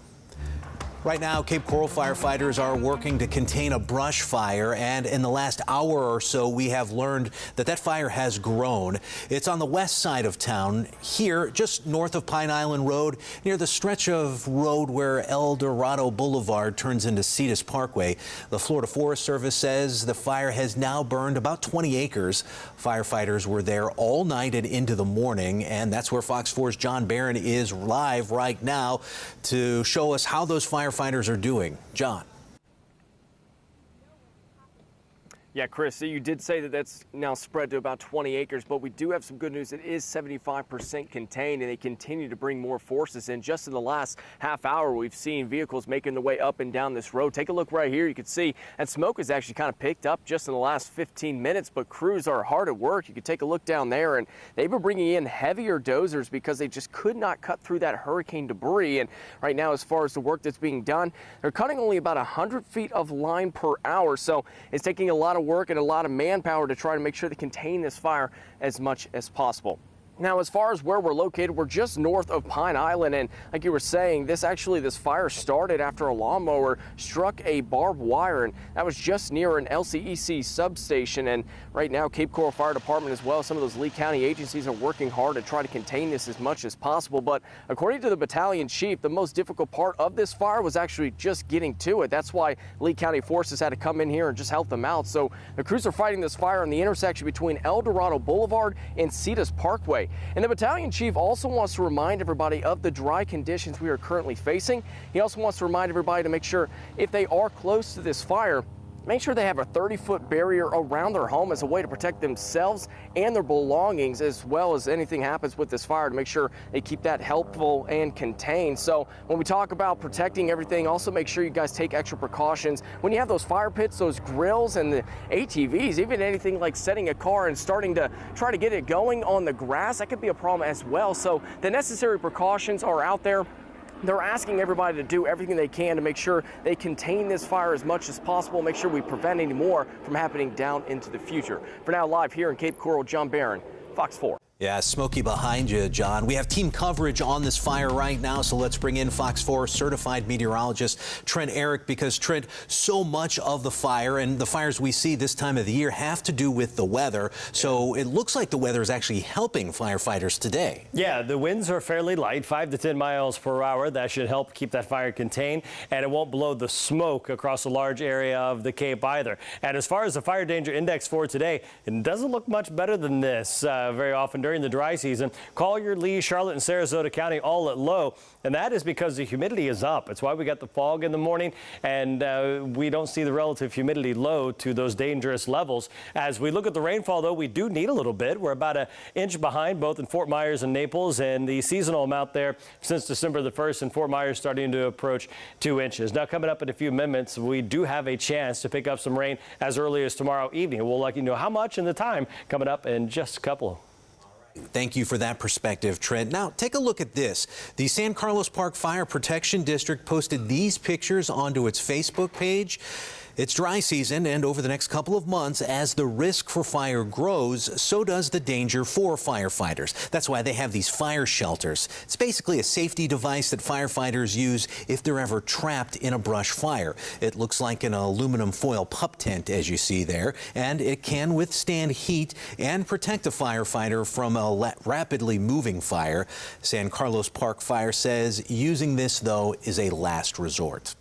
Right now, Cape Coral firefighters are working to contain a brush fire, and in the last hour or so, we have learned that that fire has grown. It's on the west side of town, here, just north of Pine Island Road, near the stretch of road where El Dorado Boulevard turns into Cetus Parkway. The Florida Forest Service says the fire has now burned about 20 acres. Firefighters were there all night and into the morning, and that's where Fox 4's John Barron is live right now to show us how those firefighters are doing. John. Yeah, Chris, so you did say that that's now spread to about 20 acres, but we do have some good news. It is 75% contained, and they continue to bring more forces in. Just in the last half hour, we've seen vehicles making their way up and down this road. Take a look right here. You can see that smoke has actually kind of picked up just in the last 15 minutes, but crews are hard at work. You can take a look down there, and they've been bringing in heavier dozers because they just could not cut through that hurricane debris. And right now, as far as the work that's being done, they're cutting only about 100 feet of line per hour. So it's taking a lot of work and a lot of manpower to try to make sure to contain this fire as much as possible. Now, as far as where we're located, we're just north of Pine Island, and like you were saying, this fire started after a lawnmower struck a barbed wire, and that was just near an LCEC substation. And right now, Cape Coral Fire Department, as well as some of those Lee County agencies, are working hard to try to contain this as much as possible. But according to the battalion chief, the most difficult part of this fire was actually just getting to it. That's why Lee County forces had to come in here and just help them out. So the crews are fighting this fire on the intersection between El Dorado Boulevard and Cetus Parkway. And the battalion chief also wants to remind everybody of the dry conditions we are currently facing. He also wants to remind everybody to make sure if they are close to this fire, make sure they have a 30-foot barrier around their home as a way to protect themselves and their belongings, as well as anything happens with this fire, to make sure they keep that helpful and contained. So when we talk about protecting everything, also make sure you guys take extra precautions. When you have those fire pits, those grills, and the ATVs, even anything like setting a car and starting to try to get it going on the grass, that could be a problem as well. So the necessary precautions are out there. They're asking everybody to do everything they can to make sure they contain this fire as much as possible, make sure we prevent any more from happening down into the future. For now, live here in Cape Coral, John Barron, Fox 4. Yeah, smoky behind you, John. We have team coverage on this fire right now, so let's bring in Fox 4 certified meteorologist Trent Eric, because Trent, so much of the fire and the fires we see this time of the year have to do with the weather. So it looks like the weather is actually helping firefighters today. Yeah, the winds are fairly light, 5 to 10 miles per hour. That should help keep that fire contained, and it won't blow the smoke across a large area of the Cape either. And as far as the fire danger index for today, it doesn't look much better than this very often during the dry season. Collier, Lee, Charlotte, and Sarasota County all at low, and that is because the humidity is up. It's why we got the fog in the morning, and we don't see the relative humidity low to those dangerous levels. As we look at the rainfall, though, we do need a little bit. We're about an inch behind both in Fort Myers and Naples, and the seasonal amount there since December the 1st in Fort Myers starting to approach 2 inches. Now, coming up in a few minutes, we do have a chance to pick up some rain as early as tomorrow evening. We'll let you know how much and the time coming up in just a couple. Thank you for that perspective, Trent. Now, take a look at this. The San Carlos Park Fire Protection District posted these pictures onto its Facebook page. It's dry season, and over the next couple of months, as the risk for fire grows, so does the danger for firefighters. That's why they have these fire shelters. It's basically a safety device that firefighters use if they're ever trapped in a brush fire. It looks like an aluminum foil pup tent, as you see there, and it can withstand heat and protect a firefighter from a rapidly moving fire. San Carlos Park Fire says using this, though, is a last resort.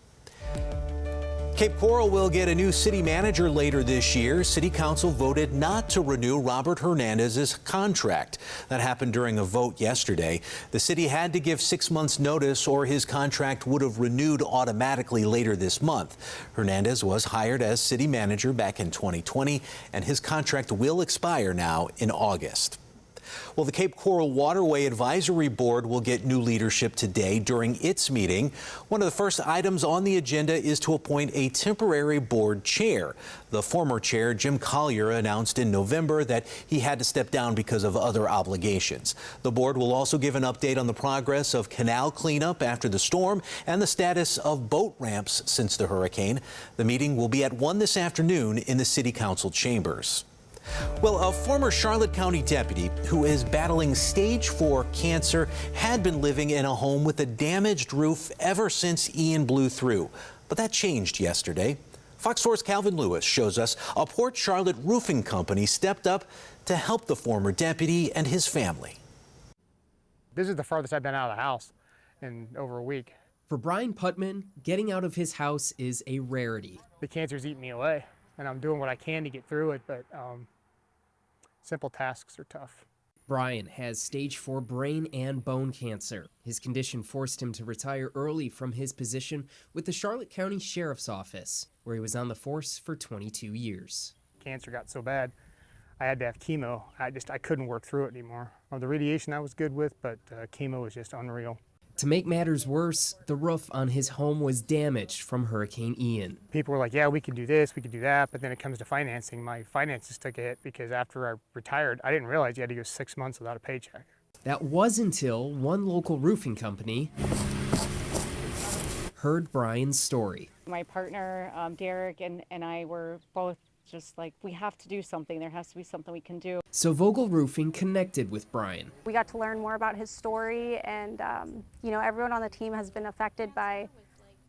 Cape Coral will get a new city manager later this year. City Council voted not to renew Robert Hernandez's contract. That happened during a vote yesterday. The city had to give 6 months notice or his contract would have renewed automatically later this month. Hernandez was hired as city manager back in 2020, and his contract will expire now in August. Well, the Cape Coral Waterway Advisory Board will get new leadership today during its meeting. One of the first items on the agenda is to appoint a temporary board chair. The former chair, Jim Collier, announced in November that he had to step down because of other obligations. The board will also give an update on the progress of canal cleanup after the storm and the status of boat ramps since the hurricane. The meeting will be at 1 this afternoon in the City Council chambers. Well, a former Charlotte County deputy who is battling stage 4 cancer had been living in a home with a damaged roof ever since Ian blew through. But that changed yesterday. Fox 4's Calvin Lewis shows us a Port Charlotte roofing company stepped up to help the former deputy and his family. This is the farthest I've been out of the house in over a week. For Brian Putman, getting out of his house is a rarity. The cancer's eating me away, and I'm doing what I can to get through it, but simple tasks are tough. Brian has stage 4 brain and bone cancer. His condition forced him to retire early from his position with the Charlotte County Sheriff's Office, where he was on the force for 22 years. cancer got so bad, I had to have chemo. I couldn't work through it anymore. Well, the radiation I was good with, but chemo was just unreal. To make matters worse, the roof on his home was damaged from Hurricane Ian. People were like, yeah, we could do this, we could do that, but then it comes to financing. My finances took a hit because after I retired, I didn't realize you had to go 6 months without a paycheck. That was until one local roofing company heard Brian's story. My partner, Derek, and I were both just like, we have to do something. There has to be something we can do. So Vogel Roofing connected with Brian. We got to learn more about his story, and you know, everyone on the team has been affected by,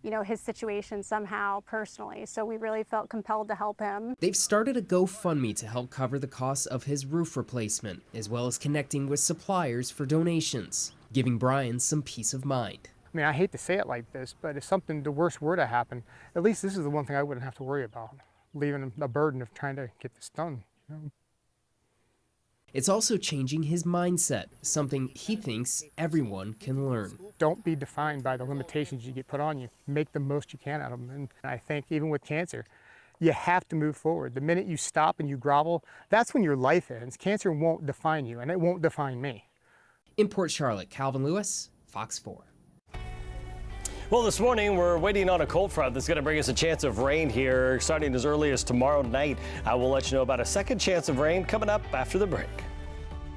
you know, his situation somehow personally. So we really felt compelled to help him. They've started a GoFundMe to help cover the costs of his roof replacement, as well as connecting with suppliers for donations, giving Brian some peace of mind. I mean, I hate to say it like this, but if something, the worst were to happen, at least this is the one thing I wouldn't have to worry about, leaving the burden of trying to get this done. You know? It's also changing his mindset, something he thinks everyone can learn. Don't be defined by the limitations you get put on you. Make the most you can out of them. And I think even with cancer, you have to move forward. The minute you stop and you grovel, that's when your life ends. Cancer won't define you, and it won't define me. In Port Charlotte, Calvin Lewis, Fox 4. Well, this morning we're waiting on a cold front that's going to bring us a chance of rain here starting as early as tomorrow night. I will let you know about a second chance of rain coming up after the break.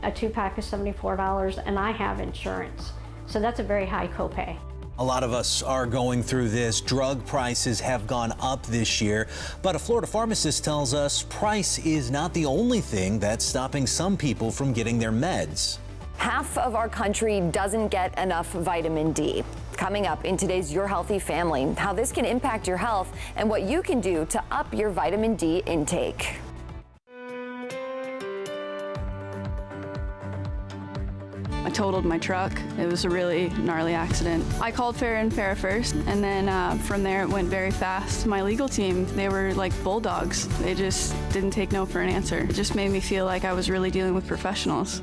A 2-pack is $74, and I have insurance, so that's a very high copay. A lot of us are going through this. Drug prices have gone up this year, but a Florida pharmacist tells us price is not the only thing that's stopping some people from getting their meds. Half of our country doesn't get enough vitamin D. Coming up in today's Your Healthy Family, how this can impact your health and what you can do to up your vitamin D intake. I totaled my truck. It was a really gnarly accident. I called Fair and Fair first, and then from there it went very fast. My legal team, they were like bulldogs. They just didn't take no for an answer. It just made me feel like I was really dealing with professionals.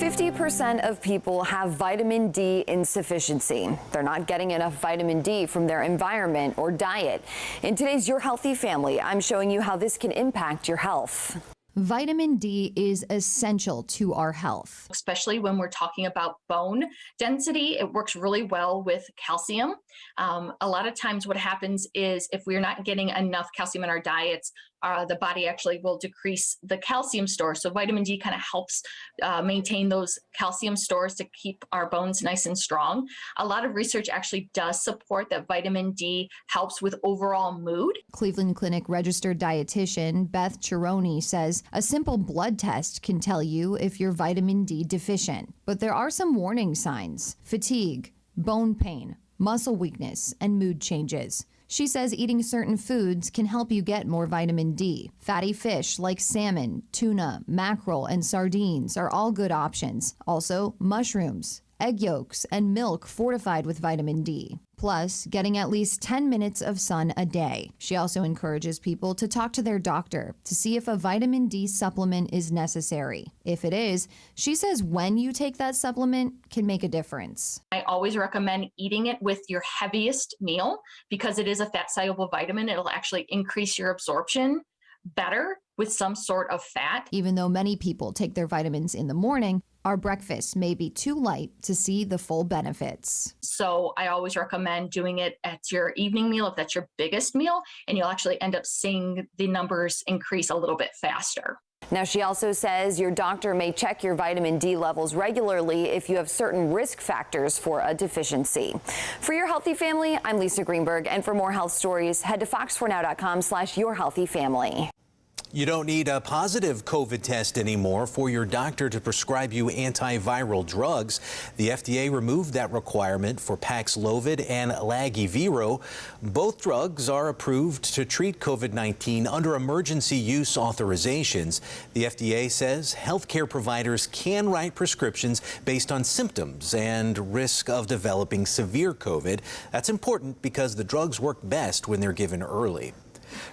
50% of people have vitamin D insufficiency. They're not getting enough vitamin D from their environment or diet. In today's Your Healthy Family, I'm showing you how this can impact your health. Vitamin D is essential to our health. Especially when we're talking about bone density, it works really well with calcium. A lot of times what happens is if we're not getting enough calcium in our diets, the body actually will decrease the calcium stores. So vitamin D kind of helps maintain those calcium stores to keep our bones nice and strong. A lot of research actually does support that vitamin D helps with overall mood. Cleveland Clinic registered dietitian Beth Chironi says a simple blood test can tell you if you're vitamin D deficient. But there are some warning signs: fatigue, bone pain, muscle weakness, and mood changes. She says eating certain foods can help you get more vitamin D. Fatty fish like salmon, tuna, mackerel, and sardines are all good options. Also, mushrooms, egg yolks, and milk fortified with vitamin D. Plus, getting at least 10 minutes of sun a day. She also encourages people to talk to their doctor to see if a vitamin D supplement is necessary. If it is, she says when you take that supplement can make a difference. I always recommend eating it with your heaviest meal because it is a fat-soluble vitamin. It'll actually increase your absorption better with some sort of fat. Even though many people take their vitamins in the morning, our breakfast may be too light to see the full benefits. So I always recommend doing it at your evening meal if that's your biggest meal, and you'll actually end up seeing the numbers increase a little bit faster. Now, she also says your doctor may check your vitamin D levels regularly if you have certain risk factors for a deficiency. For Your Healthy Family, I'm Lisa Greenberg, and for more health stories, head to fox4now.com/yourhealthyfamily. You don't need a positive COVID test anymore for your doctor to prescribe you antiviral drugs. The FDA removed that requirement for Paxlovid and Lageviro. Both drugs are approved to treat COVID-19 under emergency use authorizations. The FDA says healthcare providers can write prescriptions based on symptoms and risk of developing severe COVID. That's important because the drugs work best when they're given early.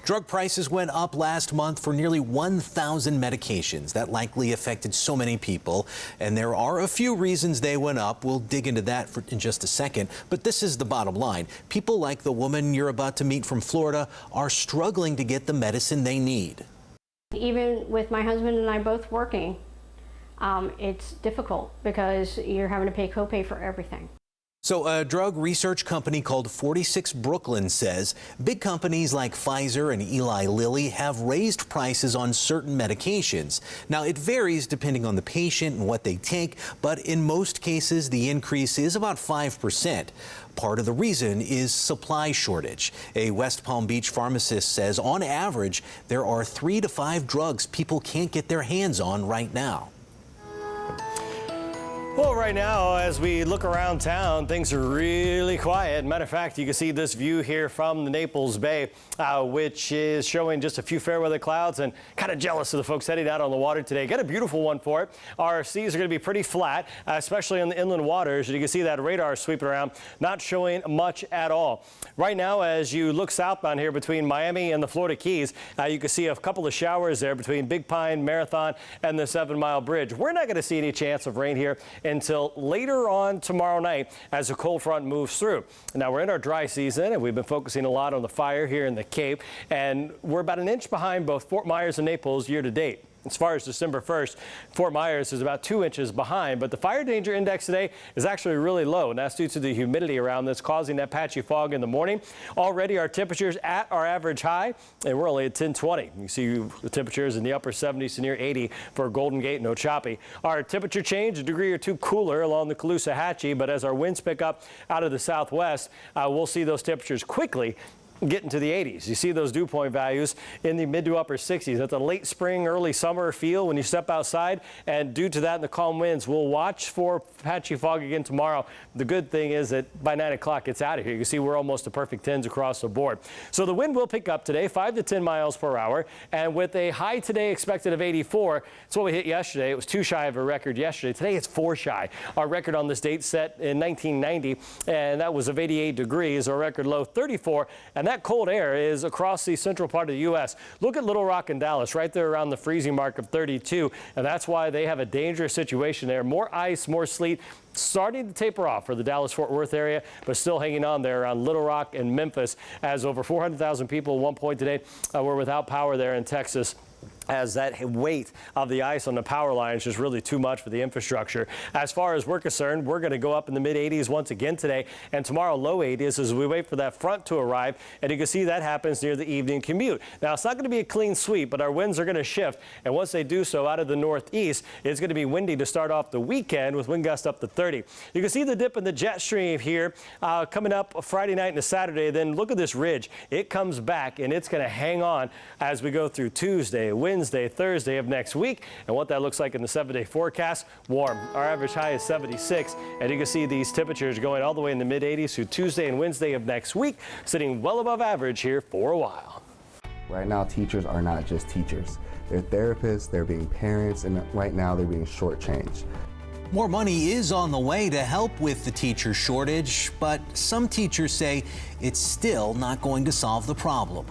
Drug prices went up last month for nearly 1,000 medications. That likely affected so many people, and there are a few reasons they went up. We'll dig into that in just a second, but this is the bottom line. People like the woman you're about to meet from Florida are struggling to get the medicine they need. Even with my husband and I both working, it's difficult because you're having to pay copay for everything. So a drug research company called 46 Brooklyn says big companies like Pfizer and Eli Lilly have raised prices on certain medications. Now, it varies depending on the patient and what they take, but in most cases, the increase is about 5%. Part of the reason is supply shortage. A West Palm Beach pharmacist says on average, there are 3 to 5 drugs people can't get their hands on right now. Well, right now, as we look around town, things are really quiet. Matter of fact, you can see this view here from the Naples Bay, which is showing just a few fair weather clouds, and kind of jealous of the folks heading out on the water today. Got a beautiful one for it. Our seas are going to be pretty flat, especially in the inland waters. You can see that radar sweeping around, not showing much at all. Right now, as you look southbound here between Miami and the Florida Keys, you can see a couple of showers there between Big Pine, Marathon, and the 7 Mile Bridge. We're not going to see any chance of rain here until later on tomorrow night as the cold front moves through. Now, we're in our dry season, and we've been focusing a lot on the fire here in the Cape, and we're about an inch behind both Fort Myers and Naples year to date. As far as December 1st, Fort Myers is about 2 inches behind, but the fire danger index today is actually really low, and that's due to the humidity around that's causing that patchy fog in the morning. Already our temperatures at our average high, and we're only at 1020. You see the temperatures in the upper 70s to near 80 for Golden Gate and Ochopee. Our temperature change, a degree or two cooler along the Caloosahatchee, but as our winds pick up out of the southwest, we'll see those temperatures quickly getting to the 80s. You see those dew point values in the mid to upper 60s. That's a late spring, early summer feel when you step outside. And due to that and the calm winds, we'll watch for patchy fog again tomorrow. The good thing is that by 9 o'clock, it's out of here. You can see we're almost to perfect 10s across the board. So the wind will pick up today, 5 to 10 miles per hour. And with a high today expected of 84, it's what we hit yesterday. It was 2 shy of a record yesterday. Today it's 4 shy. Our record on this date set in 1990, and that was of 88 degrees. Our record low 34, and And that cold air is across the central part of the U.S. Look at Little Rock and Dallas, right there around the freezing mark of 32. And that's why they have a dangerous situation there. More ice, more sleet. Starting to taper off for the Dallas-Fort Worth area, but still hanging on there around Little Rock and Memphis, as over 400,000 people at one point today were without power there in Texas, as that weight of the ice on the power lines is really too much for the infrastructure. As far as we're concerned, we're going to go up in the mid-80s once again today, and tomorrow low 80s as we wait for that front to arrive, and you can see that happens near the evening commute. Now, it's not going to be a clean sweep, but our winds are going to shift, and once they do so out of the northeast, it's going to be windy to start off the weekend with wind gusts up to 30. You can see the dip in the jet stream here coming up Friday night into Saturday. Then look at this ridge. It comes back, and it's going to hang on as we go through Tuesday, Wednesday, Thursday of next week. And what that looks like in the 7-day forecast, warm. Our average high is 76. And you can see these temperatures going all the way in the mid-80s through Tuesday and Wednesday of next week, sitting well above average here for a while. Right now, teachers are not just teachers. They're therapists, they're being parents, and right now they're being shortchanged. More money is on the way to help with the teacher shortage, but some teachers say it's still not going to solve the problem.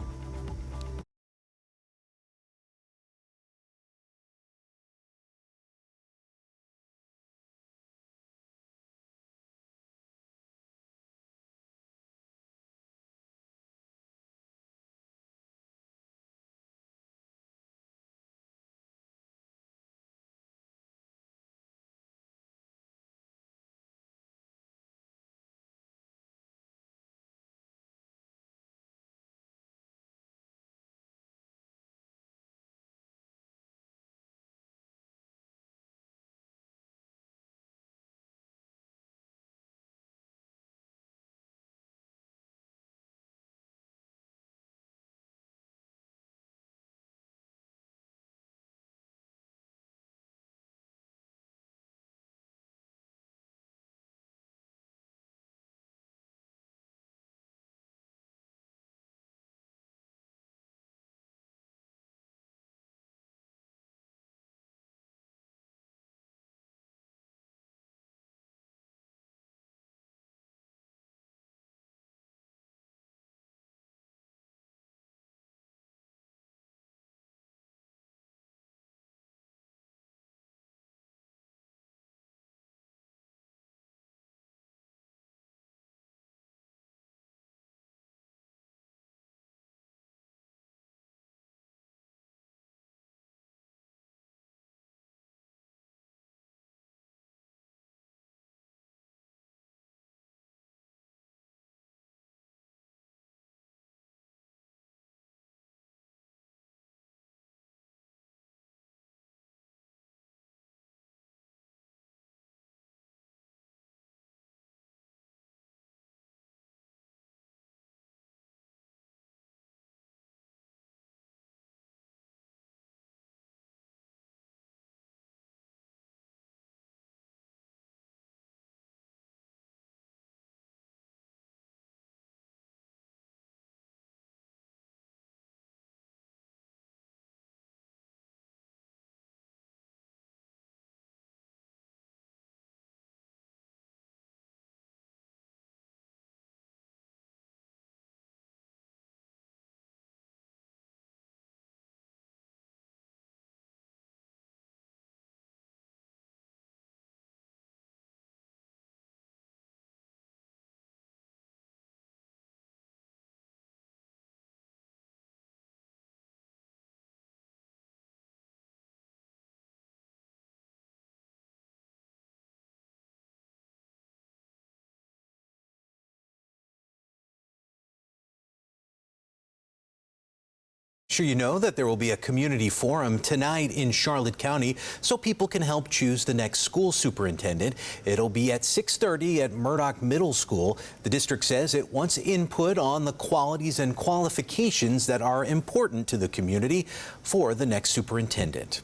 Sure, you know that there will be a community forum tonight in Charlotte County so people can help choose the next school superintendent. It'll be at 6:30 at Murdoch Middle School. The district says it wants input on the qualities and qualifications that are important to the community for the next superintendent.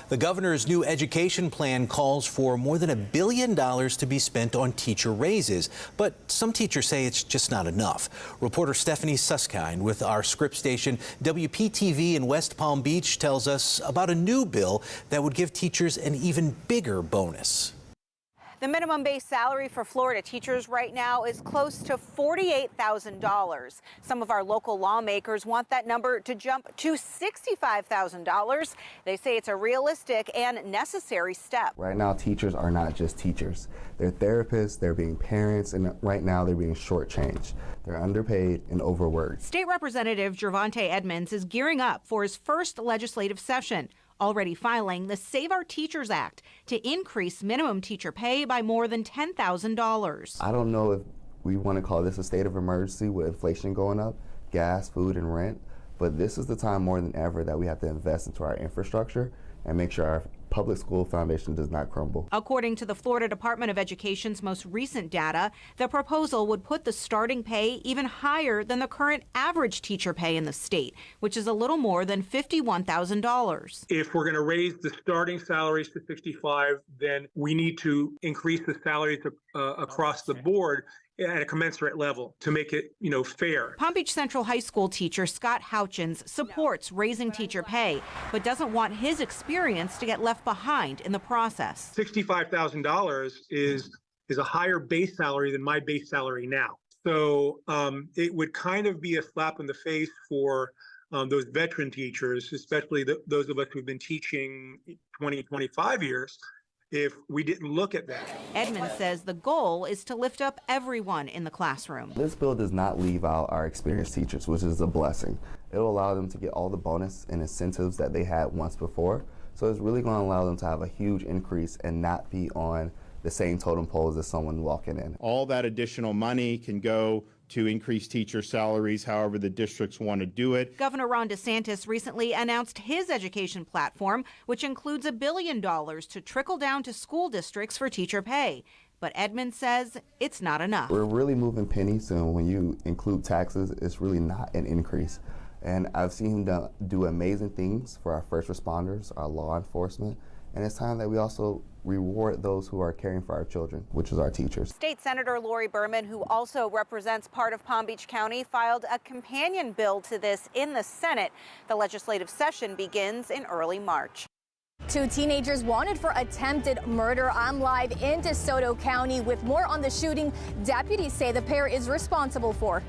The governor's new education plan calls for more than $1 billion to be spent on teacher raises, but some teachers say it's just not enough. Reporter Stephanie Susskind with our Scripps station WPTV in West Palm Beach tells us about a new bill that would give teachers an even bigger bonus. The minimum base salary for Florida teachers right now is close to $48,000. Some of our local lawmakers want that number to jump to $65,000. They say it's a realistic and necessary step. Right now, teachers are not just teachers. They're therapists, they're being parents, and right now they're being shortchanged. They're underpaid and overworked. State Representative Gervonta Edmonds is gearing up for his first legislative session, already filing the Save Our Teachers Act to increase minimum teacher pay by more than $10,000. I don't know if we want to call this a state of emergency with inflation going up, gas, food, and rent, but this is the time more than ever that we have to invest into our infrastructure and make sure our public school foundation does not crumble. According to the Florida Department of Education's most recent data, the proposal would put the starting pay even higher than the current average teacher pay in the state, which is a little more than $51,000. If we're going to raise the starting salaries to 65, then we need to increase the salaries across the board at a commensurate level to make it, fair. Palm Beach Central High School teacher Scott Houchins supports raising teacher pay, but doesn't want his experience to get left behind in the process. $65,000 is a higher base salary than my base salary now. So it would kind of be a slap in the face for those veteran teachers, especially those of us who've been teaching 20, 25 years, if we didn't look at that. Edmonds says the goal is to lift up everyone in the classroom. This bill does not leave out our experienced teachers, which is a blessing. It will allow them to get all the bonus and incentives that they had once before. So it's really going to allow them to have a huge increase and not be on the same totem poles as someone walking in. All that additional money can go to increase teacher salaries however the districts want to do it. Governor Ron DeSantis recently announced his education platform, which includes $1 billion to trickle down to school districts for teacher pay. But Edmonds says it's not enough. We're really moving pennies, and when you include taxes, it's really not an increase. And I've seen him do amazing things for our first responders, our law enforcement, and it's time that we also reward those who are caring for our children, which is our teachers. State Senator Lori Berman, who also represents part of Palm Beach County, filed a companion bill to this in the Senate. The legislative session begins in early March. 2 teenagers wanted for attempted murder. I'm live in DeSoto County with more on the shooting deputies say the pair is responsible for.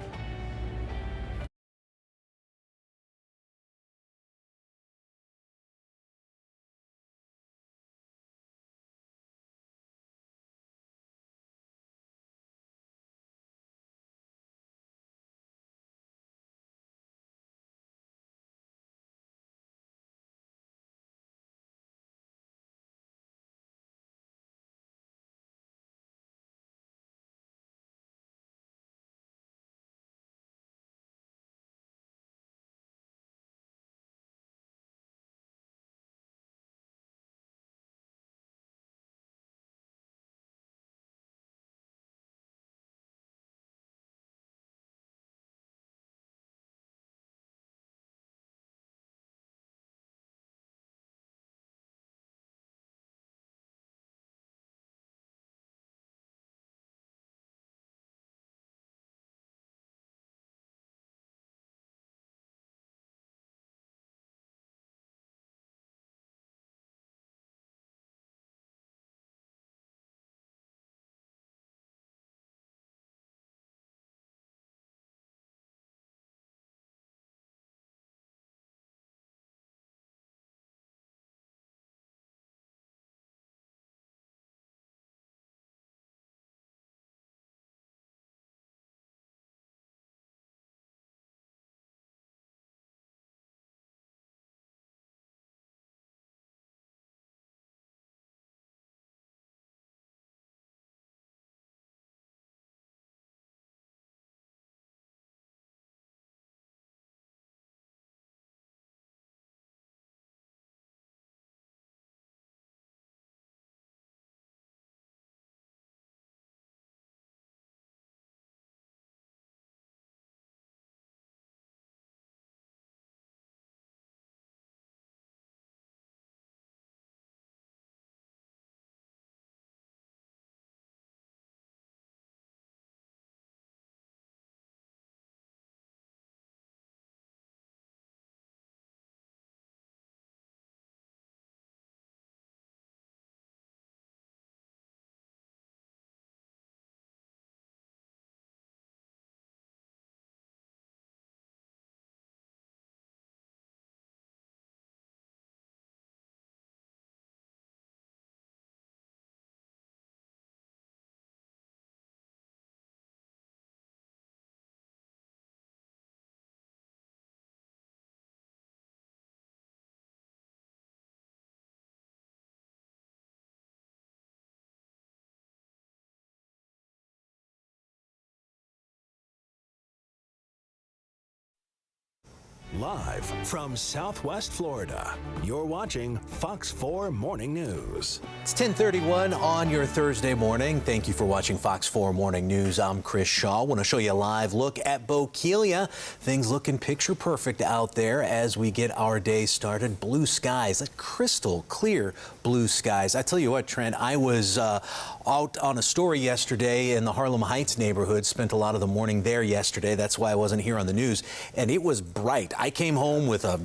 Live from Southwest Florida, you're watching Fox 4 Morning News. It's 10:31 on your Thursday morning. Thank you for watching Fox 4 Morning News. I'm Chris Shaw. I want to show you a live look at Bokeelia. Things looking picture perfect out there as we get our day started. Blue skies, like crystal clear blue skies. I tell you what, Trent, I was out on a story yesterday in the Harlem Heights neighborhood. Spent a lot of the morning there yesterday. That's why I wasn't here on the news. And it was bright. I came home with a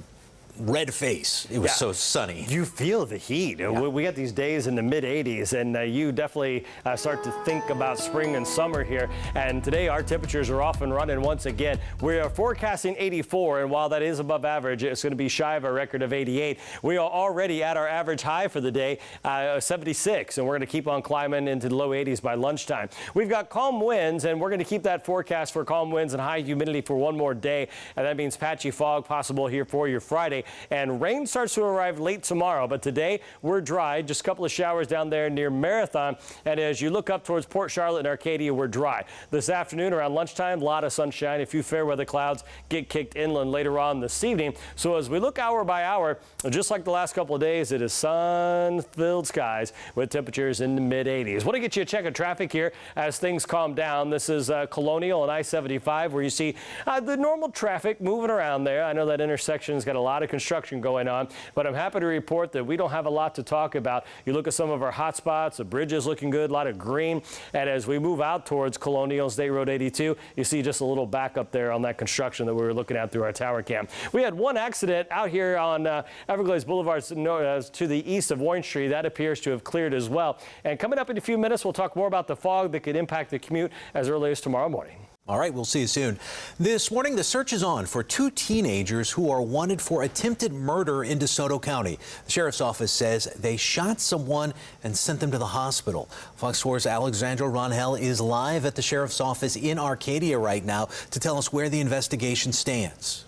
red face. It was so sunny. You feel the heat. Yeah. We got these days in the mid 80s, and you definitely start to think about spring and summer here. And today our temperatures are off and running once again. We are forecasting 84, and while that is above average, it's going to be shy of a record of 88. We are already at our average high for the day, 76, and we're going to keep on climbing into the low 80s by lunchtime. We've got calm winds, and we're going to keep that forecast for calm winds and high humidity for one more day, and that means patchy fog possible here for your Friday. And rain starts to arrive late tomorrow, but today we're dry. Just a couple of showers down there near Marathon. And as you look up towards Port Charlotte and Arcadia, we're dry. This afternoon around lunchtime, a lot of sunshine. A few fair weather clouds get kicked inland later on this evening. So as we look hour by hour, just like the last couple of days, it is sun-filled skies with temperatures in the mid 80s. Want to get you a check of traffic here as things calm down. This is Colonial and I-75 where you see the normal traffic moving around there. I know that intersection's got a lot of construction going on, but I'm happy to report that we don't have a lot to talk about. You look at some of our hot spots, the bridge is looking good, a lot of green, and as we move out towards Colonial State Road 82, you see just a little backup there on that construction that we were looking at through our tower cam. We had one accident out here on Everglades Boulevard to the east of Orange Street. That appears to have cleared as well. And coming up in a few minutes, we'll talk more about the fog that could impact the commute as early as tomorrow morning. All right, we'll see you soon. This morning, the search is on for two teenagers who are wanted for attempted murder in DeSoto County. The sheriff's office says they shot someone and sent them to the hospital. Fox 4's Alexandra Ronhell is live at the sheriff's office in Arcadia right now to tell us where the investigation stands.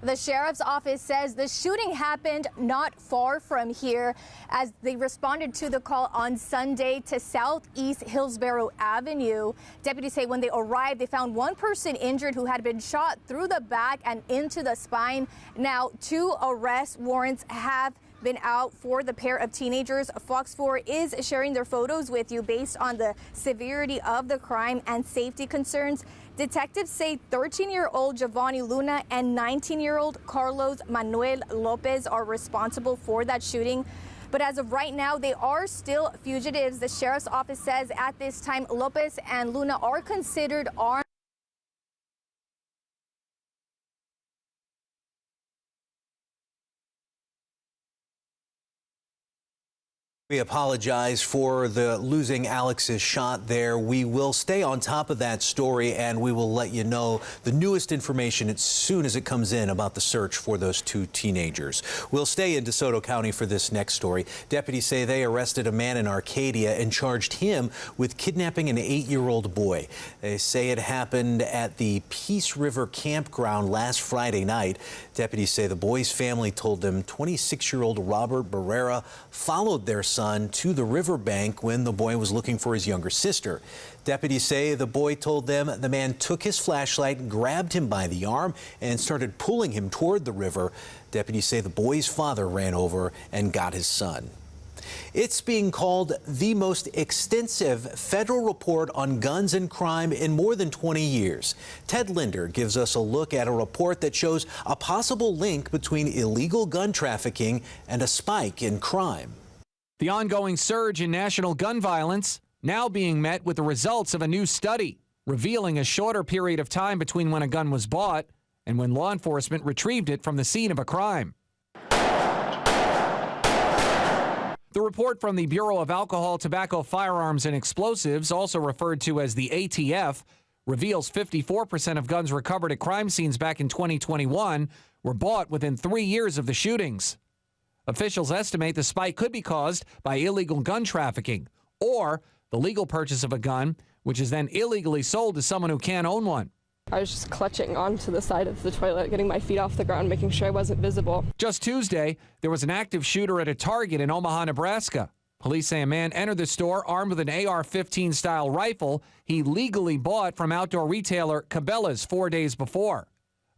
The sheriff's office says the shooting happened not far from here as they responded to the call on Sunday to Southeast Hillsborough Avenue. Deputies say when they arrived, they found one person injured who had been shot through the back and into the spine. Now, 2 arrest warrants have been out for the pair of teenagers. Fox 4 is sharing their photos with you based on the severity of the crime and safety concerns. Detectives say 13-year-old Giovanni Luna and 19-year-old Carlos Manuel Lopez are responsible for that shooting. But as of right now, they are still fugitives. The sheriff's office says at this time, Lopez and Luna are considered armed. We apologize for the losing Alex's shot there. We will stay on top of that story, and we will let you know the newest information as soon as it comes in about the search for those two teenagers. We'll stay in DeSoto County for this next story. Deputies say they arrested a man in Arcadia and charged him with kidnapping an 8-year-old boy. They say it happened at the Peace River campground last Friday night. Deputies say the boy's family told them 26-year-old Robert Barrera followed their son to the riverbank when the boy was looking for his younger sister. Deputies say the boy told them the man took his flashlight, grabbed him by the arm, and started pulling him toward the river. Deputies say the boy's father ran over and got his son. It's being called the most extensive federal report on guns and crime in more than 20 years. Ted Linder gives us a look at a report that shows a possible link between illegal gun trafficking and a spike in crime. The ongoing surge in national gun violence now being met with the results of a new study, revealing a shorter period of time between when a gun was bought and when law enforcement retrieved it from the scene of a crime. The report from the Bureau of Alcohol, Tobacco, Firearms, and Explosives, also referred to as the ATF, reveals 54% of guns recovered at crime scenes back in 2021 were bought within 3 years of the shootings. Officials estimate the spike could be caused by illegal gun trafficking or the legal purchase of a gun, which is then illegally sold to someone who can't own one. I was just clutching onto the side of the toilet, getting my feet off the ground, making sure I wasn't visible. Just Tuesday, there was an active shooter at a Target in Omaha, Nebraska. Police say a man entered the store armed with an AR-15 style rifle he legally bought from outdoor retailer Cabela's 4 days before.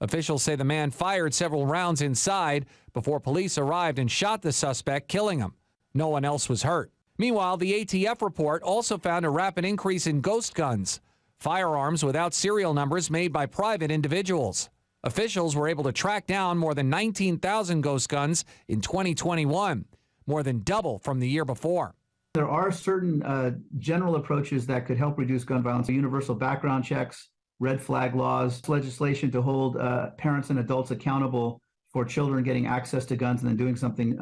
Officials say the man fired several rounds inside before police arrived and shot the suspect, killing him. No one else was hurt. Meanwhile, the ATF report also found a rapid increase in ghost guns, firearms without serial numbers made by private individuals. Officials were able to track down more than 19,000 ghost guns in 2021, more than double from the year before. There are certain general approaches that could help reduce gun violence: universal background checks, red flag laws, legislation to hold parents and adults accountable for children getting access to guns and then doing something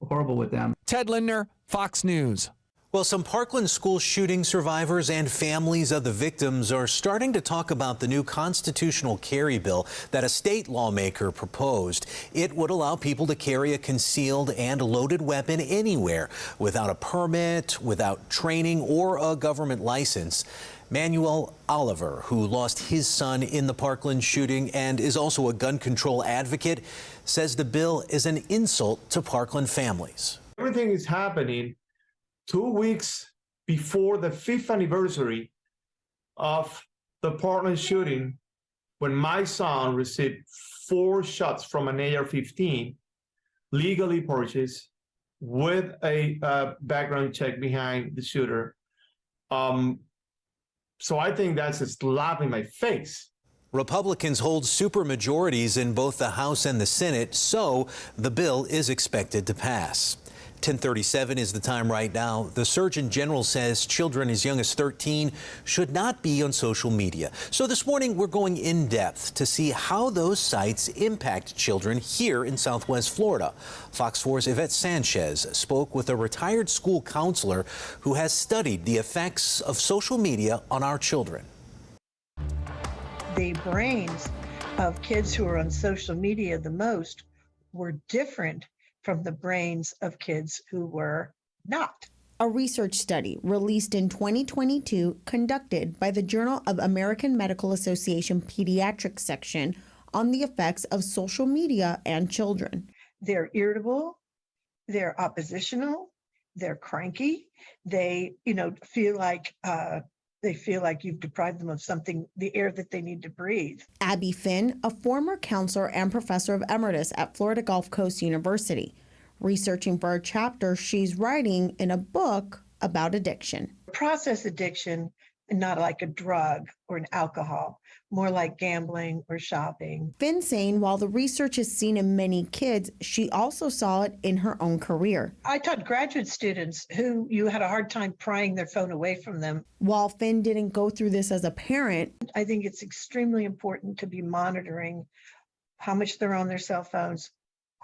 horrible with them. Ted Lindner, Fox News. Well, some Parkland school shooting survivors and families of the victims are starting to talk about the new constitutional carry bill that a state lawmaker proposed. It would allow people to carry a concealed and loaded weapon anywhere without a permit, without training, or a government license. Manuel Oliver, who lost his son in the Parkland shooting and is also a gun control advocate, says the bill is an insult to Parkland families. Everything is happening 2 weeks before the 5th anniversary of the Parkland shooting, when my son received 4 shots from an AR-15, legally purchased, with a background check behind the shooter. So I think that's a slap in my face. Republicans hold supermajorities in both the House and the Senate, so the bill is expected to pass. 10:37 is the time right now. The Surgeon General says children as young as 13 should not be on social media. So this morning we're going in depth to see how those sites impact children here in Southwest Florida. Fox 4's Yvette Sanchez spoke with a retired school counselor who has studied the effects of social media on our children. The brains of kids who are on social media the most were different from the brains of kids who were not. A research study released in 2022 conducted by the Journal of American Medical Association Pediatrics section on the effects of social media and children. They're irritable, they're oppositional, they're cranky, they, feel like you've deprived them of something, the air that they need to breathe. Abby Finn, a former counselor and professor of emeritus at Florida Gulf Coast University, researching for a chapter she's writing in a book about addiction. Process addiction, not like a drug or an alcohol, more like gambling or shopping. Finn saying while the research is seen in many kids, she also saw it in her own career. I taught graduate students who you had a hard time prying their phone away from them. While Finn didn't go through this as a parent, I think it's extremely important to be monitoring how much they're on their cell phones.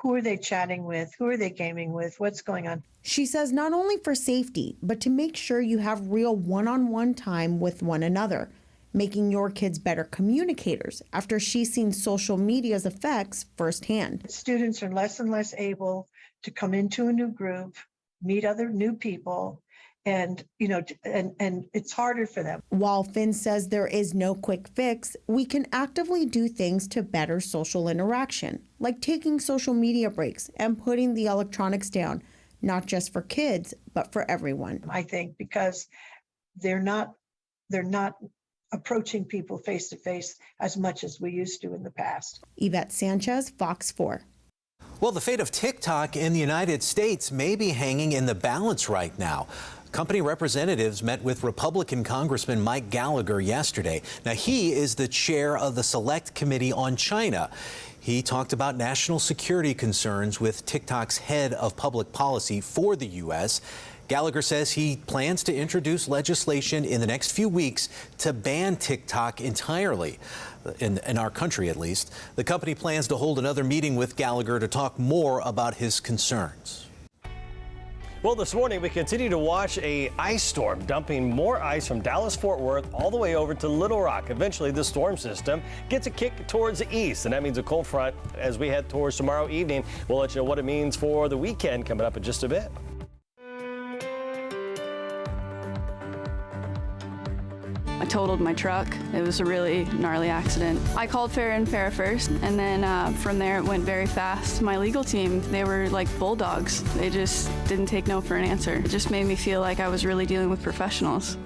Who are they chatting with? Who are they gaming with? What's going on? She says not only for safety, but to make sure you have real one-on-one time with one another, making your kids better communicators after she's seen social media's effects firsthand. Students are less and less able to come into a new group, meet other new people, and it's harder for them. While Finn says there is no quick fix, we can actively do things to better social interaction, like taking social media breaks and putting the electronics down, not just for kids, but for everyone. I think because they're not approaching people face to face as much as we used to in the past. Yvette Sanchez, Fox 4. Well, the fate of TikTok in the United States may be hanging in the balance right now. Company representatives met with Republican Congressman Mike Gallagher yesterday. Now, he is the chair of the Select Committee on China. He talked about national security concerns with TikTok's head of public policy for the U.S. Gallagher says he plans to introduce legislation in the next few weeks to ban TikTok entirely, in our country at least. The company plans to hold another meeting with Gallagher to talk more about his concerns. Well, this morning we continue to watch a ice storm dumping more ice from Dallas-Fort Worth all the way over to Little Rock. Eventually, the storm system gets a kick towards the east, and that means a cold front as we head towards tomorrow evening. We'll let you know what it means for the weekend coming up in just a bit. I totaled my truck. It was a really gnarly accident. I called Fair and Fair first, and then from there it went very fast. My legal team, they were like bulldogs. They just didn't take no for an answer. It just made me feel like I was really dealing with professionals.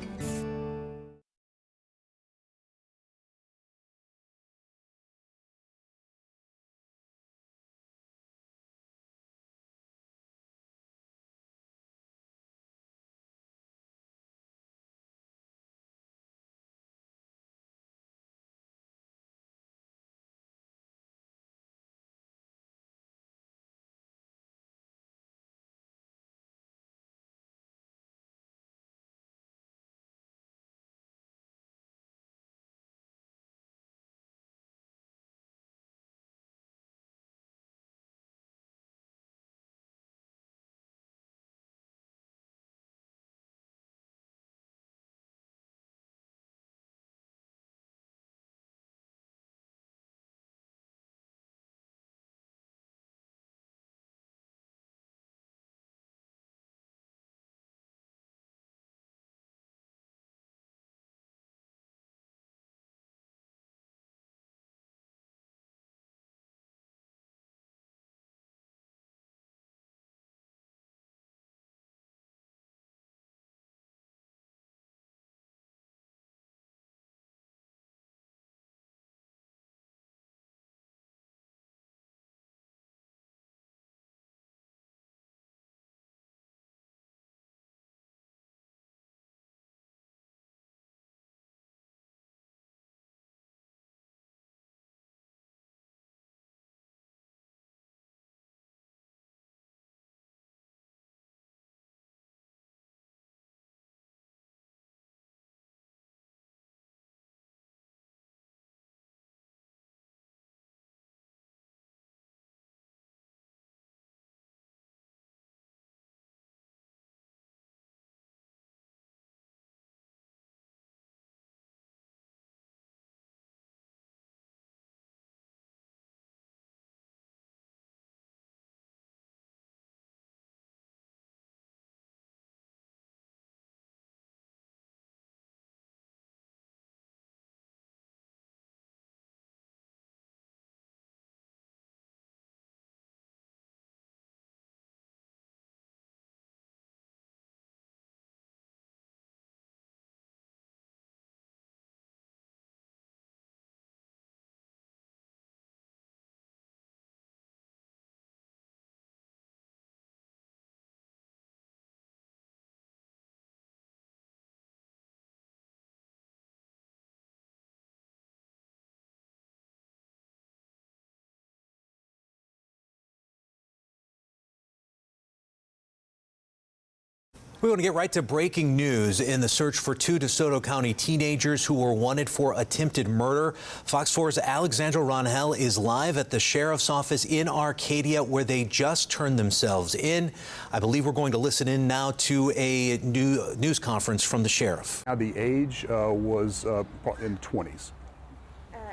We want to get right to breaking news in the search for two DeSoto County teenagers who were wanted for attempted murder. Fox 4's Alexandra Rangel is live at the sheriff's office in Arcadia, where they just turned themselves in. I believe we're going to listen in now to a news conference from the sheriff. Now, the age was in 20s.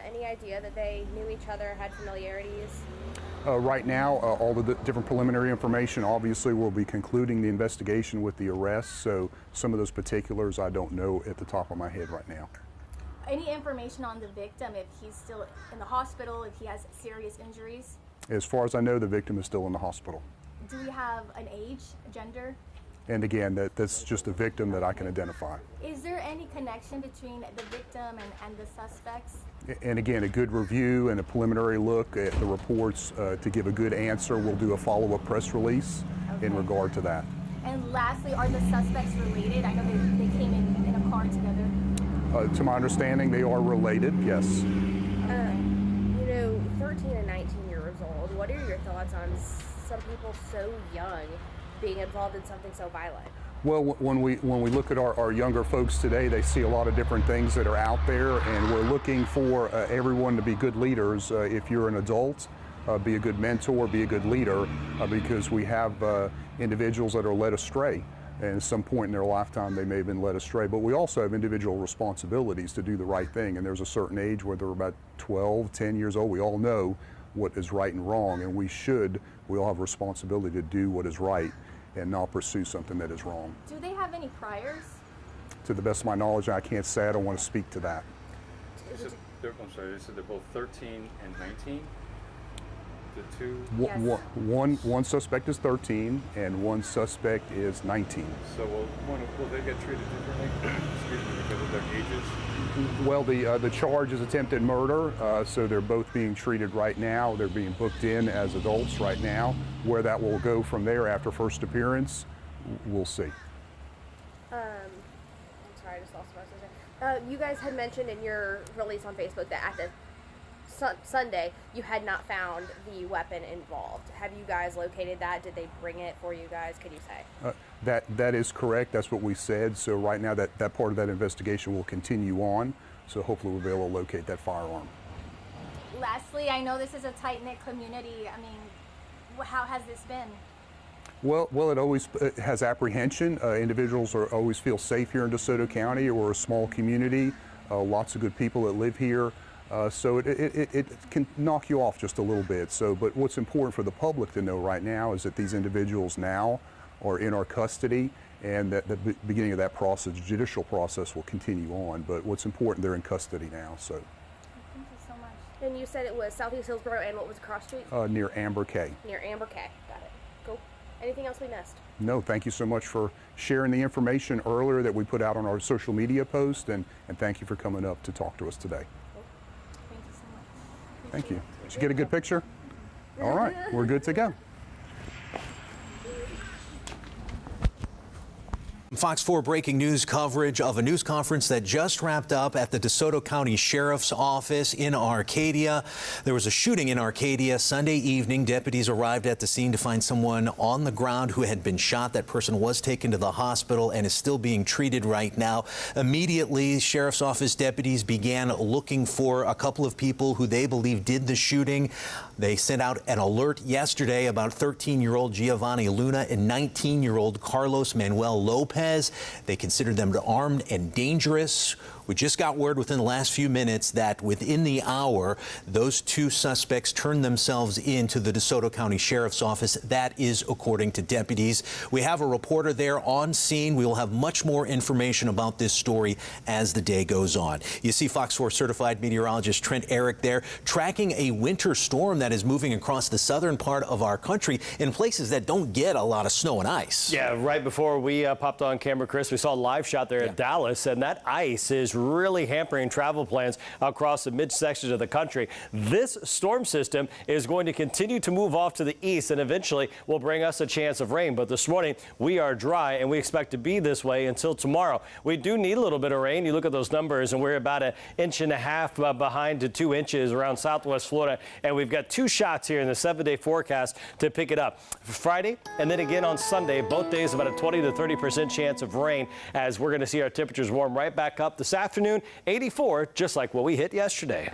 Any idea that they knew each other, had familiarities? Right now, all the different preliminary information, obviously we'll be concluding the investigation with the arrest, so some of those particulars I don't know at the top of my head right now. Any information on the victim, if he's still in the hospital, if he has serious injuries? As far as I know, the victim is still in the hospital. Do we have an age, gender? And again, that's just a victim that I can identify. Is there any connection between the victim and the suspects? And again, a good review and a preliminary look at the reports to give a good answer. We'll do a follow-up press release in regard to that. And lastly, are the suspects related? I know they came in a car together. To my understanding, they are related, yes. 13 and 19 years old, what are your thoughts on some people so young being involved in something so violent? Well, when we look at our younger folks today, they see a lot of different things that are out there, and we're looking for everyone to be good leaders. If you're an adult, be a good mentor, be a good leader, because we have individuals that are led astray. And at some point in their lifetime, they may have been led astray. But we also have individual responsibilities to do the right thing. And there's a certain age where they're about 12, 10 years old. We all know what is right and wrong, and we all have a responsibility to do what is right and not pursue something that is wrong. Do they have any priors? To the best of my knowledge, I can't say. I don't want to speak to that. I'm sorry, they said they're both 13 and 19? The two? One suspect is 13 and one suspect is 19. So will they get treated differently excuse me, because of their ages? Well, the charge is attempted murder, so they're both being treated right now. They're being booked in as adults right now. Where that will go from there after first appearance, we'll see. I'm sorry, I just lost what I was going to say. You guys had mentioned in your release on Facebook that at the Sunday, you had not found the weapon involved. Have you guys located that? Did they bring it for you guys? Could you say? That is correct. That's what we said. So right now, that part of that investigation will continue on. So hopefully we'll be able to locate that firearm. Lastly, I know this is a tight-knit community. I mean, how has this been? Well, it always has apprehension. Individuals always feel safe here in DeSoto County. We're a small community, lots of good people that live here. So it can knock you off just a little bit. But what's important for the public to know right now is that these individuals now are in our custody, and that the beginning of that process, judicial process, will continue on. But what's important, they're in custody now. So. Thank you so much. And you said it was Southeast Hillsborough, and what was the cross street? Near Amber K. Near Amber K. Got it. Cool. Anything else we missed? No, thank you so much for sharing the information earlier that we put out on our social media post, and thank you for coming up to talk to us today. Thank you so much. Thank you. Did you get a good picture? All right, we're good to go. Fox 4 breaking news coverage of a news conference that just wrapped up at the DeSoto County Sheriff's Office in Arcadia. There was a shooting in Arcadia Sunday evening. Deputies arrived at the scene to find someone on the ground who had been shot. That person was taken to the hospital and is still being treated right now. Immediately, Sheriff's Office deputies began looking for a couple of people who they believe did the shooting. They sent out an alert yesterday about 13-year-old Giovanni Luna and 19-year-old Carlos Manuel Lopez. They considered them armed and dangerous. We just got word within the last few minutes that within the hour, those two suspects turned themselves into the DeSoto County Sheriff's Office. That is according to deputies. We have a reporter there on scene. We will have much more information about this story as the day goes on. You see Fox 4 certified meteorologist Trent Eric there tracking a winter storm that is moving across the southern part of our country in places that don't get a lot of snow and ice. Yeah, right before we popped on camera, Chris, we saw a live shot there at Dallas, and that ice is really hampering travel plans across the mid-section of the country. This storm system is going to continue to move off to the east and eventually will bring us a chance of rain. But this morning we are dry and we expect to be this way until tomorrow. We do need a little bit of rain. You look at those numbers and we're about 1.5 inches behind to 2 inches around southwest Florida. And we've got 2 shots here in the 7-day forecast to pick it up. Friday and then again on Sunday, both days about a 20 to 30% chance of rain, as we're going to see our temperatures warm right back up this afternoon. 84, just like what we hit yesterday.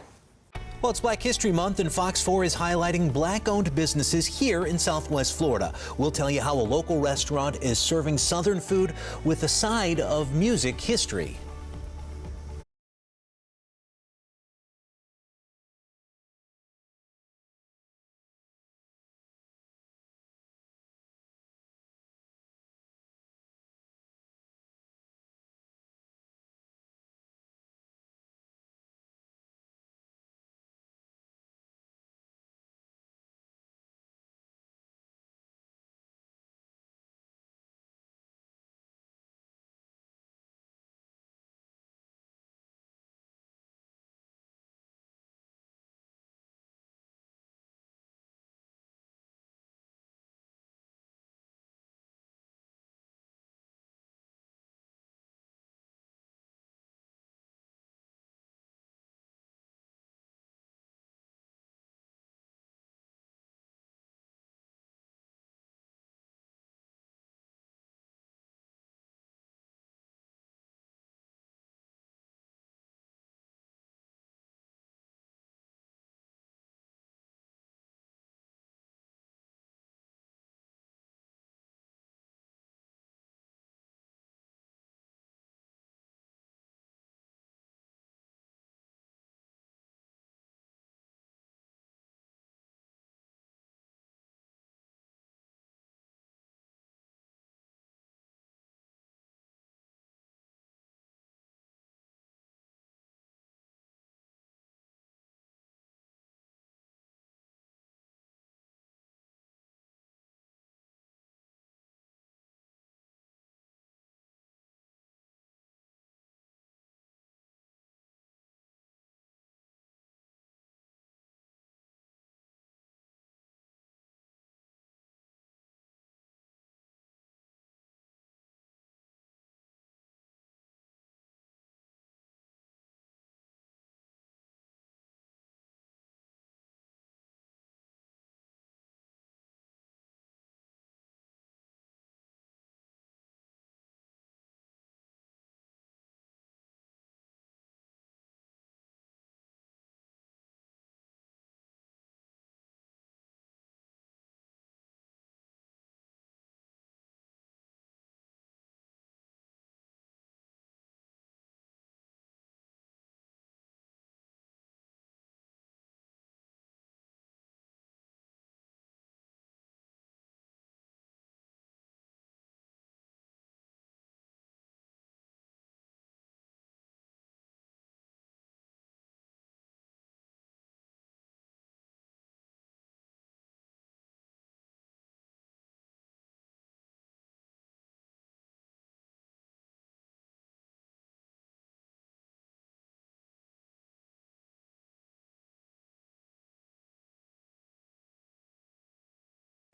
Well, it's Black History Month, and Fox 4 is highlighting Black-owned businesses here in Southwest Florida. We'll tell you how a local restaurant is serving Southern food with a side of music history.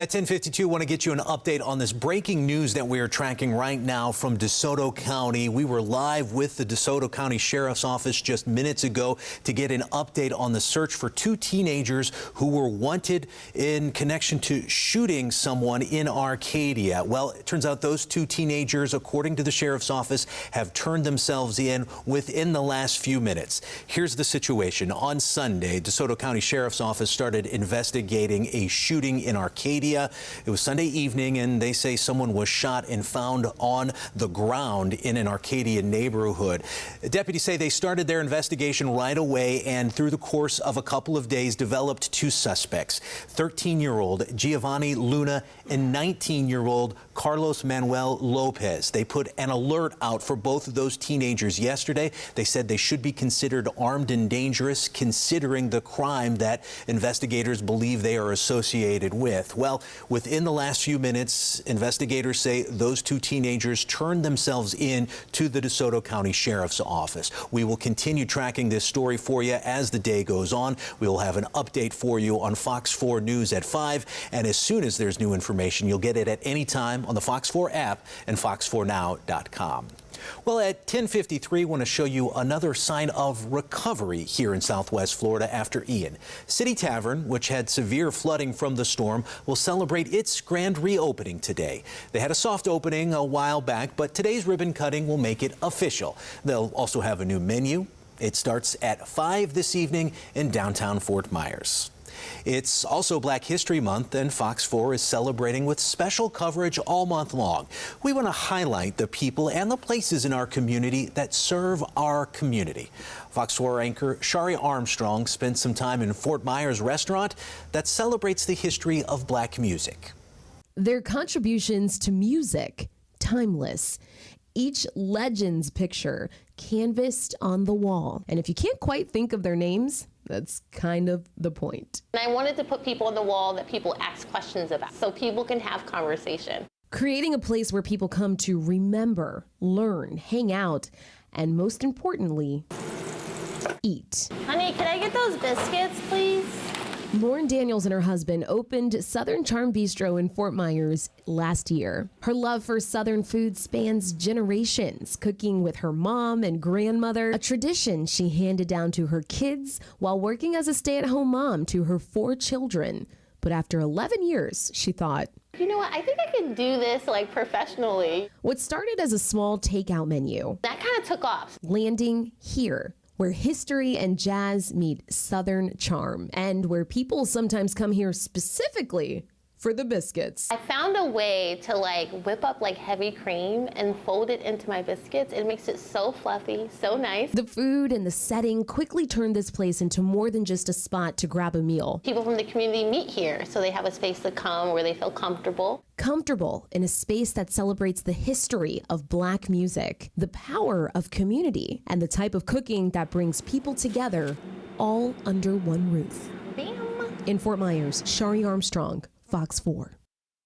At 10:52, want to get you an update on this breaking news that we are tracking right now from DeSoto County. We were live with the DeSoto County Sheriff's Office just minutes ago to get an update on the search for 2 teenagers who were wanted in connection to shooting someone in Arcadia. Well, it turns out those 2 teenagers, according to the Sheriff's Office, have turned themselves in within the last few minutes. Here's the situation. On Sunday, DeSoto County Sheriff's Office started investigating a shooting in Arcadia. It was Sunday evening, and they say someone was shot and found on the ground in an Arcadia neighborhood. Deputies say they started their investigation right away, and through the course of a couple of days developed 2 suspects, 13-year-old Giovanni Luna and 19-year-old Carlos Manuel Lopez. They put an alert out for both of those teenagers yesterday. They said they should be considered armed and dangerous, considering the crime that investigators believe they are associated with. Well, within the last few minutes, investigators say those two teenagers turned themselves in to the DeSoto County Sheriff's Office. We will continue tracking this story for you as the day goes on. We will have an update for you on Fox 4 News at 5. And as soon as there's new information, you'll get it at any time on the Fox 4 app and fox4now.com. Well, at 10:53, I want to show you another sign of recovery here in Southwest Florida after Ian. City Tavern, which had severe flooding from the storm, will celebrate its grand reopening today. They had a soft opening a while back, but today's ribbon cutting will make it official. They'll also have a new menu. It starts at 5 this evening in downtown Fort Myers. It's also Black History Month, and Fox 4 is celebrating with special coverage all month long. We want to highlight the people and the places in our community that serve our community. Fox 4 anchor Shari Armstrong spent some time in Fort Myers restaurant that celebrates the history of black music. Their contributions to music, timeless. Each legend's picture canvassed on the wall. And if you can't quite think of their names, that's kind of the point. And I wanted to put people on the wall that people ask questions about, so people can have conversation. Creating a place where people come to remember, learn, hang out, and most importantly, eat. Honey, can I get those biscuits, please? Lauren Daniels and her husband opened Southern Charm Bistro in Fort Myers last year. Her love for Southern food spans generations, cooking with her mom and grandmother, a tradition she handed down to her kids while working as a stay-at-home mom to her 4 children. But after 11 years, she thought, You know what, I think I can do this like professionally. What started as a small takeout menu, That kind of took off. landing here, where history and jazz meet Southern charm, and where people sometimes come here specifically for the biscuits. I found a way to like whip up like heavy cream and fold it into my biscuits. It makes it so fluffy, so nice. The food and the setting quickly turned this place into more than just a spot to grab a meal. People from the community meet here, so they have a space to come where they feel comfortable. Comfortable in a space that celebrates the history of black music, the power of community, and the type of cooking that brings people together all under one roof. Bam. In Fort Myers, Shari Armstrong, Fox 4.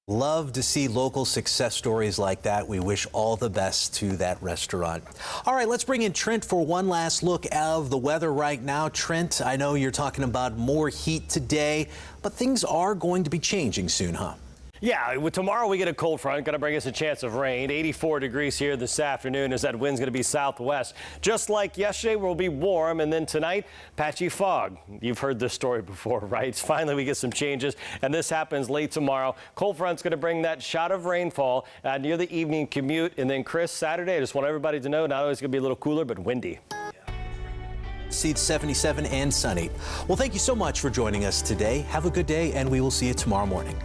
Love to see local success stories like that. We wish all the best to that restaurant. All right, let's bring in Trent for one last look of the weather right now. Trent, I know you're talking about more heat today, but things are going to be changing soon, huh? Yeah, tomorrow we get a cold front, going to bring us a chance of rain. 84 degrees here this afternoon as that wind's going to be southwest. Just like yesterday, we'll be warm, and then tonight, patchy fog. You've heard this story before, right? Finally, we get some changes, and this happens late tomorrow. Cold front's going to bring that shot of rainfall near the evening commute, and then Chris, Saturday, I just want everybody to know, not only is it going to be a little cooler, but windy. Seats 77 and sunny. Well, thank you so much for joining us today. Have a good day, and we will see you tomorrow morning.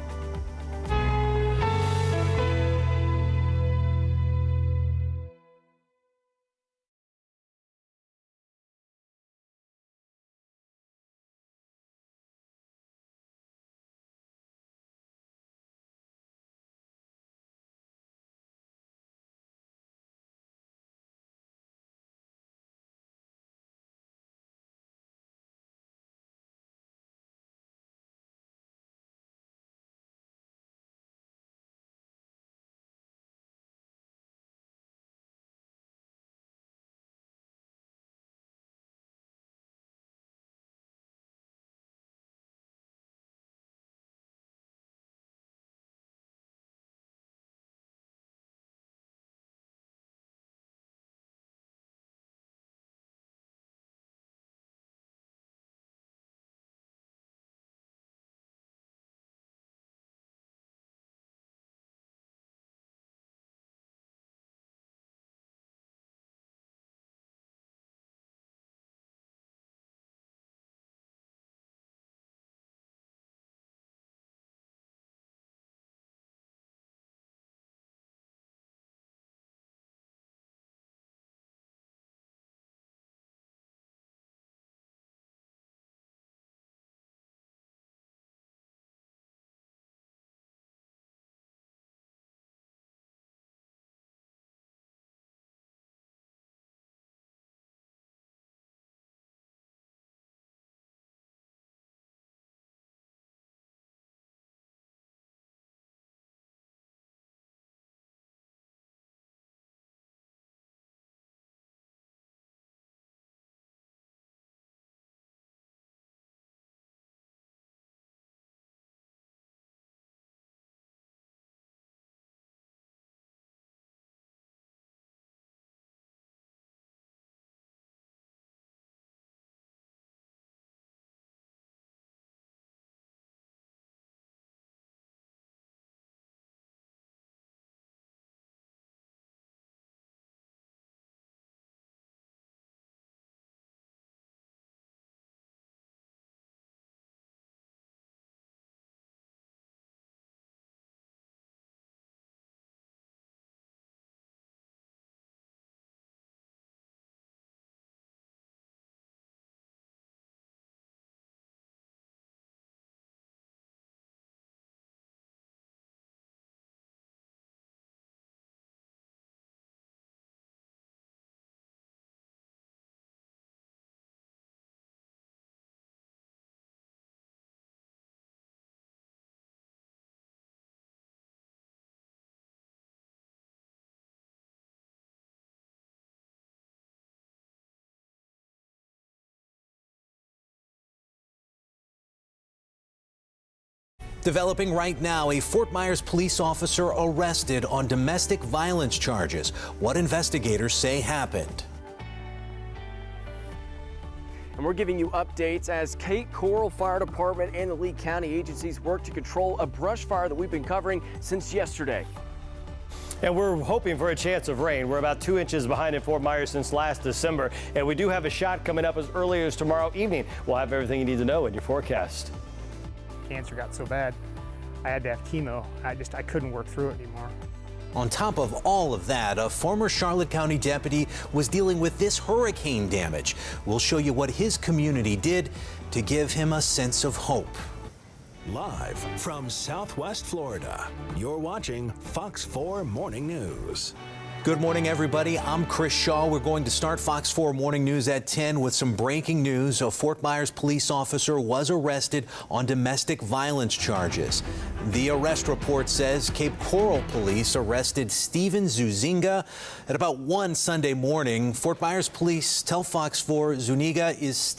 Developing right now, a Fort Myers police officer arrested on domestic violence charges. What investigators say happened. And we're giving you updates as Cape Coral Fire Department and the Lee County agencies work to control a brush fire that we've been covering since yesterday. And we're hoping for a chance of rain. We're about 2 inches behind in Fort Myers since last December. And we do have a shot coming up as early as tomorrow evening. We'll have everything you need to know in your forecast. Cancer got so bad, I had to have chemo. I couldn't work through it anymore. On top of all of that, a former Charlotte County deputy was dealing with this hurricane damage. We'll show you what his community did to give him a sense of hope. Live from Southwest Florida, you're watching Fox 4 Morning News. Good morning, everybody. I'm Chris Shaw. We're going to start Fox 4 Morning News at 10 with some breaking news. A Fort Myers police officer was arrested on domestic violence charges. The arrest report says Cape Coral police arrested Steven Zuzinga at about 1 Sunday morning. Fort Myers police tell Fox 4 Zuniga is